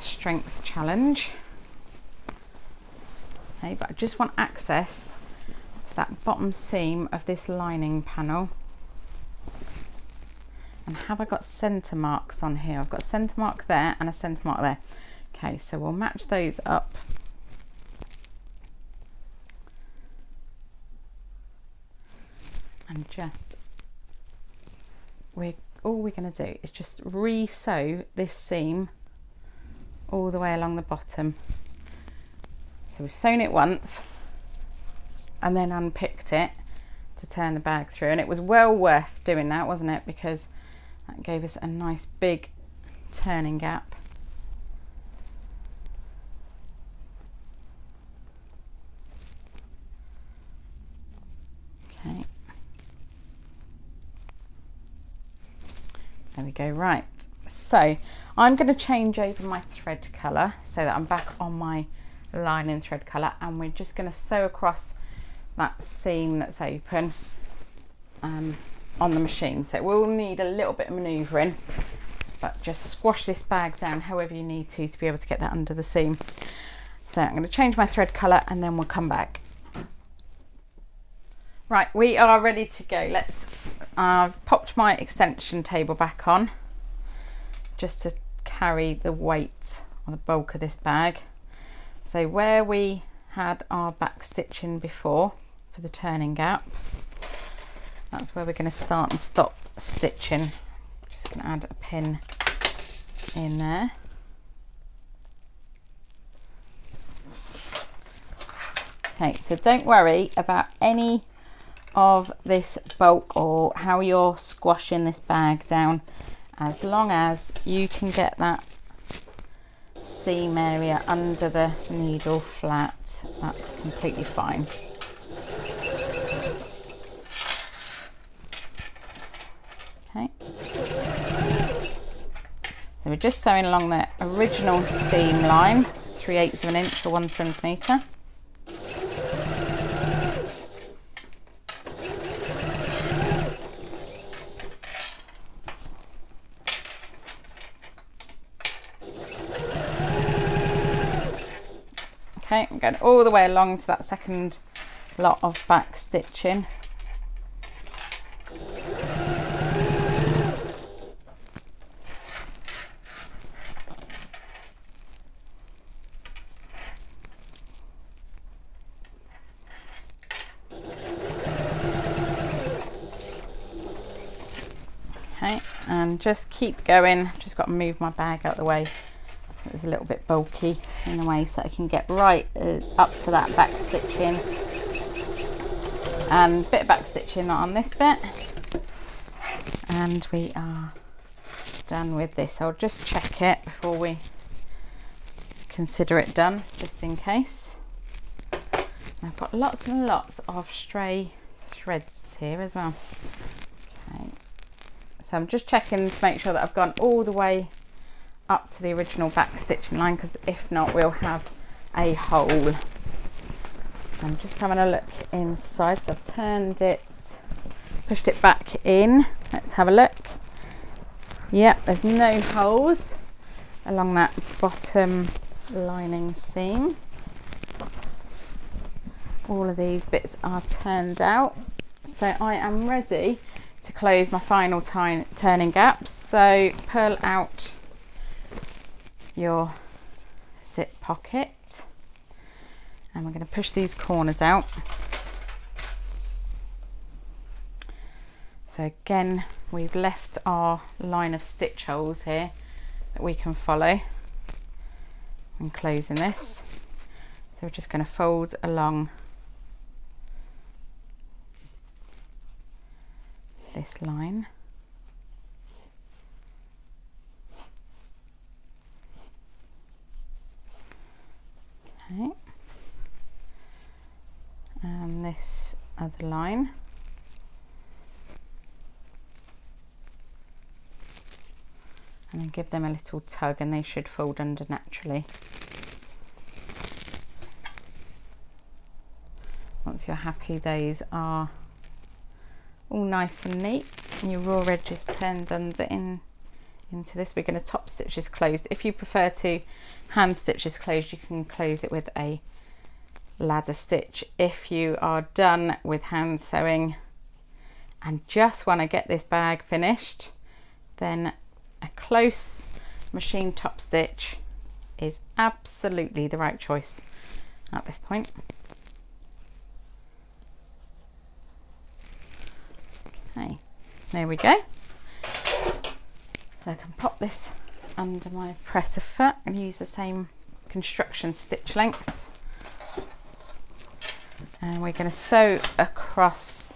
strength challenge. Okay, but I just want access to that bottom seam of this lining panel. And have I got centre marks on here? I've got a centre mark there and a centre mark there. Okay, so we'll match those up. And just, all we're going to do is just re-sew this seam all the way along the bottom. So we've sewn it once and then unpicked it to turn the bag through, and it was well worth doing that, wasn't it? Because that gave us a nice big turning gap. Okay. There we go. Right, so I'm going to change over my thread colour so that I'm back on my lining thread colour, and we're just going to sew across that seam that's open on the machine. So we'll need a little bit of manoeuvring, but just squash this bag down however you need to be able to get that under the seam. So I'm going to change my thread colour and then we'll come back. Right, we are ready to go. I've popped my extension table back on just to carry the weight or the bulk of this bag. So where we had our back stitching before for the turning gap, that's where we're going to start and stop stitching. Just going to add a pin in there. Okay, so don't worry about any of this bulk or how you're squashing this bag down, as long as you can get that seam area under the needle flat, that's completely fine. Okay. we're just sewing along the original seam line, 3/8 of an inch or 1 centimetre. Okay, I'm going all the way along to that second lot of back stitching. Okay, and just keep going. Just got to move my bag out of the way. It's a little bit bulky in the way, so I can get right up to that back stitching, and a bit of back stitching on this bit, and we are done with this. I'll just check it before we consider it done, just in case. I've got lots and lots of stray threads here as well. Okay, so I'm just checking to make sure that I've gone all the way up to the original back stitching line, because if not we'll have a hole. So I'm just having a look inside. So I've turned it, pushed it back in. Let's have a look. Yeah, there's no holes along that bottom lining seam. All of these bits are turned out, so I am ready to close my final turning gaps. So pull out your zip pocket, and we're going to push these corners out. So again, we've left our line of stitch holes here that we can follow when closing this. So we're just going to fold along this line. Okay, and this other line, and then give them a little tug and they should fold under naturally. Once you're happy those are all nice and neat and your raw edges turned under into this, we're going to top stitch this closed. If you prefer to hand stitch this closed, you can close it with a ladder stitch. If you are done with hand sewing and just want to get this bag finished, then a close machine top stitch is absolutely the right choice at this point. Okay, there we go. So I can pop this under my presser foot and use the same construction stitch length, and we're going to sew across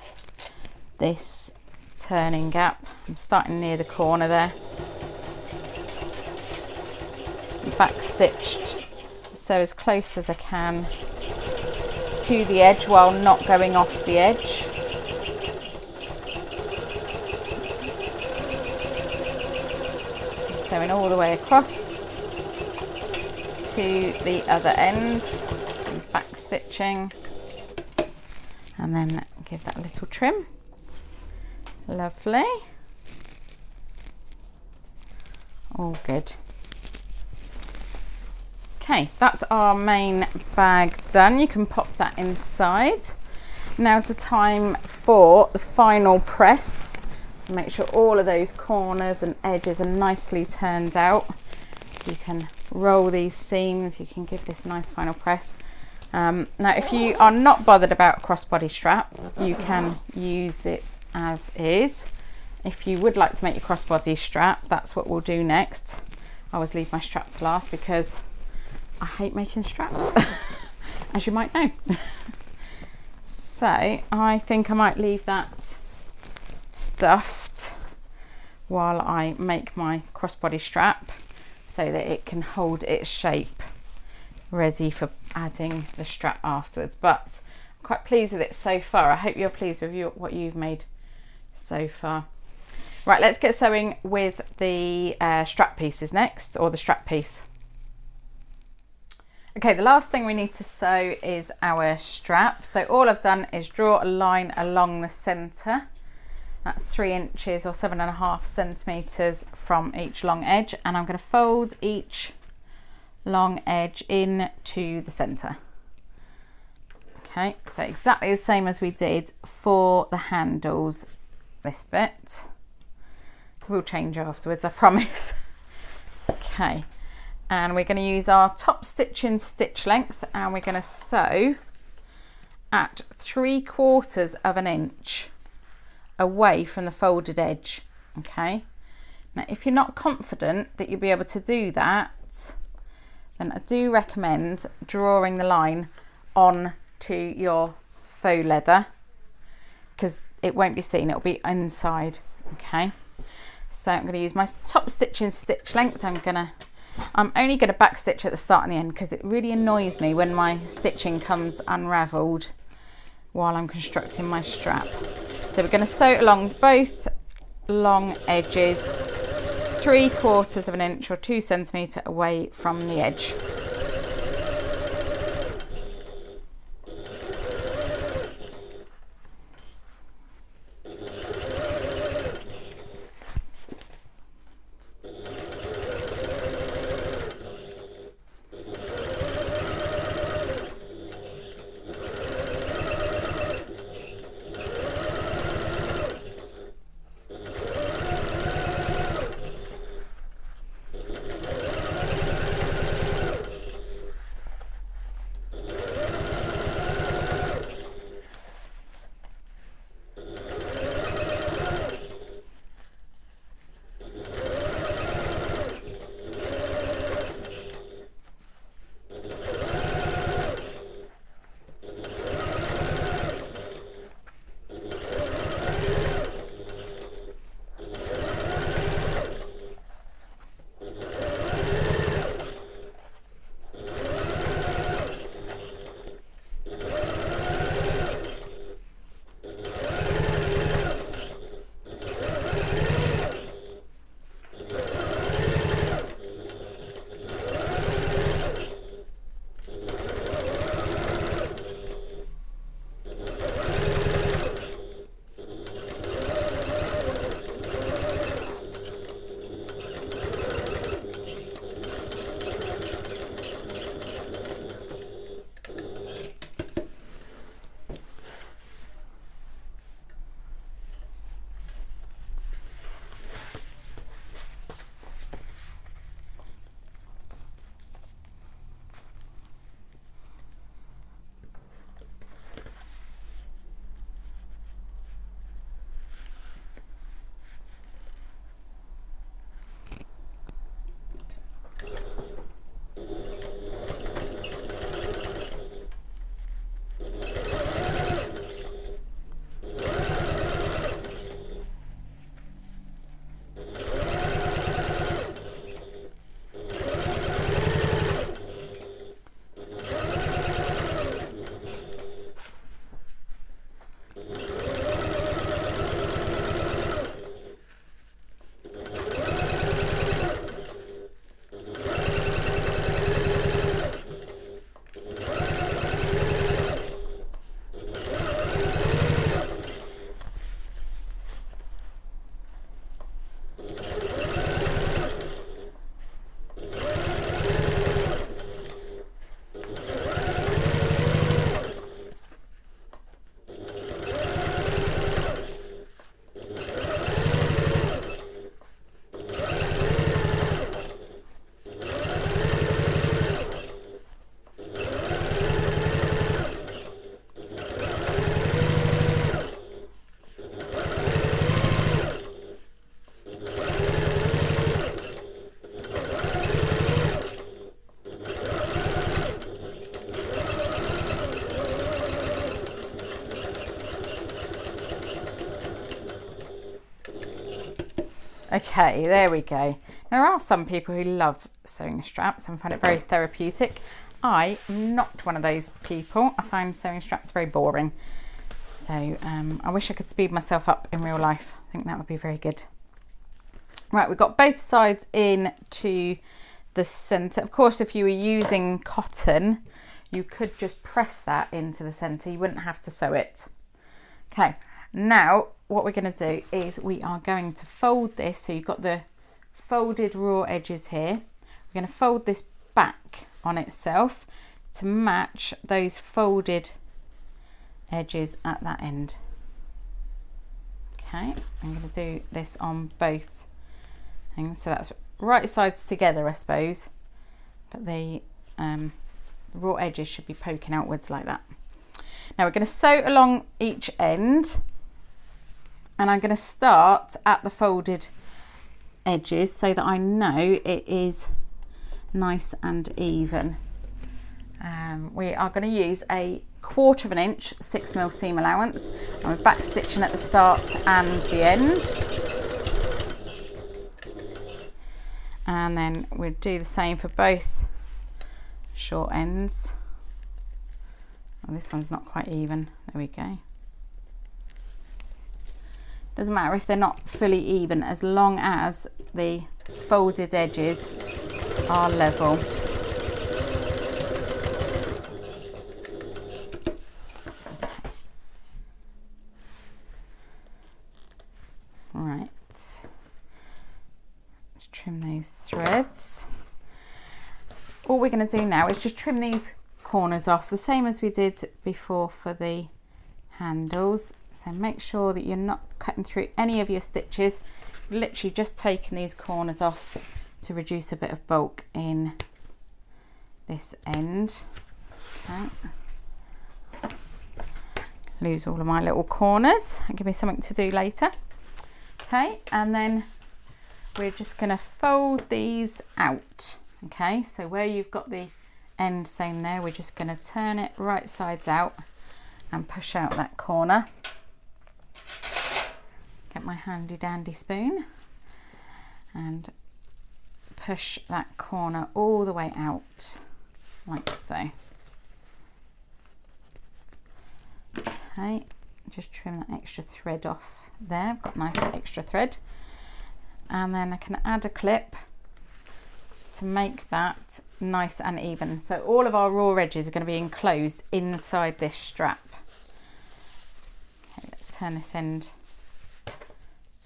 this turning gap. I'm starting near the corner there, back stitched, so as close as I can to the edge while not going off the edge. Sewing all the way across to the other end, and back stitching, and then give that a little trim. Lovely. All good. Okay, that's our main bag done. You can pop that inside. Now's the time for the final press. Make sure all of those corners and edges are nicely turned out. So you can roll these seams, you can give this a nice final press. Now if you are not bothered about crossbody strap, you can use it as is. If you would like to make your crossbody strap, that's what we'll do next. I always leave my strap to last because I hate making straps, as you might know. So I think I might leave that stuffed while I make my crossbody strap so that it can hold its shape ready for adding the strap afterwards. But I'm quite pleased with it so far. I hope you're pleased with what you've made so far. Right, let's get sewing with the strap pieces next, or the strap piece. Okay, the last thing we need to sew is our strap. So all I've done is draw a line along the centre. That's 3 inches or 7.5 centimetres from each long edge, and I'm going to fold each long edge into the centre. Okay, so exactly the same as we did for the handles, this bit. We'll change afterwards, I promise. Okay, and we're going to use our top stitch in stitch length, and we're going to sew at 3/4 of an inch away from the folded edge. Okay, now if you're not confident that you'll be able to do that, then I do recommend drawing the line on to your faux leather, because it won't be seen, it'll be inside. Okay, so I'm going to use my top stitch in stitch length. I'm only going to back stitch at the start and the end, because it really annoys me when my stitching comes unravelled while I'm constructing my strap. So we're going to sew along both long edges 3/4 of an inch or 2 centimetres away from the edge. Okay, there we go. There are some people who love sewing straps and find it very therapeutic. I am not one of those people. I find sewing straps very boring. So I wish I could speed myself up in real life. I think that would be very good. Right, we've got both sides in to the centre. Of course, if you were using cotton, you could just press that into the centre. You wouldn't have to sew it. Okay, now what we're going to do is we are going to fold this. So you've got the folded raw edges here. We're going to fold this back on itself to match those folded edges at that end. Okay, I'm going to do this on both things. So that's right sides together, I suppose, but the raw edges should be poking outwards like that. Now we're going to sew along each end, and I'm going to start at the folded edges so that I know it is nice and even. We are going to use a 1/4 inch 6mm seam allowance, and we're back stitching at the start and the end, and then we'll do the same for both short ends. Oh, this one's not quite even. There we go. Doesn't matter if they're not fully even, as long as the folded edges are level. Right, let's trim those threads. All we're going to do now is just trim these corners off, the same as we did before for the handles. So make sure that you're not cutting through any of your stitches. Literally just taking these corners off to reduce a bit of bulk in this end. Okay. Lose all of my little corners and give me something to do later. Okay, and then we're just going to fold these out. Okay, so where you've got the end sewn there, we're just going to turn it right sides out and push out that corner. Get my handy dandy spoon and push that corner all the way out like so. Okay, just trim that extra thread off there. I've got nice extra thread, and then I can add a clip to make that nice and even. So all of our raw edges are going to be enclosed inside this strap. Okay, let's turn this end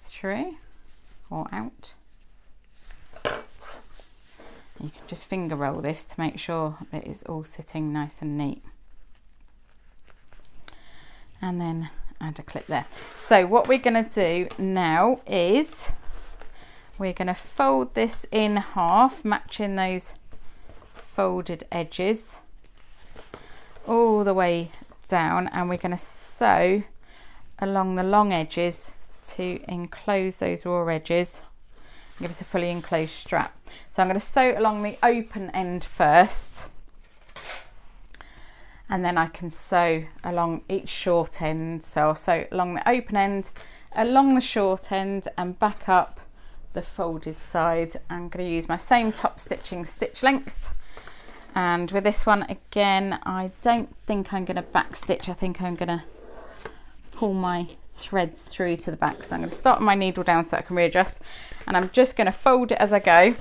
through or out. You can just finger roll this to make sure that it's all sitting nice and neat, and then add a clip there. So what we're going to do now is we're going to fold this in half, matching those folded edges all the way down, and we're going to sew along the long edges to enclose those raw edges, give us a fully enclosed strap. So I'm going to sew along the open end first, and then I can sew along each short end. So I'll sew along the open end, along the short end, and back up the folded side. I'm going to use my same top stitching stitch length, and with this one again, I don't think I'm going to back stitch. I think I'm going to pull my threads through to the back. So I'm going to start my needle down so I can readjust, and I'm just going to fold it as I go.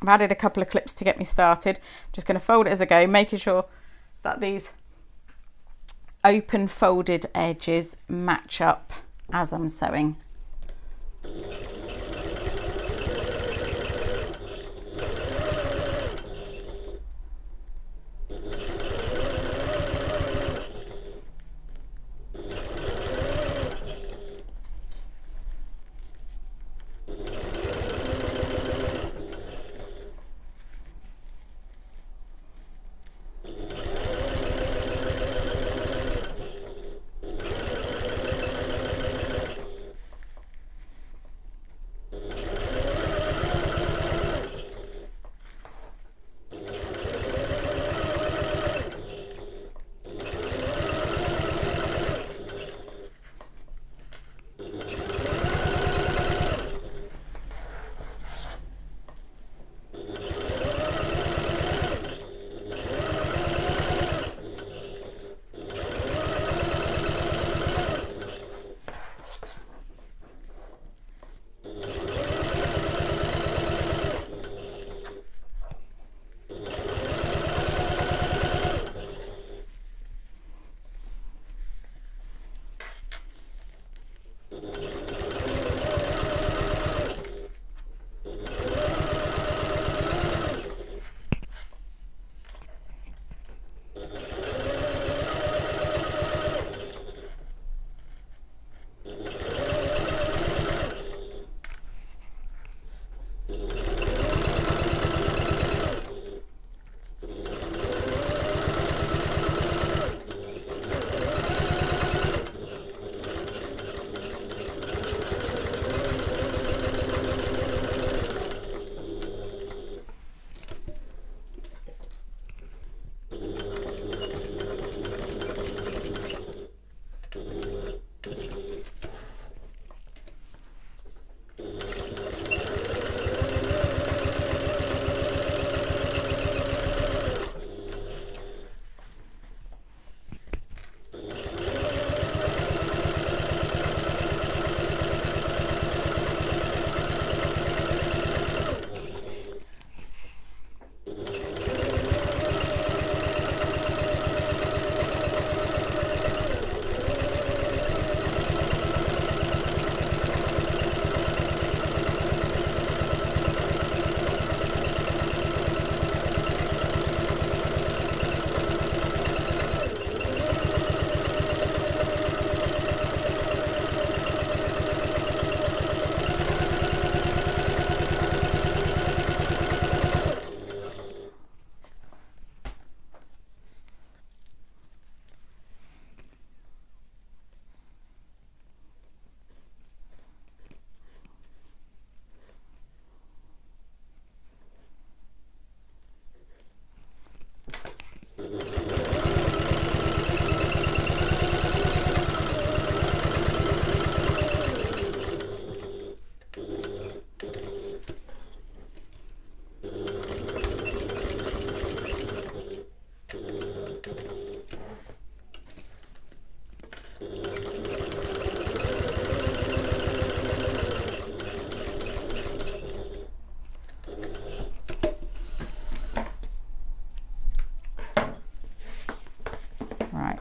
I've added a couple of clips to get me started. I'm just going to fold it as I go, making sure that these open folded edges match up as I'm sewing.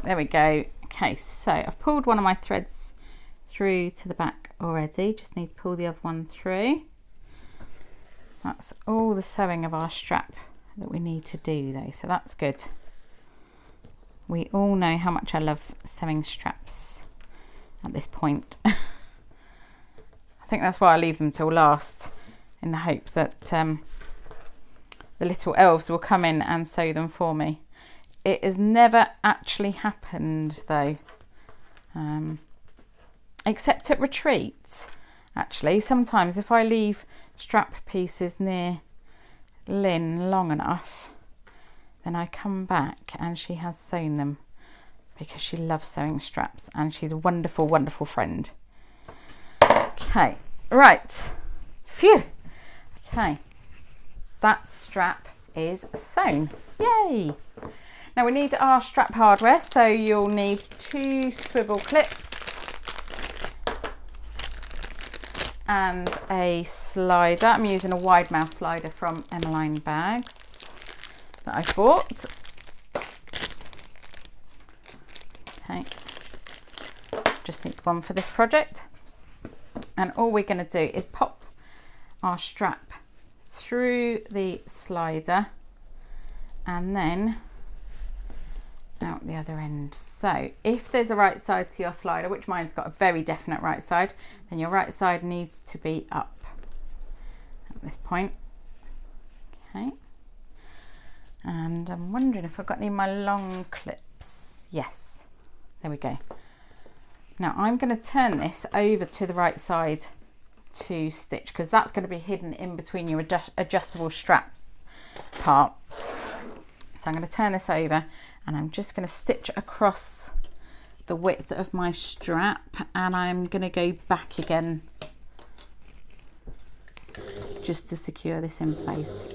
there we go. Okay, so I've pulled one of my threads through to the back already. Just need to pull the other one through. That's all the sewing of our strap that we need to do though, so that's good. We all know how much I love sewing straps at this point. I think that's why I leave them till last, in the hope that the little elves will come in and sew them for me. It has never actually happened though, except at retreats. Actually, sometimes if I leave strap pieces near Lynn long enough, then I come back and she has sewn them, because she loves sewing straps and she's a wonderful, wonderful friend. Okay, right, phew. Okay, that strap is sewn, yay. Now we need our strap hardware, so you'll need 2 swivel clips and a slider. I'm using a wide mouth slider from Emmeline Bags that I bought. Okay, just need one for this project. And all we're going to do is pop our strap through the slider and then out the other end. So if there's a right side to your slider, which mine's got a very definite right side, then your right side needs to be up at this point. Okay, and I'm wondering if I've got any of my long clips. Yes, there we go. Now I'm going to turn this over to the right side to stitch, because that's going to be hidden in between your adjustable strap part. So I'm going to turn this over and I'm just going to stitch across the width of my strap, and I'm going to go back again just to secure this in place.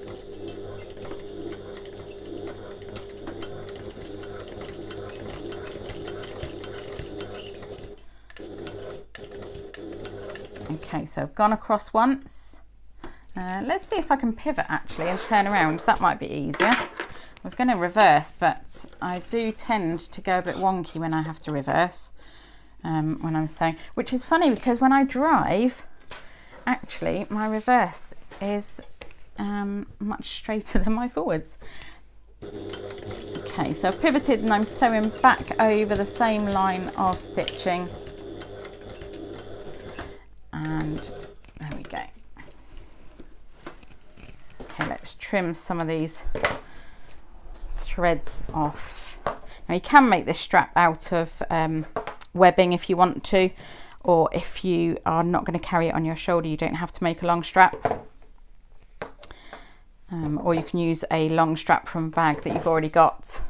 Okay, so I've gone across once. Let's see if I can pivot actually and turn around. That might be easier. I was going to reverse, but I do tend to go a bit wonky when I have to reverse when I'm sewing, which is funny because when I drive, actually my reverse is much straighter than my forwards. Okay, so I've pivoted and I'm sewing back over the same line of stitching, and there we go. Okay, let's trim some of these threads off. Now you can make this strap out of webbing if you want to, or if you are not going to carry it on your shoulder, you don't have to make a long strap. Or you can use a long strap from a bag that you've already got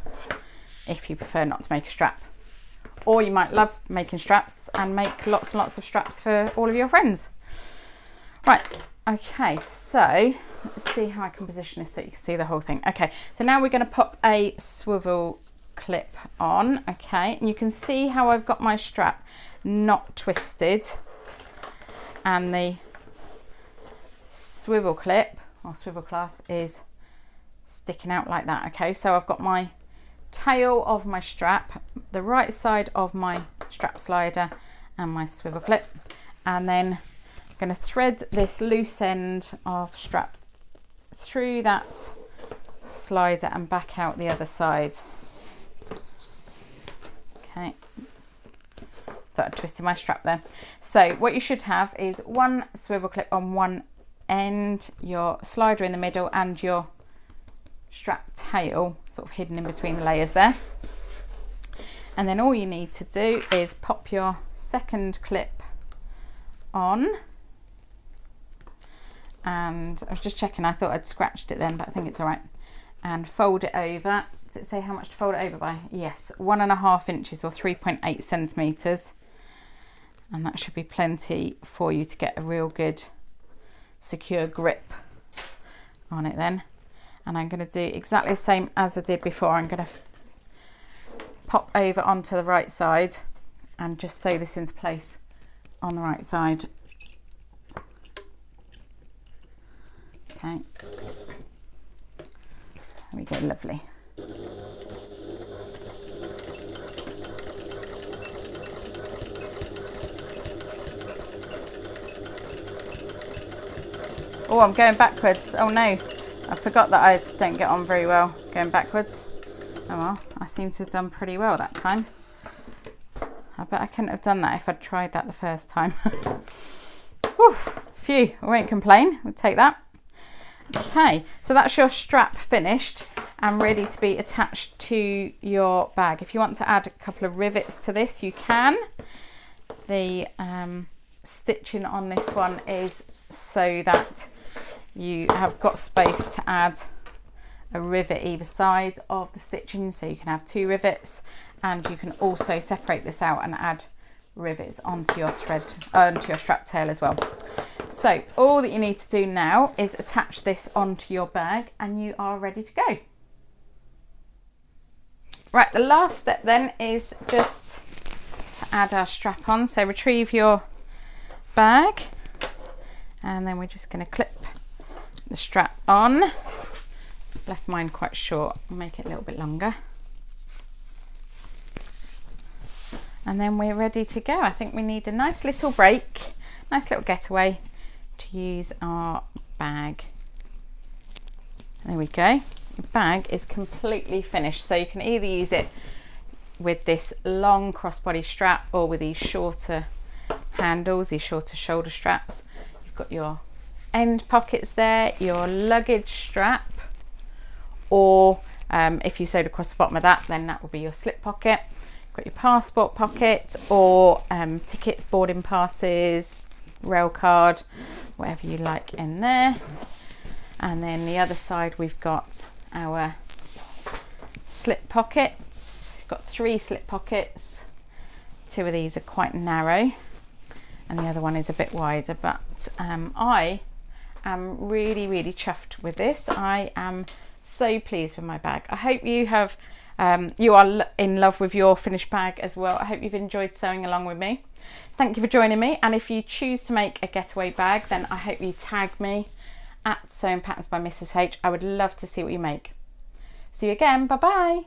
if you prefer not to make a strap. Or you might love making straps and make lots and lots of straps for all of your friends. Right, okay, so let's see how I can position this so you can see the whole thing. Okay, so now we're going to pop a swivel clip on, okay, and you can see how I've got my strap not twisted and the swivel clip or swivel clasp is sticking out like that. Okay, so I've got my tail of my strap, the right side of my strap slider and my swivel clip, and then I'm going to thread this loose end of strap through that slider and back out the other side. Okay, thought I twisted my strap there. So what you should have is one swivel clip on one end, your slider in the middle, and your strap tail sort of hidden in between the layers there. And then all you need to do is pop your second clip on, and I was just checking, I thought I'd scratched it then, but I think it's all right, and fold it over. Does it say how much to fold it over by? Yes, 1.5 inches or 3.8 centimeters, and that should be plenty for you to get a real good secure grip on it then. And I'm going to do exactly the same as I did before. I'm going to pop over onto the right side and just sew this into place on the right side. Okay, there we go, lovely. Oh, I'm going backwards. Oh no, I forgot that I don't get on very well going backwards. Oh well, I seem to have done pretty well that time. I bet I couldn't have done that if I'd tried that the first time. Whew, phew, I won't complain, we'll take that. Okay, so that's your strap finished and ready to be attached to your bag. If you want to add a couple of rivets to this, you can. The stitching on this one is so that you have got space to add a rivet either side of the stitching, so you can have 2 rivets, and you can also separate this out and add rivets onto your thread, onto your strap tail as well. So all that you need to do now is attach this onto your bag and you are ready to go. Right, the last step then is just to add our strap on. So retrieve your bag and then we're just going to clip the strap on. Left mine quite short, I'll make it a little bit longer. And then we're ready to go. I think we need a nice little break, nice little getaway to use our bag. There we go. The bag is completely finished, so you can either use it with this long crossbody strap or with these shorter handles, these shorter shoulder straps. You've got your end pockets there, your luggage strap, or if you sewed across the bottom of that, then that will be your slip pocket. You've got your passport pocket, or tickets, boarding passes, rail card, whatever you like in there. And then the other side we've got our slip pockets. We've got 3 slip pockets. 2 of these are quite narrow and the other one is a bit wider, but I am really chuffed with this. I am so pleased with my bag. I hope you have you are in love with your finished bag as well. I hope you've enjoyed sewing along with me. Thank you for joining me, and if you choose to make a getaway bag, then I hope you tag me at Sewing Patterns by Mrs H. I would love to see what you make. See you again, bye bye.